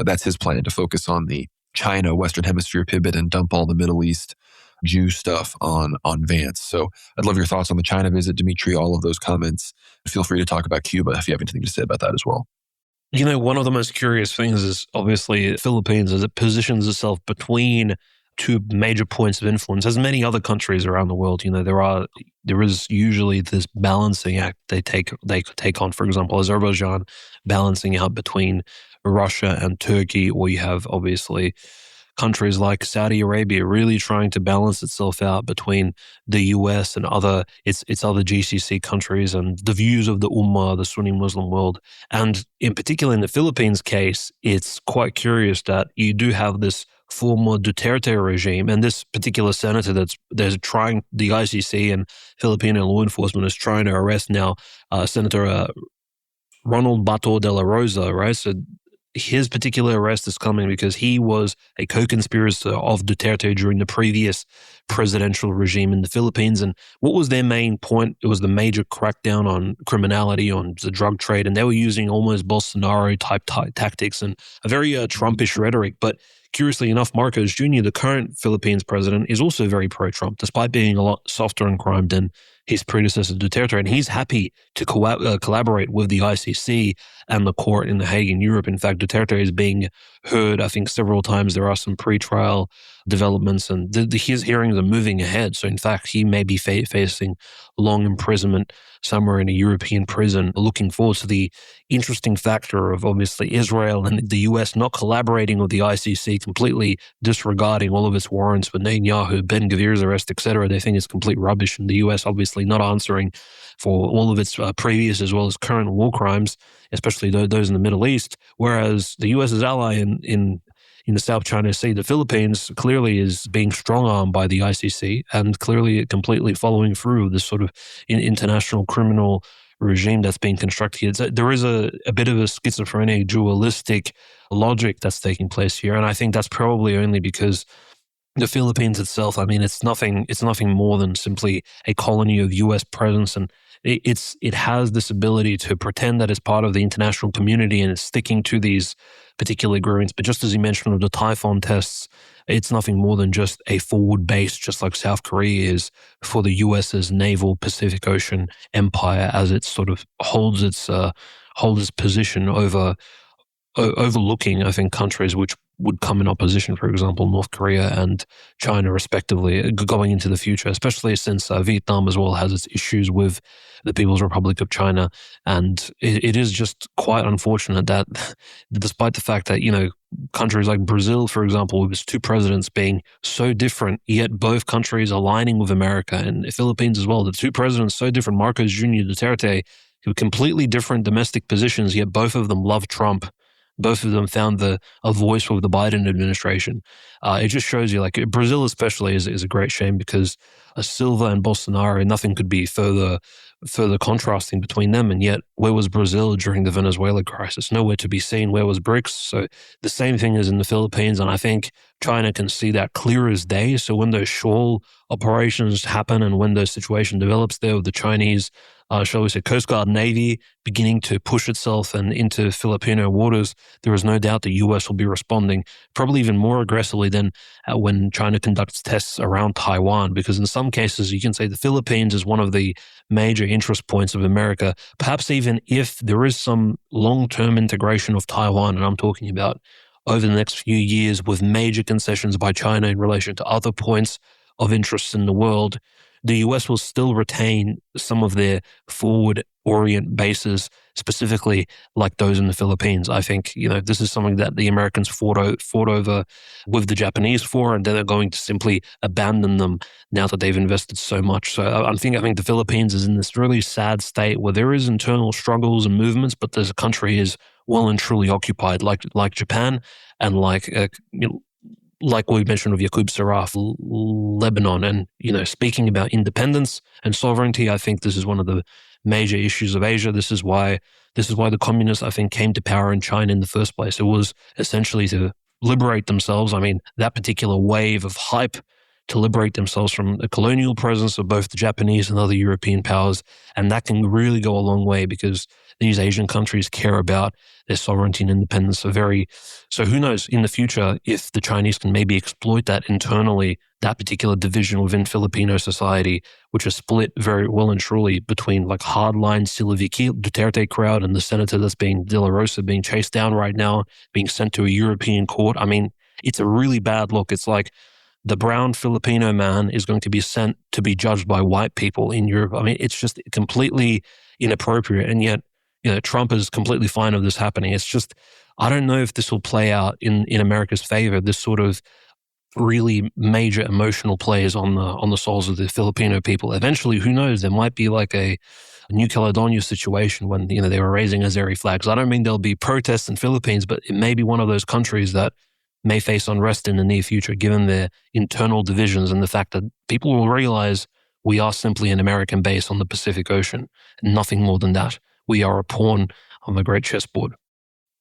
that's his plan, to focus on the China, Western Hemisphere pivot and dump all the Middle East Jew stuff on Vance. So I'd love your thoughts on the China visit, Dimitri, all of those comments. Feel free to talk about Cuba if you have anything to say about that as well. One of the most curious things is obviously Philippines, as it positions itself between two major points of influence, as many other countries around the world. There is usually this balancing act they could take on. For example, Azerbaijan balancing out between Russia and Turkey, or you have obviously countries like Saudi Arabia really trying to balance itself out between the US and its other GCC countries and the views of the Ummah, the Sunni Muslim world. And in particular, in the Philippines case, it's quite curious that you do have this former Duterte regime, and this particular senator there's trying, the ICC and Filipino law enforcement is trying to arrest now Senator Ronald Bato de la Rosa, right? So his particular arrest is coming because he was a co-conspirator of Duterte during the previous presidential regime in the Philippines. And what was their main point? It was the major crackdown on criminality, on the drug trade, and they were using almost Bolsonaro-type tactics and a very Trumpish rhetoric. But curiously enough, Marcos Jr., the current Philippines president, is also very pro-Trump, despite being a lot softer on crime than his predecessor Duterte, and he's happy to collaborate with the ICC and the court in The Hague in Europe. In fact, Duterte is being heard, I think, several times. There are some pre-trial developments, and his hearings are moving ahead. So, in fact, he may be facing long imprisonment somewhere in a European prison. Looking forward to the interesting factor of obviously Israel and the US not collaborating with the ICC, completely disregarding all of its warrants with Netanyahu, Ben Gvir's arrest, etc. They think it's complete rubbish, and the US obviously not answering for all of its previous as well as current war crimes, especially those in the Middle East. Whereas the US's ally in the South China Sea, the Philippines, clearly is being strong-armed by the ICC and clearly completely following through this sort of international criminal regime that's being constructed. There is a bit of a schizophrenic, dualistic logic that's taking place here, and I think that's probably only because the Philippines itself, I mean, it's nothing more than simply a colony of U.S. presence, and it has this ability to pretend that it's part of the international community and it's sticking to these particular agreements. But just as you mentioned with the Typhoon tests, it's nothing more than just a forward base, just like South Korea is for the US's naval Pacific Ocean empire, as it sort of holds its position overlooking, I think, countries which would come in opposition, for example, North Korea and China, respectively, going into the future, especially since Vietnam as well has its issues with the People's Republic of China. And it is just quite unfortunate that despite the fact that, countries like Brazil, for example, with its two presidents being so different, yet both countries aligning with America, and the Philippines as well, the two presidents so different, Marcos Jr., Duterte, who completely different domestic positions, yet both of them love Trump. Both of them found a voice with the Biden administration. It just shows you, like, Brazil especially is a great shame because Silva and Bolsonaro, nothing could be further contrasting between them. And yet, where was Brazil during the Venezuela crisis? Nowhere to be seen. Where was BRICS? So the same thing is in the Philippines. And I think China can see that clear as day. So when those shoal operations happen and when the situation develops there with the Chinese, shall we say, Coast Guard Navy beginning to push itself and into Filipino waters, there is no doubt the U.S. will be responding probably even more aggressively than when China conducts tests around Taiwan, because in some cases you can say the Philippines is one of the major interest points of America, perhaps even if there is some long-term integration of Taiwan, and I'm talking about over the next few years with major concessions by China in relation to other points of interest in the world, the US will still retain some of their forward orient bases, specifically like those in the Philippines. I think, this is something that the Americans fought over with the Japanese for, and then they're going to simply abandon them now that they've invested so much. So I think the Philippines is in this really sad state where there is internal struggles and movements, but the country is well and truly occupied, like Japan and like like we mentioned with Yaqub Saraf, Lebanon, and speaking about independence and sovereignty, I think this is one of the major issues of Asia. This is why the communists, I think, came to power in China in the first place. It was essentially to liberate themselves. I mean, that particular wave of hype to liberate themselves from the colonial presence of both the Japanese and other European powers, and that can really go a long way because these Asian countries care about their sovereignty and independence. So who knows in the future if the Chinese can maybe exploit that internally, that particular division within Filipino society, which is split very well and truly between like hardline Silviki Duterte crowd and the senator that's being De La Rosa being chased down right now, being sent to a European court. I mean, it's a really bad look. It's like the brown Filipino man is going to be sent to be judged by white people in Europe. I mean, it's just completely inappropriate. And yet, Trump is completely fine of this happening. It's just, I don't know if this will play out in America's favor, this sort of really major emotional plays on the souls of the Filipino people. Eventually, who knows, there might be like a New Caledonia situation when, they were raising Azeri flags. I don't mean there'll be protests in Philippines, but it may be one of those countries that may face unrest in the near future, given their internal divisions and the fact that people will realize we are simply an American base on the Pacific Ocean, and nothing more than that. We are a pawn on the great chessboard.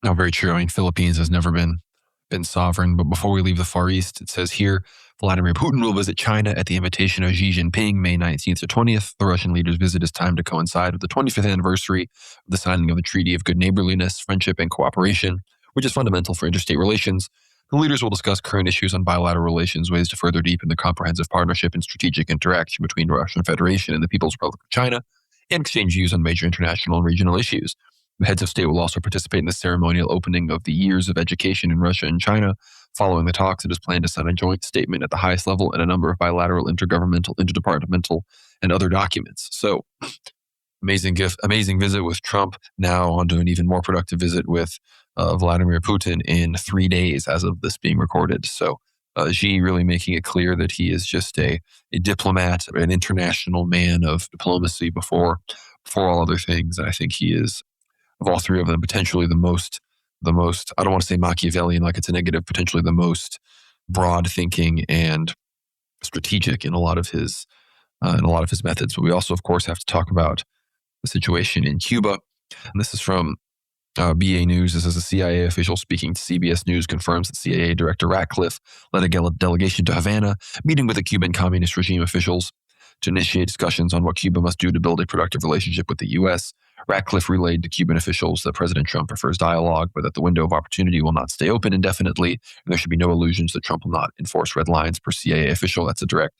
No, very true. I mean, Philippines has never been sovereign. But before we leave the Far East, it says here, Vladimir Putin will visit China at the invitation of Xi Jinping, May 19th to 20th. The Russian leader's visit is timed to coincide with the 25th anniversary of the signing of the Treaty of Good Neighborliness, Friendship, and Cooperation, which is fundamental for interstate relations. The leaders will discuss current issues on bilateral relations, ways to further deepen the comprehensive partnership and strategic interaction between the Russian Federation and the People's Republic of China, and exchange views on major international and regional issues. The heads of state will also participate in the ceremonial opening of the Years of Education in Russia and China. Following the talks, it is planned to sign a joint statement at the highest level and a number of bilateral, intergovernmental, interdepartmental, and other documents. So, amazing visit with Trump. Now on to an even more productive visit with Vladimir Putin in 3 days as of this being recorded. So Xi really making it clear that he is just a diplomat, an international man of diplomacy before all other things. And I think he is, of all three of them, potentially the most, I don't want to say Machiavellian like it's a negative, potentially the most broad thinking and strategic in a lot of his methods. But we also, of course, have to talk about the situation in Cuba. And this is from BA News. This is a CIA official speaking to CBS News confirms that CIA Director Ratcliffe led a delegation to Havana, meeting with the Cuban communist regime officials to initiate discussions on what Cuba must do to build a productive relationship with the U.S. Ratcliffe relayed to Cuban officials that President Trump prefers dialogue, but that the window of opportunity will not stay open indefinitely, and there should be no illusions that Trump will not enforce red lines per CIA official. That's a direct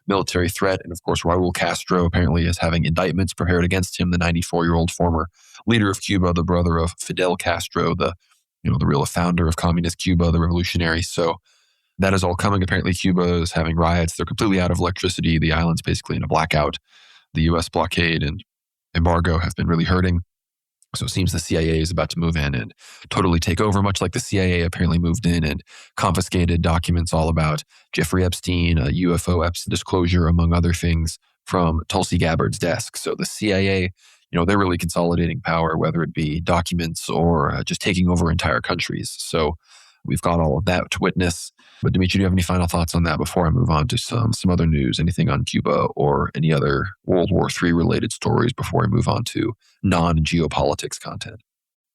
military threat. And of course, Raul Castro apparently is having indictments prepared against him, the 94-year-old former leader of Cuba, the brother of Fidel Castro, the real founder of communist Cuba, the revolutionary. So that is all coming. Apparently, Cuba is having riots. They're completely out of electricity. The island's basically in a blackout. The U.S. blockade and embargo have been really hurting. So it seems the CIA is about to move in and totally take over, much like the CIA apparently moved in and confiscated documents all about Jeffrey Epstein, a UFO disclosure, among other things, from Tulsi Gabbard's desk. So the CIA, they're really consolidating power, whether it be documents or just taking over entire countries. So we've got all of that to witness. But Dimitri, do you have any final thoughts on that before I move on to some other news? Anything on Cuba or any other World War III related stories before I move on to non-geopolitics content?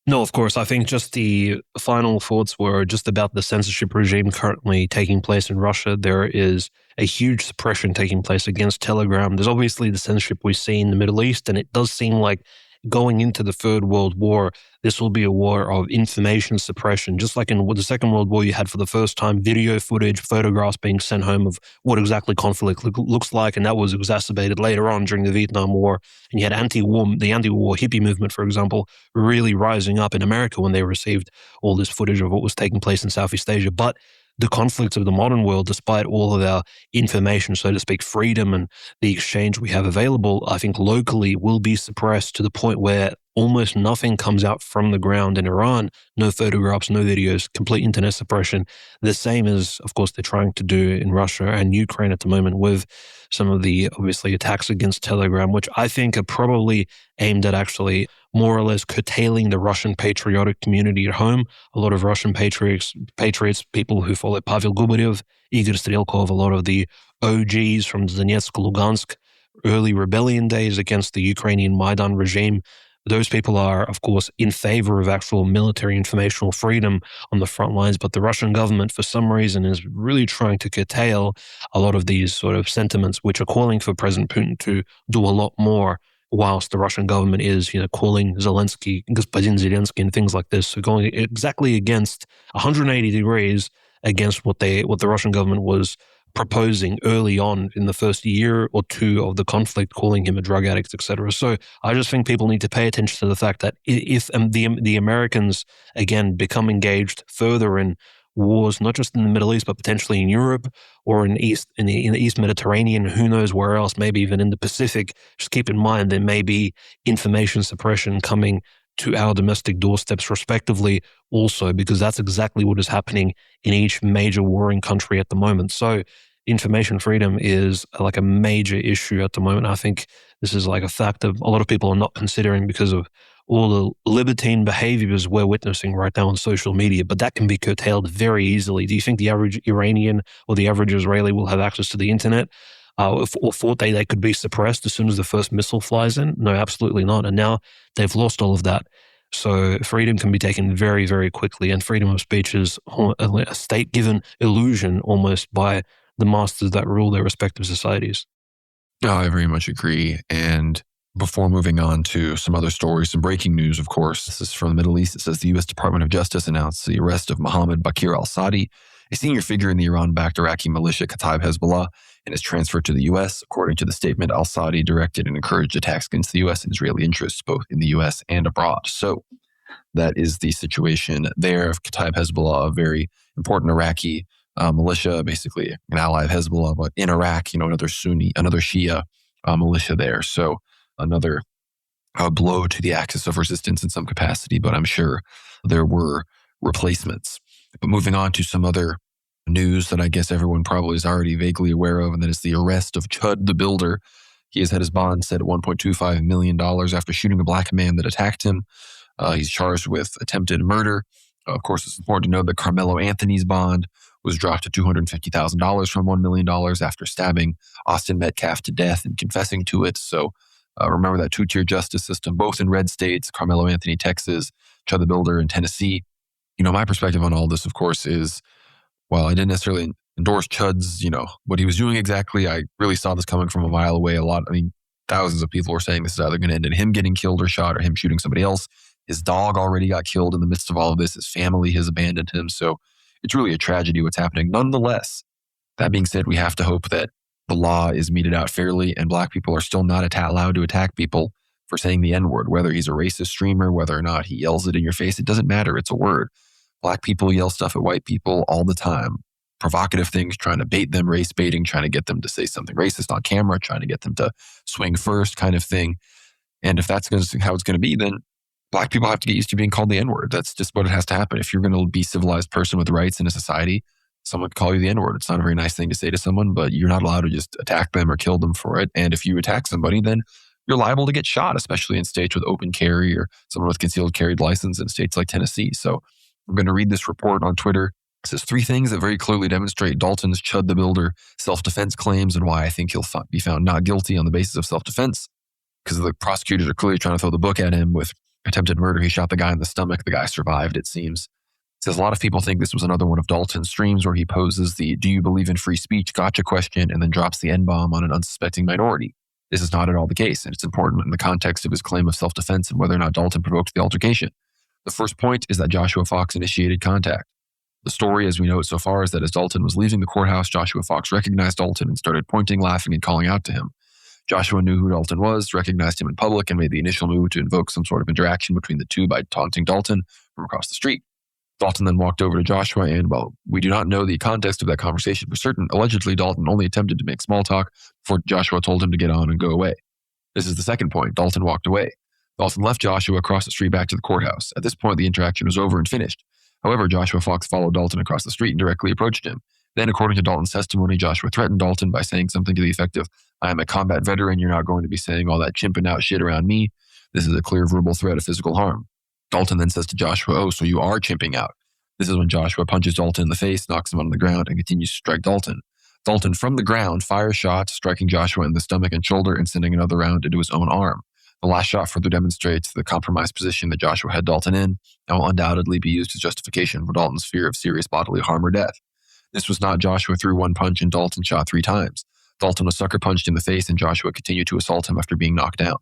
No, of course. I think just the final thoughts were just about the censorship regime currently taking place in Russia. There is a huge suppression taking place against Telegram. There's obviously the censorship we see in the Middle East, and it does seem like going into the Third World War, this will be a war of information suppression. Just like in the Second World War, you had for the first time video footage, photographs being sent home of what exactly conflict looks like, and that was exacerbated later on during the Vietnam War. And you had the anti-war hippie movement, for example, really rising up in America when they received all this footage of what was taking place in Southeast Asia. But the conflicts of the modern world, despite all of our information, so to speak, freedom and the exchange we have available, I think locally will be suppressed to the point where almost nothing comes out from the ground in Iran. No photographs, no videos, complete internet suppression. The same as, of course, they're trying to do in Russia and Ukraine at the moment with some of the, obviously, attacks against Telegram, which I think are probably aimed at actually more or less curtailing the Russian patriotic community at home. A lot of Russian patriots, people who follow Pavel Gubarev, Igor Strelkov, a lot of the OGs from Donetsk, Lugansk, early rebellion days against the Ukrainian Maidan regime. Those people are, of course, in favor of actual military informational freedom on the front lines, but the Russian government, for some reason, is really trying to curtail a lot of these sort of sentiments, which are calling for President Putin to do a lot more, whilst the Russian government is, calling Zelensky, Господин Zelensky, and things like this. So going exactly against 180 degrees against what the Russian government was proposing early on in the first year or two of the conflict, calling him a drug addict, etc. So I just think people need to pay attention to the fact that if the Americans, again, become engaged further in wars, not just in the Middle East, but potentially in Europe or in the East Mediterranean, who knows where else, maybe even in the Pacific, just keep in mind there may be information suppression coming to our domestic doorsteps respectively also, because that's exactly what is happening in each major warring country at the moment. So information freedom is like a major issue at the moment. I think this is like a fact that a lot of people are not considering because of all the libertine behaviors we're witnessing right now on social media, but that can be curtailed very easily. Do you think the average Iranian or the average Israeli will have access to the internet? Or thought they could be suppressed as soon as the first missile flies in? No, absolutely not. And now they've lost all of that. So freedom can be taken very, very quickly. And freedom of speech is a state-given illusion almost by the masters that rule their respective societies. Oh, I very much agree. And before moving on to some other stories, some breaking news, of course, this is from the Middle East. It says the U.S. Department of Justice announced the arrest of Mohammed Bakir al-Sadi, a senior figure in the Iran-backed Iraqi militia Kataib Hezbollah, and is transferred to the U.S. According to the statement, al-Sadi directed and encouraged attacks against the U.S. and Israeli interests, both in the U.S. and abroad. So that is the situation there of Kataib Hezbollah, a very important Iraqi militia, basically an ally of Hezbollah, but in Iraq, another Shia militia there. So another blow to the axis of resistance in some capacity, but I'm sure there were replacements. But moving on to some other news that I guess everyone probably is already vaguely aware of, and that is the arrest of Chud the Builder. He has had his bond set at $1.25 million after shooting a black man that attacked him. He's charged with attempted murder. Of course, it's important to note that Carmelo Anthony's bond was dropped to $250,000 from $1 million after stabbing Austin Metcalf to death and confessing to it. So remember that two-tier justice system, both in red states, Carmelo Anthony, Texas, Chud the Builder in Tennessee. My perspective on all this, of course, is, while I didn't necessarily endorse Chud's, what he was doing exactly, I really saw this coming from a mile away. Thousands of people were saying this is either going to end in him getting killed or shot or him shooting somebody else. His dog already got killed in the midst of all of this. His family has abandoned him. So it's really a tragedy what's happening. Nonetheless, that being said, we have to hope that the law is meted out fairly and Black people are still not allowed to attack people for saying the N-word, whether he's a racist streamer, whether or not he yells it in your face. It doesn't matter. It's a word. Black people yell stuff at white people all the time. Provocative things, trying to bait them, race baiting, trying to get them to say something racist on camera, trying to get them to swing first kind of thing. And if that's how it's going to be, then Black people have to get used to being called the N-word. That's just what it has to happen. If you're going to be a civilized person with rights in a society, someone can call you the N-word. It's not a very nice thing to say to someone, but you're not allowed to just attack them or kill them for it. And if you attack somebody, then you're liable to get shot, especially in states with open carry or someone with concealed carry license in states like Tennessee. So I'm going to read this report on Twitter. It says 3 things that very clearly demonstrate Dalton's Chud the Builder self-defense claims and why I think he'll be found not guilty on the basis of self-defense. Because the prosecutors are clearly trying to throw the book at him with attempted murder. He shot the guy in the stomach. The guy survived, it seems. It says a lot of people think this was another one of Dalton's streams where he poses the "do you believe in free speech" gotcha question and then drops the N-bomb on an unsuspecting minority. This is not at all the case, and it's important in the context of his claim of self-defense and whether or not Dalton provoked the altercation. The first point is that Joshua Fox initiated contact. The story, as we know it so far, is that as Dalton was leaving the courthouse, Joshua Fox recognized Dalton and started pointing, laughing, and calling out to him. Joshua knew who Dalton was, recognized him in public, and made the initial move to invoke some sort of interaction between the two by taunting Dalton from across the street. Dalton then walked over to Joshua and, well, we do not know the context of that conversation for certain. Allegedly, Dalton only attempted to make small talk before Joshua told him to get on and go away. This is the second point. Dalton walked away. Dalton left Joshua across the street back to the courthouse. At this point, the interaction was over and finished. However, Joshua Fox followed Dalton across the street and directly approached him. Then, according to Dalton's testimony, Joshua threatened Dalton by saying something to the effect of, "I am a combat veteran. You're not going to be saying all that chimping out shit around me. This is a clear verbal threat of physical harm." Dalton then says to Joshua, "Oh, so you are chimping out." This is when Joshua punches Dalton in the face, knocks him on the ground, and continues to strike Dalton. Dalton, from the ground, fires shots, striking Joshua in the stomach and shoulder and sending another round into his own arm. The last shot further demonstrates the compromised position that Joshua had Dalton in and will undoubtedly be used as justification for Dalton's fear of serious bodily harm or death. This was not Joshua threw one punch and Dalton shot 3 times. Dalton was sucker punched in the face and Joshua continued to assault him after being knocked down.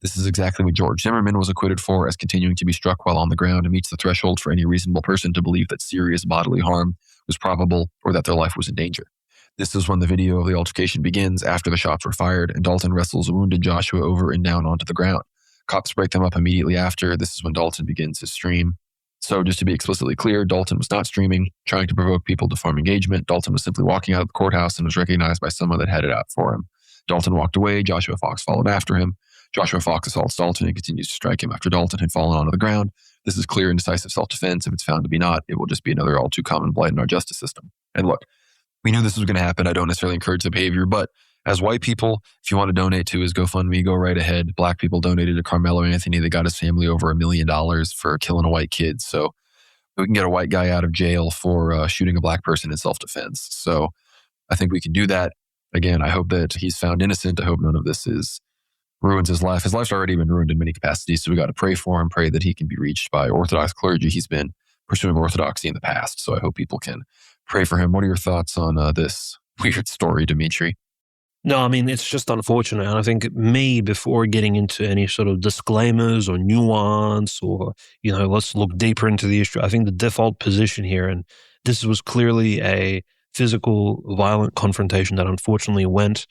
This is exactly what George Zimmerman was acquitted for, as continuing to be struck while on the ground and meets the threshold for any reasonable person to believe that serious bodily harm was probable or that their life was in danger. This is when the video of the altercation begins after the shots were fired and Dalton wrestles wounded Joshua over and down onto the ground. Cops break them up immediately after. This is when Dalton begins his stream. So just to be explicitly clear, Dalton was not streaming, trying to provoke people to form engagement. Dalton was simply walking out of the courthouse and was recognized by someone that had it out for him. Dalton walked away. Joshua Fox followed after him. Joshua Fox assaults Dalton and continues to strike him after Dalton had fallen onto the ground. This is clear and decisive self-defense. If it's found to be not, it will just be another all too common blight in our justice system. And look, we knew this was going to happen. I don't necessarily encourage the behavior, but as white people, if you want to donate to his GoFundMe, go right ahead. Black people donated to Carmelo Anthony. They got his family over $1 million for killing a white kid. So we can get a white guy out of jail for shooting a black person in self-defense. So I think we can do that. Again, I hope that he's found innocent. I hope none of this ruins his life. His life's already been ruined in many capacities, so we got to pray for him, pray that he can be reached by Orthodox clergy. He's been pursuing orthodoxy in the past, so I hope people can pray for him. What are your thoughts on this weird story, Dimitri? No, I mean, it's just unfortunate. And I think before getting into any sort of disclaimers or nuance or, let's look deeper into the issue, I think the default position here, and this was clearly a physical, violent confrontation that unfortunately went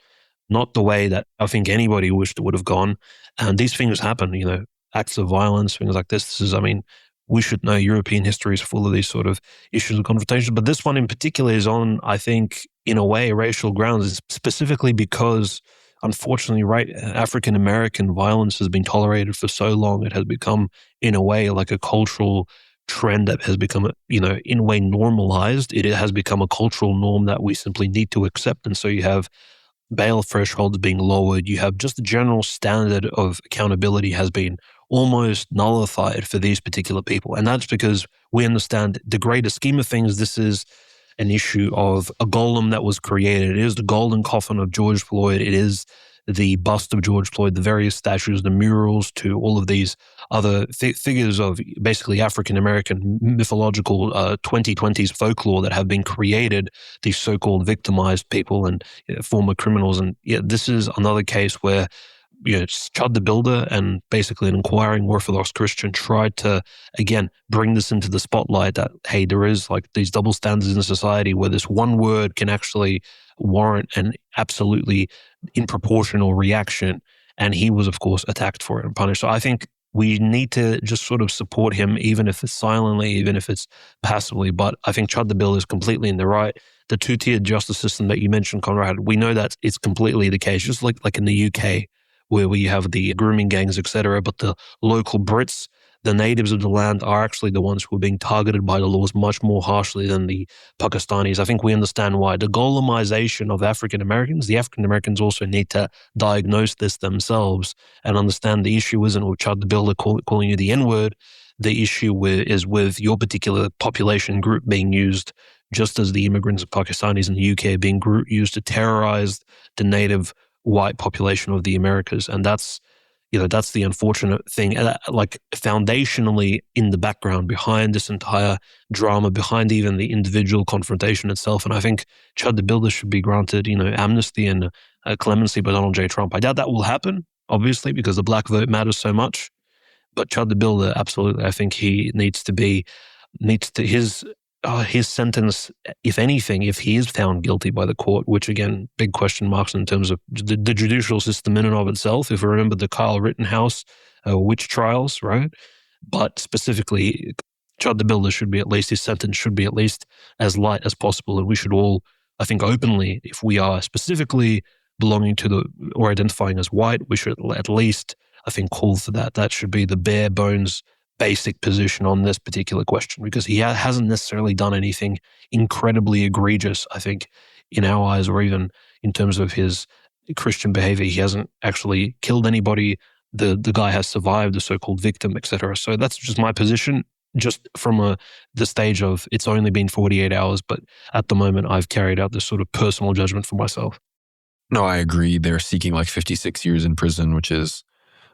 not the way that I think anybody wished it would have gone. And these things happen, acts of violence, things like this. We should know European history is full of these sort of issues of confrontation. But this one in particular is on, I think, in a way, racial grounds, specifically because, unfortunately, African-American violence has been tolerated for so long. It has become, in a way, like a cultural trend that has become, in a way, normalized. It has become a cultural norm that we simply need to accept. And so you have bail thresholds being lowered. You have just the general standard of accountability has been almost nullified for these particular people. And that's because we understand the greater scheme of things, this is an issue of a golem that was created. It is the golden coffin of George Floyd. It is the bust of George Floyd, the various statues, the murals to all of these other figures of basically African-American mythological 2020s folklore that have been created, these so-called victimized people and former criminals. And this is another case where Chud the Builder and basically an inquiring Orthodox Christian tried to, again, bring this into the spotlight that, hey, there is like these double standards in society where this one word can actually warrant an absolutely disproportional reaction. And he was, of course, attacked for it and punished. So I think we need to just sort of support him, even if it's silently, even if it's passively. But I think Chud the Builder is completely in the right. The two-tiered justice system that you mentioned, Conrad, we know that it's completely the case, just like in the UK, where we have the grooming gangs, etc. But the local Brits, the natives of the land, are actually the ones who are being targeted by the laws much more harshly than the Pakistanis. I think we understand why. The golemization of African Americans, the African Americans also need to diagnose this themselves and understand the issue isn't with Chud the Builder calling you the N-word. The issue is with your particular population group being used, just as the immigrants of Pakistanis in the UK are being used to terrorize the native white population of the Americas. And that's the unfortunate thing. Like foundationally in the background behind this entire drama, behind even the individual confrontation itself. And I think Chud the Builder should be granted, amnesty and clemency by Donald J. Trump. I doubt that will happen, obviously, because the black vote matters so much. But Chud the Builder, absolutely, I think he his sentence, if anything, if he is found guilty by the court, which again, big question marks in terms of the judicial system in and of itself. If we remember the Kyle Rittenhouse witch trials, right? But specifically, Chud the Builder his sentence should be at least as light as possible. And we should all, I think, openly, if we are specifically belonging to or identifying as white, we should at least, I think, call for that. That should be the bare bones basic position on this particular question, because he hasn't necessarily done anything incredibly egregious, I think, in our eyes, or even in terms of his Christian behavior. He hasn't actually killed anybody. The guy has survived, the so-called victim, etc. So that's just my position, just from the stage of it's only been 48 hours, but at the moment I've carried out this sort of personal judgment for myself. No, I agree. They're seeking like 56 years in prison, which is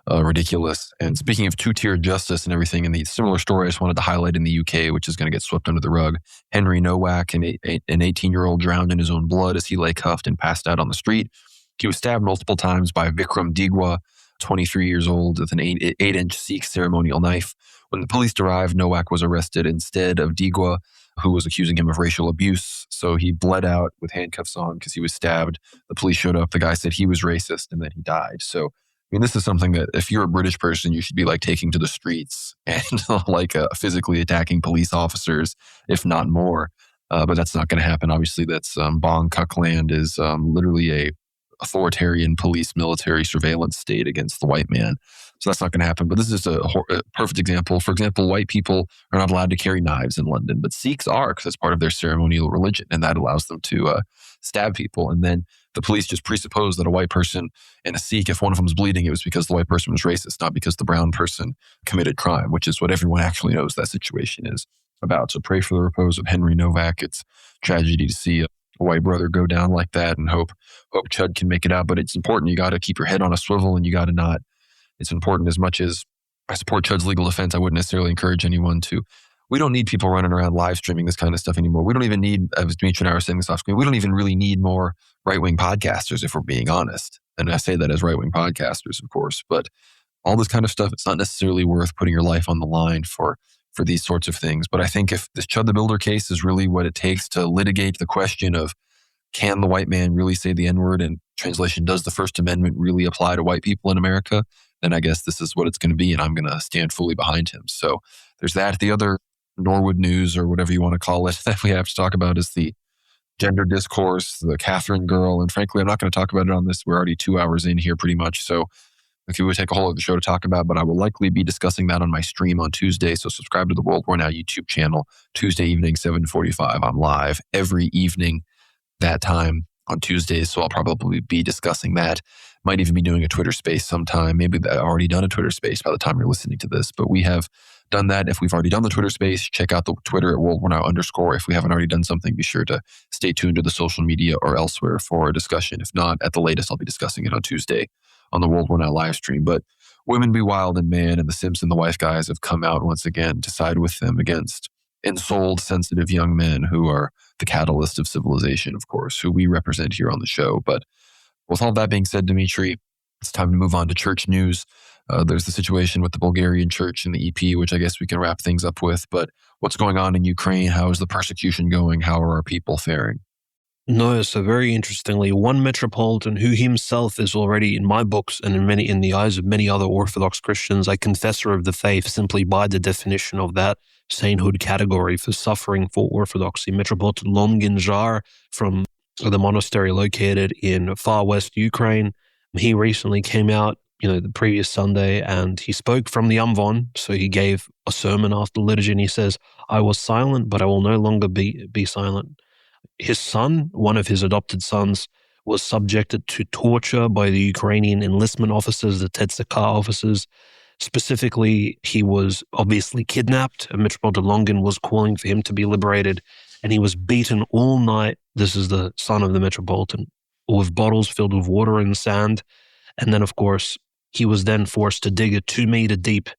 ridiculous. And speaking of two-tier justice and everything, in the similar story I just wanted to highlight in the UK, which is going to get swept under the rug, Henry Nowak, an 18-year-old, drowned in his own blood as he lay cuffed and passed out on the street. He was stabbed multiple times by Vikram Digwa, 23 years old, with an 8-inch Sikh ceremonial knife. When the police arrived, Nowak was arrested instead of Digwa, who was accusing him of racial abuse. So he bled out with handcuffs on because he was stabbed. The police showed up. The guy said he was racist, and then he died. So I mean, this is something that if you're a British person, you should be like taking to the streets and like physically attacking police officers, if not more. But that's not going to happen. Obviously, that's Bong Cuckland is literally a authoritarian police military surveillance state against the white man. So that's not going to happen. But this is a perfect example. For example, white people are not allowed to carry knives in London, but Sikhs are, because it's part of their ceremonial religion, and that allows them to stab people. And then the police just presuppose that a white person and a Sikh, if one of them is bleeding, it was because the white person was racist, not because the brown person committed crime, which is what everyone actually knows that situation is about. So pray for the repose of Henry Nowak. It's tragedy to see a white brother go down like that, and hope Chud can make it out. But it's important. You got to keep your head on a swivel, and you got to not. It's important. As much as I support Chud's legal defense, I wouldn't necessarily encourage anyone to. We don't need people running around live streaming this kind of stuff anymore. We don't even need, as Dimitri and I were saying this off screen, we don't even really need more right-wing podcasters, if we're being honest. And I say that as right-wing podcasters, of course. But all this kind of stuff, it's not necessarily worth putting your life on the line for these sorts of things. But I think if this Chud the Builder case is really what it takes to litigate the question of, can the white man really say the N-word? And translation, does the First Amendment really apply to white people in America? Then I guess this is what it's going to be, and I'm going to stand fully behind him. So there's that. The other Norwood news, or whatever you want to call it, that we have to talk about is the gender discourse, the Catherine girl. And frankly, I'm not going to talk about it on this. We're already 2 hours in here pretty much. So if you would take a whole other show to talk about, but I will likely be discussing that on my stream on Tuesday. So subscribe to the World War Now YouTube channel. Tuesday evening, 7:45. I'm live every evening that time on Tuesdays. So I'll probably be discussing that. Might even be doing a Twitter space sometime. Maybe I've already done a Twitter space by the time you're listening to this, but we have done that. If we've already done the Twitter space, check out the Twitter at @WorldWarNow_. If we haven't already done something, be sure to stay tuned to the social media or elsewhere for a discussion. If not, at the latest, I'll be discussing it on Tuesday on the World War Now live stream. But Women Be Wild and Man and the Simps and the Wife guys have come out once again to side with them against ensouled, sensitive young men who are the catalyst of civilization, of course, who we represent here on the show. But with all that being said, Dimitri, it's time to move on to church news. There's the situation with the Bulgarian church and the EP, which I guess we can wrap things up with. But what's going on in Ukraine? How is the persecution going? How are our people faring? No, so very interestingly, one metropolitan who himself is already in my books and in the eyes of many other Orthodox Christians, a confessor of the faith simply by the definition of that sainthood category for suffering for orthodoxy. Metropolitan Longin Jar from the monastery located in far west Ukraine. He recently came out, the previous Sunday, and he spoke from the Amvon. So he gave a sermon after liturgy, and he says, "I was silent, but I will no longer be silent." His son, one of his adopted sons, was subjected to torture by the Ukrainian enlistment officers, the Tetsika officers. Specifically, he was obviously kidnapped, and Metropolitan Longin was calling for him to be liberated, and he was beaten all night. This is the son of the Metropolitan, with bottles filled with water and sand. And then, of course, he was then forced to dig a 2-meter deep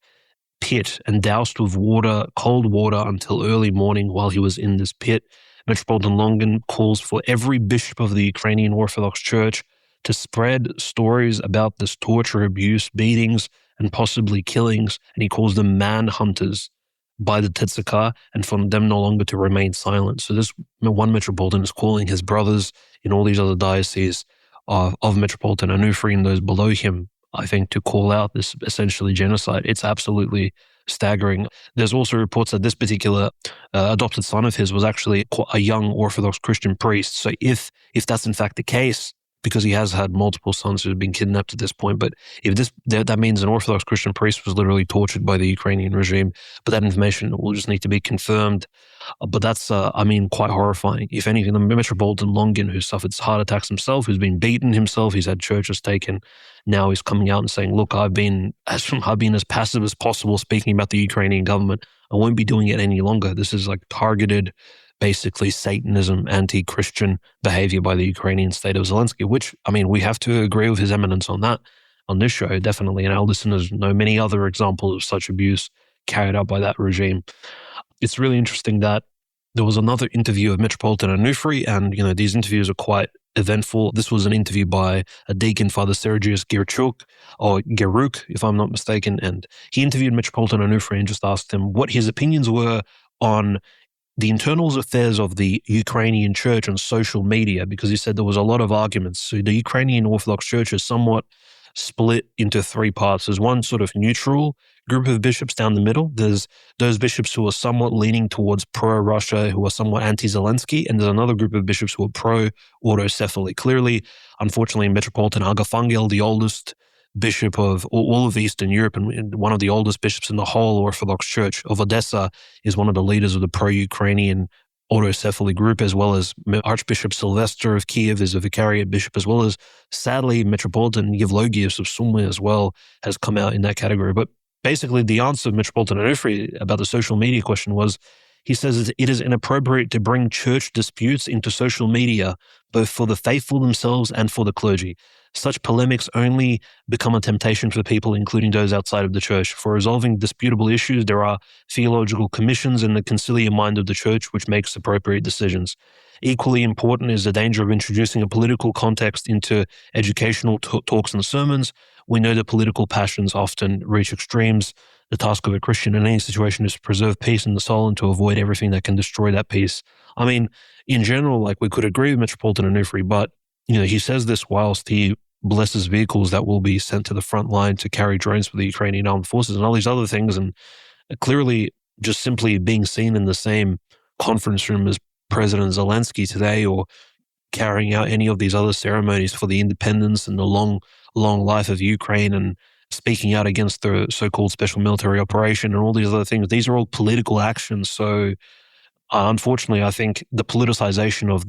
pit and doused with water, cold water, until early morning while he was in this pit. Metropolitan Longin calls for every bishop of the Ukrainian Orthodox Church to spread stories about this torture, abuse, beatings, and possibly killings, and he calls them man-hunters by the Tetsika, and for them no longer to remain silent. So this one Metropolitan is calling his brothers in all these other dioceses of Metropolitan Onufrian, those below him, I think, to call out this essentially genocide. It's absolutely staggering. There's also reports that this particular adopted son of his was actually a young Orthodox Christian priest. So if that's in fact the case, because he has had multiple sons who have been kidnapped at this point. But if that means an Orthodox Christian priest was literally tortured by the Ukrainian regime, but that information will just need to be confirmed. But that's, quite horrifying. If anything, the Metropolitan Longin, who suffered heart attacks himself, who's been beaten himself, he's had churches taken, now he's coming out and saying, look, I've been as passive as possible speaking about the Ukrainian government. I won't be doing it any longer. This is like targeted, basically Satanism, anti-Christian behavior by the Ukrainian state of Zelensky, which, we have to agree with His Eminence on that, on this show, definitely. And our listeners know many other examples of such abuse carried out by that regime. It's really interesting that there was another interview of Metropolitan Onufri, and, these interviews are quite eventful. This was an interview by a deacon, Father Sergius Geruk, if I'm not mistaken, and he interviewed Metropolitan Onufri and just asked him what his opinions were on the internal affairs of the Ukrainian church on social media, because he said there was a lot of arguments. So the Ukrainian Orthodox Church is somewhat split into three parts. There's one sort of neutral group of bishops down the middle. There's those bishops who are somewhat leaning towards pro-Russia, who are somewhat anti-Zelensky, and there's another group of bishops who are pro-autocephaly. Clearly, unfortunately, Metropolitan Agafangel, the oldest bishop of all of Eastern Europe and one of the oldest bishops in the whole Orthodox Church of Odessa, is one of the leaders of the pro-Ukrainian autocephaly group, as well as Archbishop Sylvester of Kiev is a vicariate bishop, as well as, sadly, Metropolitan Yevlogius of Sumy as well has come out in that category. But basically, the answer of Metropolitan Onufri about the social media question was, he says it is inappropriate to bring church disputes into social media, both for the faithful themselves and for the clergy. Such polemics only become a temptation for people, including those outside of the church. For resolving disputable issues, there are theological commissions in the conciliar mind of the church which makes appropriate decisions. Equally important is the danger of introducing a political context into educational talks and sermons. We know that political passions often reach extremes. The task of a Christian in any situation is to preserve peace in the soul and to avoid everything that can destroy that peace. In general, we could agree with Metropolitan Onufri, but he says this whilst he blesses vehicles that will be sent to the front line to carry drones for the Ukrainian armed forces and all these other things. And clearly, just simply being seen in the same conference room as President Zelensky today, or carrying out any of these other ceremonies for the independence and the long life of Ukraine, and speaking out against the so-called special military operation and all these other things, these are all political actions. So unfortunately, I think the politicization of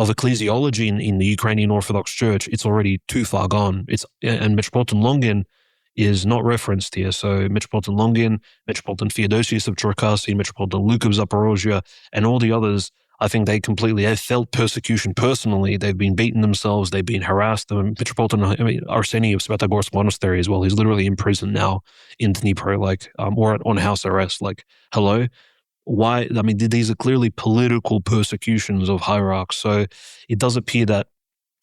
ecclesiology in the Ukrainian Orthodox Church, it's already too far gone. And Metropolitan Longin is not referenced here. So Metropolitan Longin, Metropolitan Theodosius of Cherkasy, Metropolitan Luke of Zaporozhye, and all the others, I think they have felt persecution personally. They've been beaten themselves. They've been harassed. Metropolitan Arseny of Svetogorsk Monastery as well. He's literally in prison now in Dnipro, or on house arrest. Hello? Why? These are clearly political persecutions of hierarchs. So it does appear that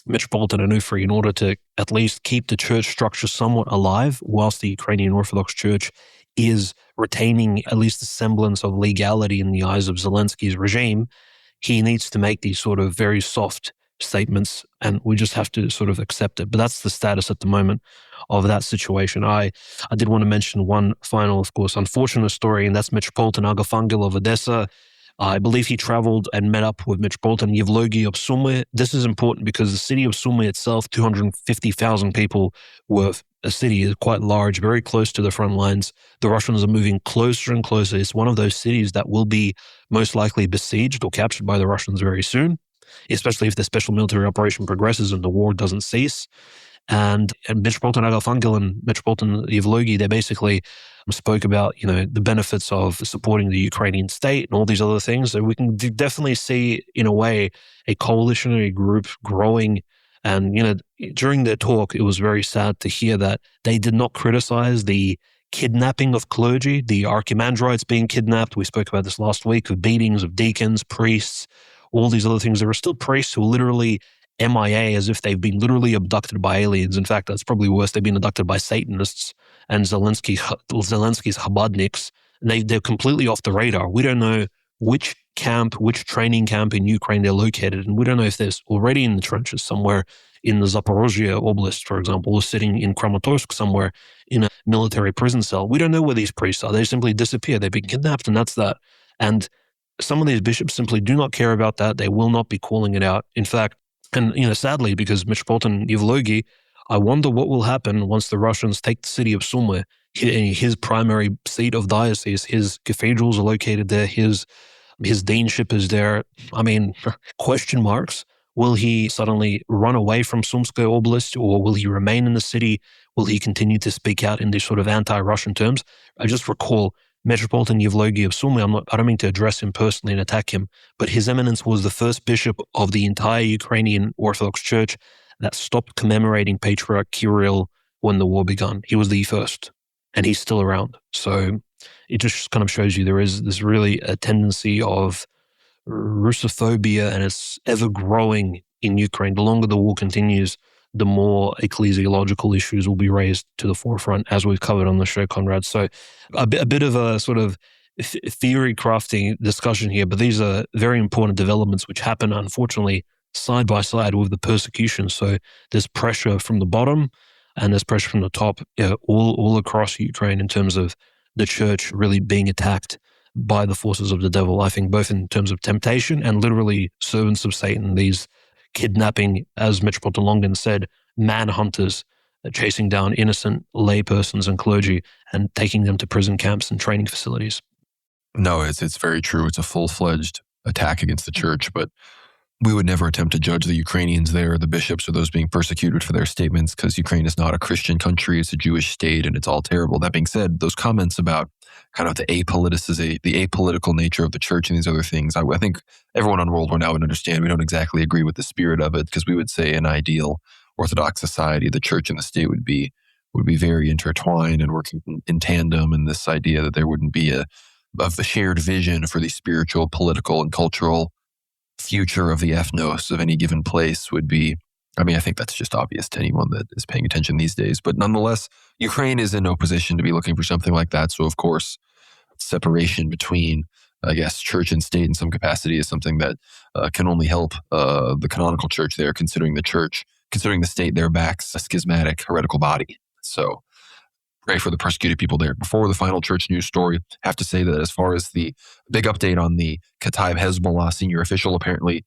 Metropolitan Onufri, in order to at least keep the church structure somewhat alive, whilst the Ukrainian Orthodox Church is retaining at least a semblance of legality in the eyes of Zelensky's regime, he needs to make these sort of very soft statements, and we just have to sort of accept it. But that's the status at the moment of that situation. I did want to mention one final, of course, unfortunate story, and that's Metropolitan Agafangel of Odessa. I believe he traveled and met up with Metropolitan Yevlogi of Sumy. This is important because the city of Sumy itself, 250,000 people, were a city quite large, very close to the front lines. The Russians are moving closer and closer. It's one of those cities that will be most likely besieged or captured by the Russians very soon, especially if the special military operation progresses and the war doesn't cease. And Metropolitan Agafangel and Metropolitan Yevlogi, they basically spoke about, the benefits of supporting the Ukrainian state and all these other things. So we can definitely see, in a way, a coalitionary group growing. And, during their talk, it was very sad to hear that they did not criticize the kidnapping of clergy, the archimandrites being kidnapped. We spoke about this last week, of beatings of deacons, priests, all these other things. There are still priests who are literally MIA, as if they've been literally abducted by aliens. In fact, that's probably worse. They've been abducted by Satanists and Zelensky's Chabadniks. And they're completely off the radar. We don't know which training camp in Ukraine they're located. And we don't know if they're already in the trenches somewhere in the Zaporozhye Oblast, for example, or sitting in Kramatorsk somewhere in a military prison cell. We don't know where these priests are. They simply disappear. They've been kidnapped, and that's that. And some of these bishops simply do not care about that. They will not be calling it out. In fact, And, sadly, because Metropolitan Yevlogi, I wonder what will happen once the Russians take the city of Sumy, his primary seat of diocese. His cathedrals are located there. His deanship is there. I mean, question marks. Will he suddenly run away from Sumskoye Oblast, or will he remain in the city? Will he continue to speak out in these sort of anti-Russian terms? I just recall Metropolitan Yevlogi of Sumy. I don't mean to address him personally and attack him, but His Eminence was the first bishop of the entire Ukrainian Orthodox Church that stopped commemorating Patriarch Kirill when the war began. He was the first, and he's still around. So it just kind of shows you there is this really a tendency of Russophobia, and it's ever growing in Ukraine. The longer the war continues, the more ecclesiological issues will be raised to the forefront, as we've covered on the show, Conrad. So a bit of a sort of theory crafting discussion here, but these are very important developments which happen, unfortunately, side by side with the persecution. So there's pressure from the bottom and there's pressure from the top, all across Ukraine in terms of the church really being attacked by the forces of the devil. I think both in terms of temptation and literally servants of Satan, these kidnapping, as Metropolitan Longin said, manhunters chasing down innocent laypersons and clergy and taking them to prison camps and training facilities. No, it's very true. It's a full-fledged attack against the church, but we would never attempt to judge the Ukrainians there, the bishops, or those being persecuted for their statements, because Ukraine is not a Christian country. It's a Jewish state, and it's all terrible. That being said, those comments about kind of the apolitical nature of the church and these other things, I think everyone on World War Now would understand. We don't exactly agree with the spirit of it, because we would say an ideal Orthodox society, the church and the state would be very intertwined and working in tandem, and this idea that there wouldn't be a shared vision for the spiritual, political, and cultural future of the ethnos of any given place would be, I think that's just obvious to anyone that is paying attention these days. But nonetheless, Ukraine is in no position to be looking for something like that. So of course, separation between, I guess, church and state in some capacity is something that can only help the canonical church there, considering the state there backs a schismatic, heretical body. So pray for the persecuted people there. Before the final church news story, I have to say that as far as the big update on the Kataib Hezbollah senior official, apparently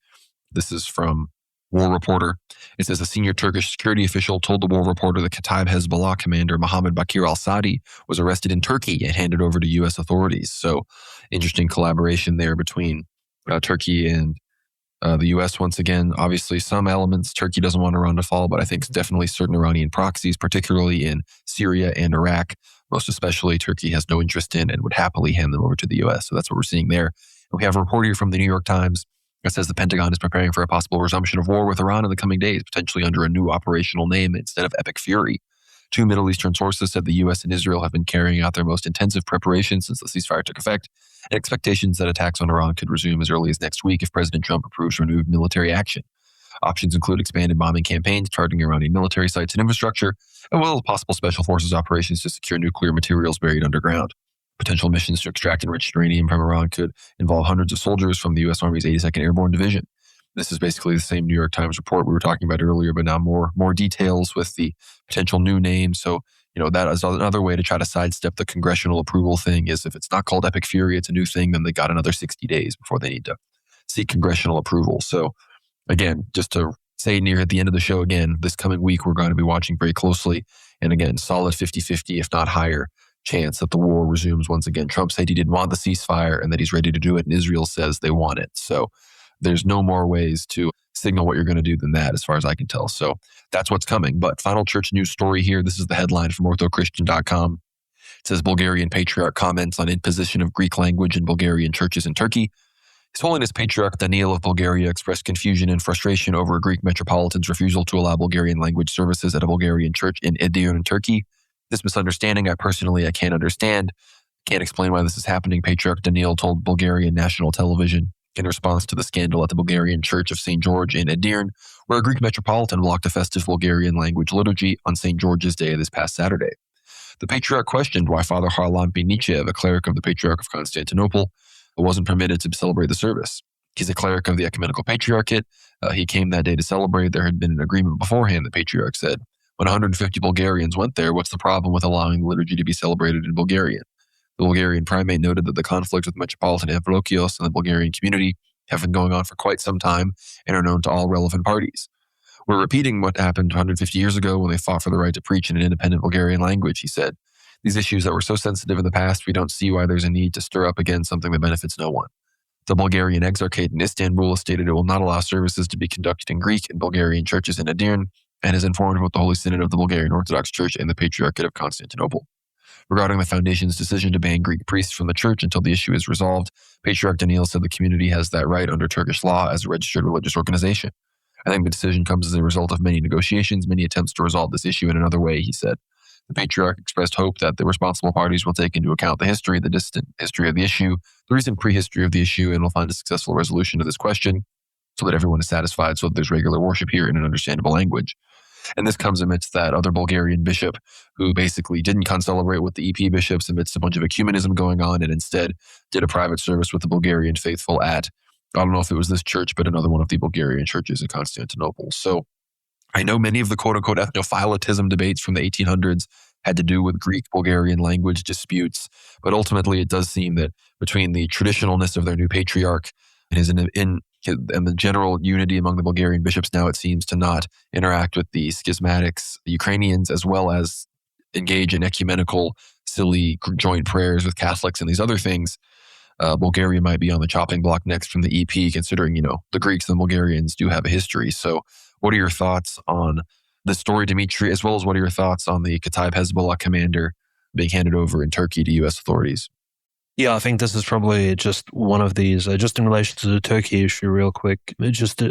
this is from War Reporter. It says a senior Turkish security official told the War Reporter that Kataib Hezbollah commander Mohammed Bakir al-Sadi was arrested in Turkey and handed over to U.S. authorities. So interesting collaboration there between Turkey and the U.S. once again. Obviously, some elements Turkey doesn't want Iran to fall, but I think definitely certain Iranian proxies, particularly in Syria and Iraq, most especially Turkey has no interest in and would happily hand them over to the U.S. So that's what we're seeing there. And we have a report here from the New York Times that says the Pentagon is preparing for a possible resumption of war with Iran in the coming days, potentially under a new operational name instead of Epic Fury. Two Middle Eastern sources said the U.S. and Israel have been carrying out their most intensive preparations since the ceasefire took effect, and expectations that attacks on Iran could resume as early as next week if President Trump approves renewed military action. Options include expanded bombing campaigns targeting Iranian military sites and infrastructure, as well as possible special forces operations to secure nuclear materials buried underground. Potential missions to extract enriched uranium from Iran could involve hundreds of soldiers from the U.S. Army's 82nd Airborne Division. This is basically the same New York Times report we were talking about earlier, but now more details with the potential new name. So, that is another way to try to sidestep the congressional approval thing, is if it's not called Epic Fury, it's a new thing, then they got another 60 days before they need to seek congressional approval. So again, just to say near at the end of the show again, this coming week, we're going to be watching very closely. And again, solid 50-50, if not higher, chance that the war resumes once again. Trump said he didn't want the ceasefire and that he's ready to do it, and Israel says they want it. So there's no more ways to signal what you're going to do than that, as far as I can tell. So that's what's coming. But final church news story here. This is the headline from orthochristian.com. It says Bulgarian Patriarch comments on imposition of Greek language in Bulgarian churches in Turkey. His Holiness Patriarch Daniil of Bulgaria expressed confusion and frustration over a Greek metropolitan's refusal to allow Bulgarian language services at a Bulgarian church in Edirne, Turkey. This misunderstanding, I can't understand. Can't explain why this is happening, Patriarch Daniil told Bulgarian national television in response to the scandal at the Bulgarian Church of St. George in Edirne, where a Greek metropolitan blocked a festive Bulgarian language liturgy on St. George's Day this past Saturday. The Patriarch questioned why Father Harlan Benichev, a cleric of the Patriarch of Constantinople, wasn't permitted to celebrate the service. He's a cleric of the Ecumenical Patriarchate. He came that day to celebrate. There had been an agreement beforehand, the Patriarch said. When 150 Bulgarians went there, what's the problem with allowing the liturgy to be celebrated in Bulgarian? The Bulgarian primate noted that the conflict with Metropolitan Ambrosios and the Bulgarian community have been going on for quite some time and are known to all relevant parties. We're repeating what happened 150 years ago when they fought for the right to preach in an independent Bulgarian language, he said. These issues that were so sensitive in the past, we don't see why there's a need to stir up again something that benefits no one. The Bulgarian Exarchate in Istanbul has stated it will not allow services to be conducted in Greek in Bulgarian churches in Edirne, and is informed about the Holy Synod of the Bulgarian Orthodox Church and the Patriarchate of Constantinople. Regarding the Foundation's decision to ban Greek priests from the church until the issue is resolved, Patriarch Daniil said the community has that right under Turkish law as a registered religious organization. I think the decision comes as a result of many negotiations, many attempts to resolve this issue in another way, he said. The Patriarch expressed hope that the responsible parties will take into account the history, the distant history of the issue, the recent prehistory of the issue, and will find a successful resolution to this question so that everyone is satisfied, so that there's regular worship here in an understandable language. And this comes amidst that other Bulgarian bishop who basically didn't concelebrate with the EP bishops amidst a bunch of ecumenism going on and instead did a private service with the Bulgarian faithful at, I don't know if it was this church, but another one of the Bulgarian churches in Constantinople. So I know many of the quote-unquote ethnophilatism debates from the 1800s had to do with Greek-Bulgarian language disputes, but ultimately it does seem that between the traditionalness of their new patriarch and the general unity among the Bulgarian bishops now, it seems to not interact with the schismatics, the Ukrainians, as well as engage in ecumenical, silly joint prayers with Catholics and these other things. Bulgaria might be on the chopping block next from the EP, considering, the Greeks and the Bulgarians do have a history. So what are your thoughts on the story, Dimitri, as well as what are your thoughts on the Kataib Hezbollah commander being handed over in Turkey to U.S. authorities? Yeah, I think this is probably just one of these, just in relation to the Turkey issue real quick, just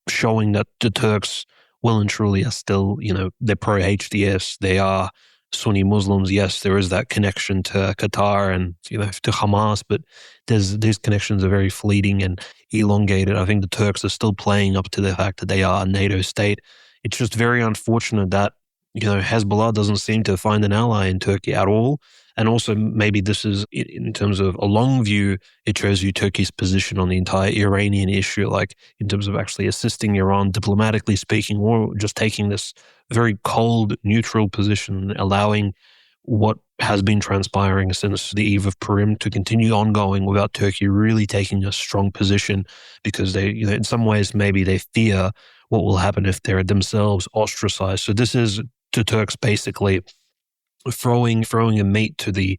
showing that the Turks well and truly are still, they're pro-HDS, they are Sunni Muslims. Yes, there is that connection to Qatar and, to Hamas, but these connections are very fleeting and elongated. I think the Turks are still playing up to the fact that they are a NATO state. It's just very unfortunate that, Hezbollah doesn't seem to find an ally in Turkey at all. And also maybe this is, in terms of a long view, it shows you Turkey's position on the entire Iranian issue, like in terms of actually assisting Iran diplomatically speaking, or just taking this very cold, neutral position, allowing what has been transpiring since the eve of Purim to continue ongoing without Turkey really taking a strong position, because they, in some ways, maybe they fear what will happen if they're themselves ostracized. So this is the Turks basically throwing a meat to the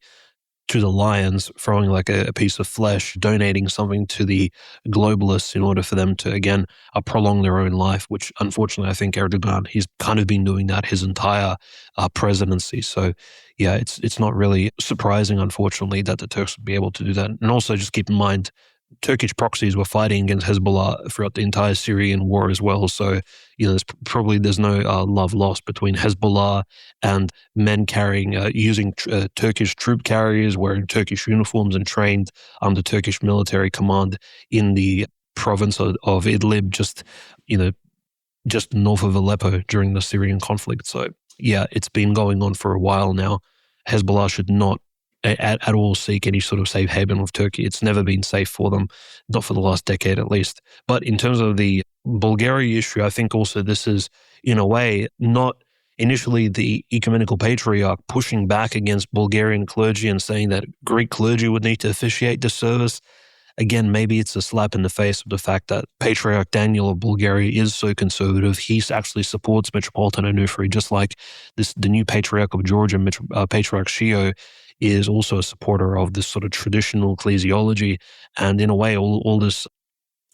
lions, throwing like a piece of flesh, donating something to the globalists in order for them to, again, prolong their own life, which unfortunately I think Erdogan, he's kind of been doing that his entire presidency. So yeah, it's not really surprising, unfortunately, that the Turks would be able to do that. And also just keep in mind, Turkish proxies were fighting against Hezbollah throughout the entire Syrian war as well. So, there's no love lost between Hezbollah and men using Turkish troop carriers, wearing Turkish uniforms and trained under Turkish military command in the province of Idlib, just north of Aleppo during the Syrian conflict. So, yeah, it's been going on for a while now. Hezbollah should not at all seek any sort of safe haven with Turkey. It's never been safe for them, not for the last decade at least. But in terms of the Bulgaria issue, I think also this is, in a way, not initially the ecumenical patriarch pushing back against Bulgarian clergy and saying that Greek clergy would need to officiate the service. Again, maybe it's a slap in the face of the fact that Patriarch Daniel of Bulgaria is so conservative. He actually supports Metropolitan Onufri, just like the new Patriarch of Georgia, Patriarch Shio, is also a supporter of this sort of traditional ecclesiology. And in a way, all this,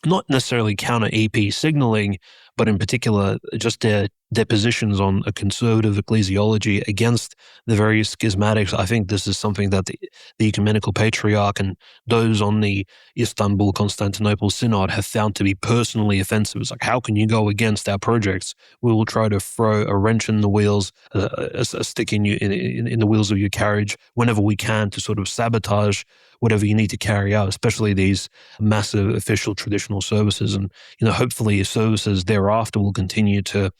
not necessarily counter EP signaling, but in particular, just their positions on a conservative ecclesiology against the various schismatics. I think this is something that the ecumenical patriarch and those on the Istanbul-Constantinople Synod have found to be personally offensive. It's like, how can you go against our projects? We will try to throw a wrench in the wheels, a stick in the wheels of your carriage whenever we can to sort of sabotage whatever you need to carry out, especially these massive official traditional services. And, hopefully services thereafter will continue to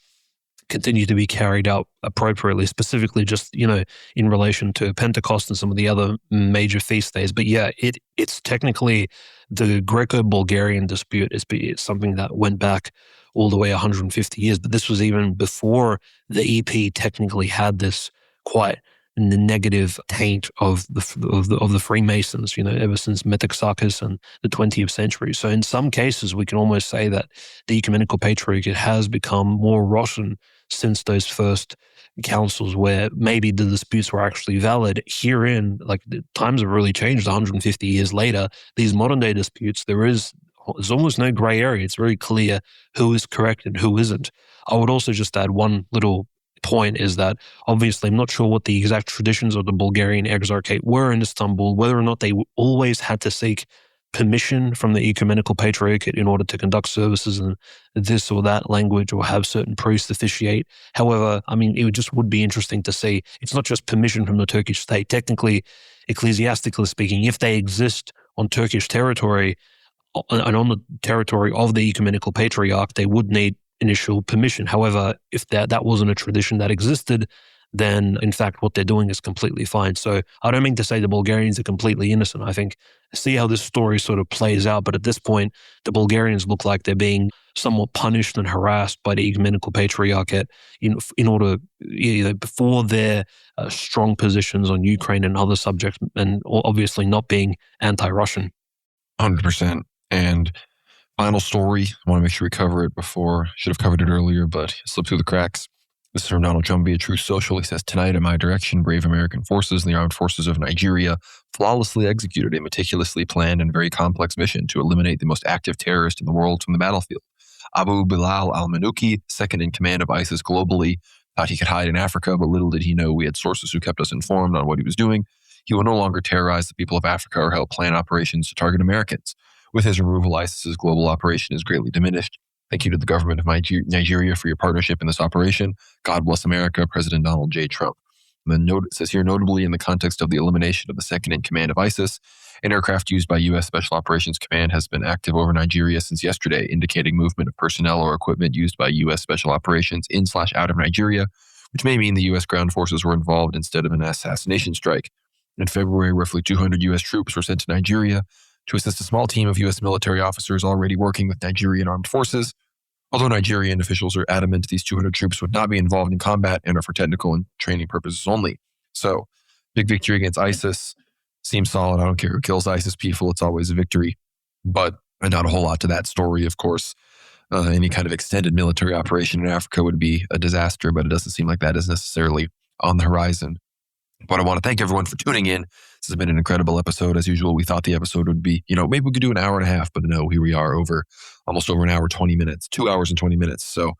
be carried out appropriately, specifically just, in relation to Pentecost and some of the other major feast days. But yeah, it's technically the Greco-Bulgarian dispute is something that went back all the way 150 years. But this was even before the EP technically had this quite the negative taint of the Freemasons, ever since Metexarchus and the 20th century. So in some cases, we can almost say that the Ecumenical Patriarchate has become more rotten since those first councils, where maybe the disputes were actually valid. Herein, like, the times have really changed 150 years later. These modern day disputes, there's almost no gray area. It's very clear who is correct and who isn't. I would also just add one little point, is that obviously I'm not sure what the exact traditions of the Bulgarian Exarchate were in Istanbul, whether or not they always had to seek permission from the Ecumenical Patriarchate in order to conduct services in this or that language, or have certain priests officiate. However, I mean, it just would be interesting to see. It's not just permission from the Turkish state. Technically, ecclesiastically speaking, if they exist on Turkish territory and on the territory of the Ecumenical Patriarch, they would need initial permission. However, if that wasn't a tradition that existed, then in fact what they're doing is completely fine. So I don't mean to say the Bulgarians are completely innocent. I think, see how this story sort of plays out. But at this point, the Bulgarians look like they're being somewhat punished and harassed by the Ecumenical Patriarchate in order, before their strong positions on Ukraine and other subjects, and obviously not being anti-Russian. 100%. And final story, I want to make sure we cover it before. Should have covered it earlier, but it slipped through the cracks. This is from Donald Trump via Truth Social. He says, tonight in my direction, brave American forces and the armed forces of Nigeria flawlessly executed a meticulously planned and very complex mission to eliminate the most active terrorist in the world from the battlefield. Abu Bilal al-Manuki, second in command of ISIS globally, thought he could hide in Africa, but little did he know we had sources who kept us informed on what he was doing. He will no longer terrorize the people of Africa or help plan operations to target Americans. With his removal, ISIS's global operation is greatly diminished. Thank you to the government of Nigeria for your partnership in this operation. God bless America, President Donald J. Trump. And then it says here, notably in the context of the elimination of the second in command of ISIS, an aircraft used by U.S. Special Operations Command has been active over Nigeria since yesterday, indicating movement of personnel or equipment used by U.S. Special Operations in/out of Nigeria, which may mean the U.S. ground forces were involved instead of an assassination strike. In February, roughly 200 U.S. troops were sent to Nigeria to assist a small team of U.S. military officers already working with Nigerian armed forces. Although Nigerian officials are adamant these 200 troops would not be involved in combat and are for technical and training purposes only. So, big victory against ISIS. Seems solid. I don't care who kills ISIS people. It's always a victory. But not a whole lot to that story, of course. Any kind of extended military operation in Africa would be a disaster, but it doesn't seem like that is necessarily on the horizon. But I want to thank everyone for tuning in. This has been an incredible episode. As usual, we thought the episode would be, maybe we could do an hour and a half, but no, here we are almost over an hour, 20 minutes, 2 hours and 20 minutes. So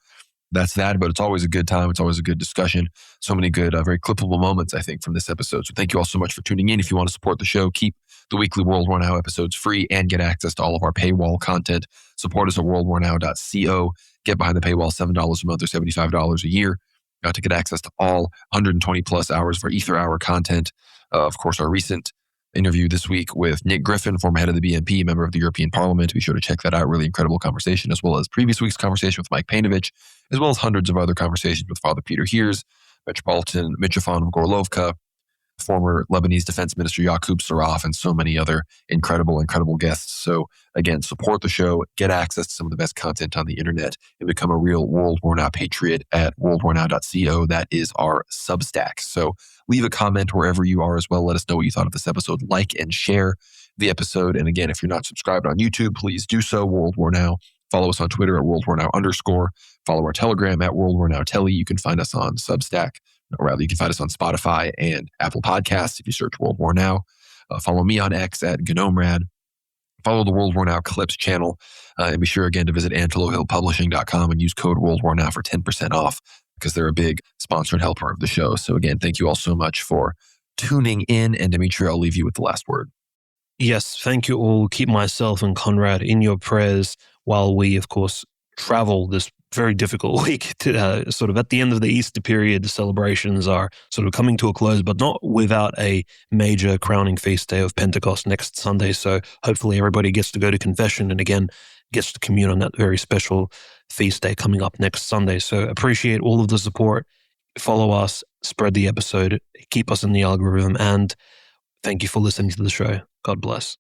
that's that, but it's always a good time. It's always a good discussion. So many good, very clippable moments, I think, from this episode. So thank you all so much for tuning in. If you want to support the show, keep the weekly World War Now episodes free and get access to all of our paywall content. Support us at worldwarnow.co. Get behind the paywall, $7 a month or $75 a year. To get access to all 120 plus hours of our Ether Hour content. Of course, our recent interview this week with Nick Griffin, former head of the BNP, member of the European Parliament. Be sure to check that out. Really incredible conversation, as well as previous week's conversation with Mike Painovich, as well as hundreds of other conversations with Father Peter Heers, Metropolitan Mitrophon of Gorlovka, former Lebanese Defense Minister Yaqub Saraf, and so many other incredible guests. So again, support the show, get access to some of the best content on the internet, and become a real World War Now patriot at worldwarnow.co. That is our Substack. So leave a comment wherever you are as well. Let us know what you thought of this episode. Like and share the episode. And again, if you're not subscribed on YouTube, please do so. World War Now. Follow us on Twitter at World War Now _. Follow our Telegram at World War Now Telly. You can find us on Substack. Or rather, you can find us on Spotify and Apple Podcasts if you search World War Now. Follow me on X at GnomeRad. Follow the World War Now Clips channel. And be sure again to visit antelopehillpublishing.com and use code World War Now for 10% off, because they're a big sponsor and helper of the show. So again, thank you all so much for tuning in. And Dimitri, I'll leave you with the last word. Yes, thank you all. Keep myself and Conrad in your prayers while we, of course, travel this very difficult week to sort of at the end of the Easter period. The celebrations are sort of coming to a close, but not without a major crowning feast day of Pentecost next Sunday. So hopefully everybody gets to go to confession and again gets to commune on that very special feast day coming up next Sunday. So appreciate all of the support. Follow us, spread the episode, keep us in the algorithm, and thank you for listening to the show. God bless.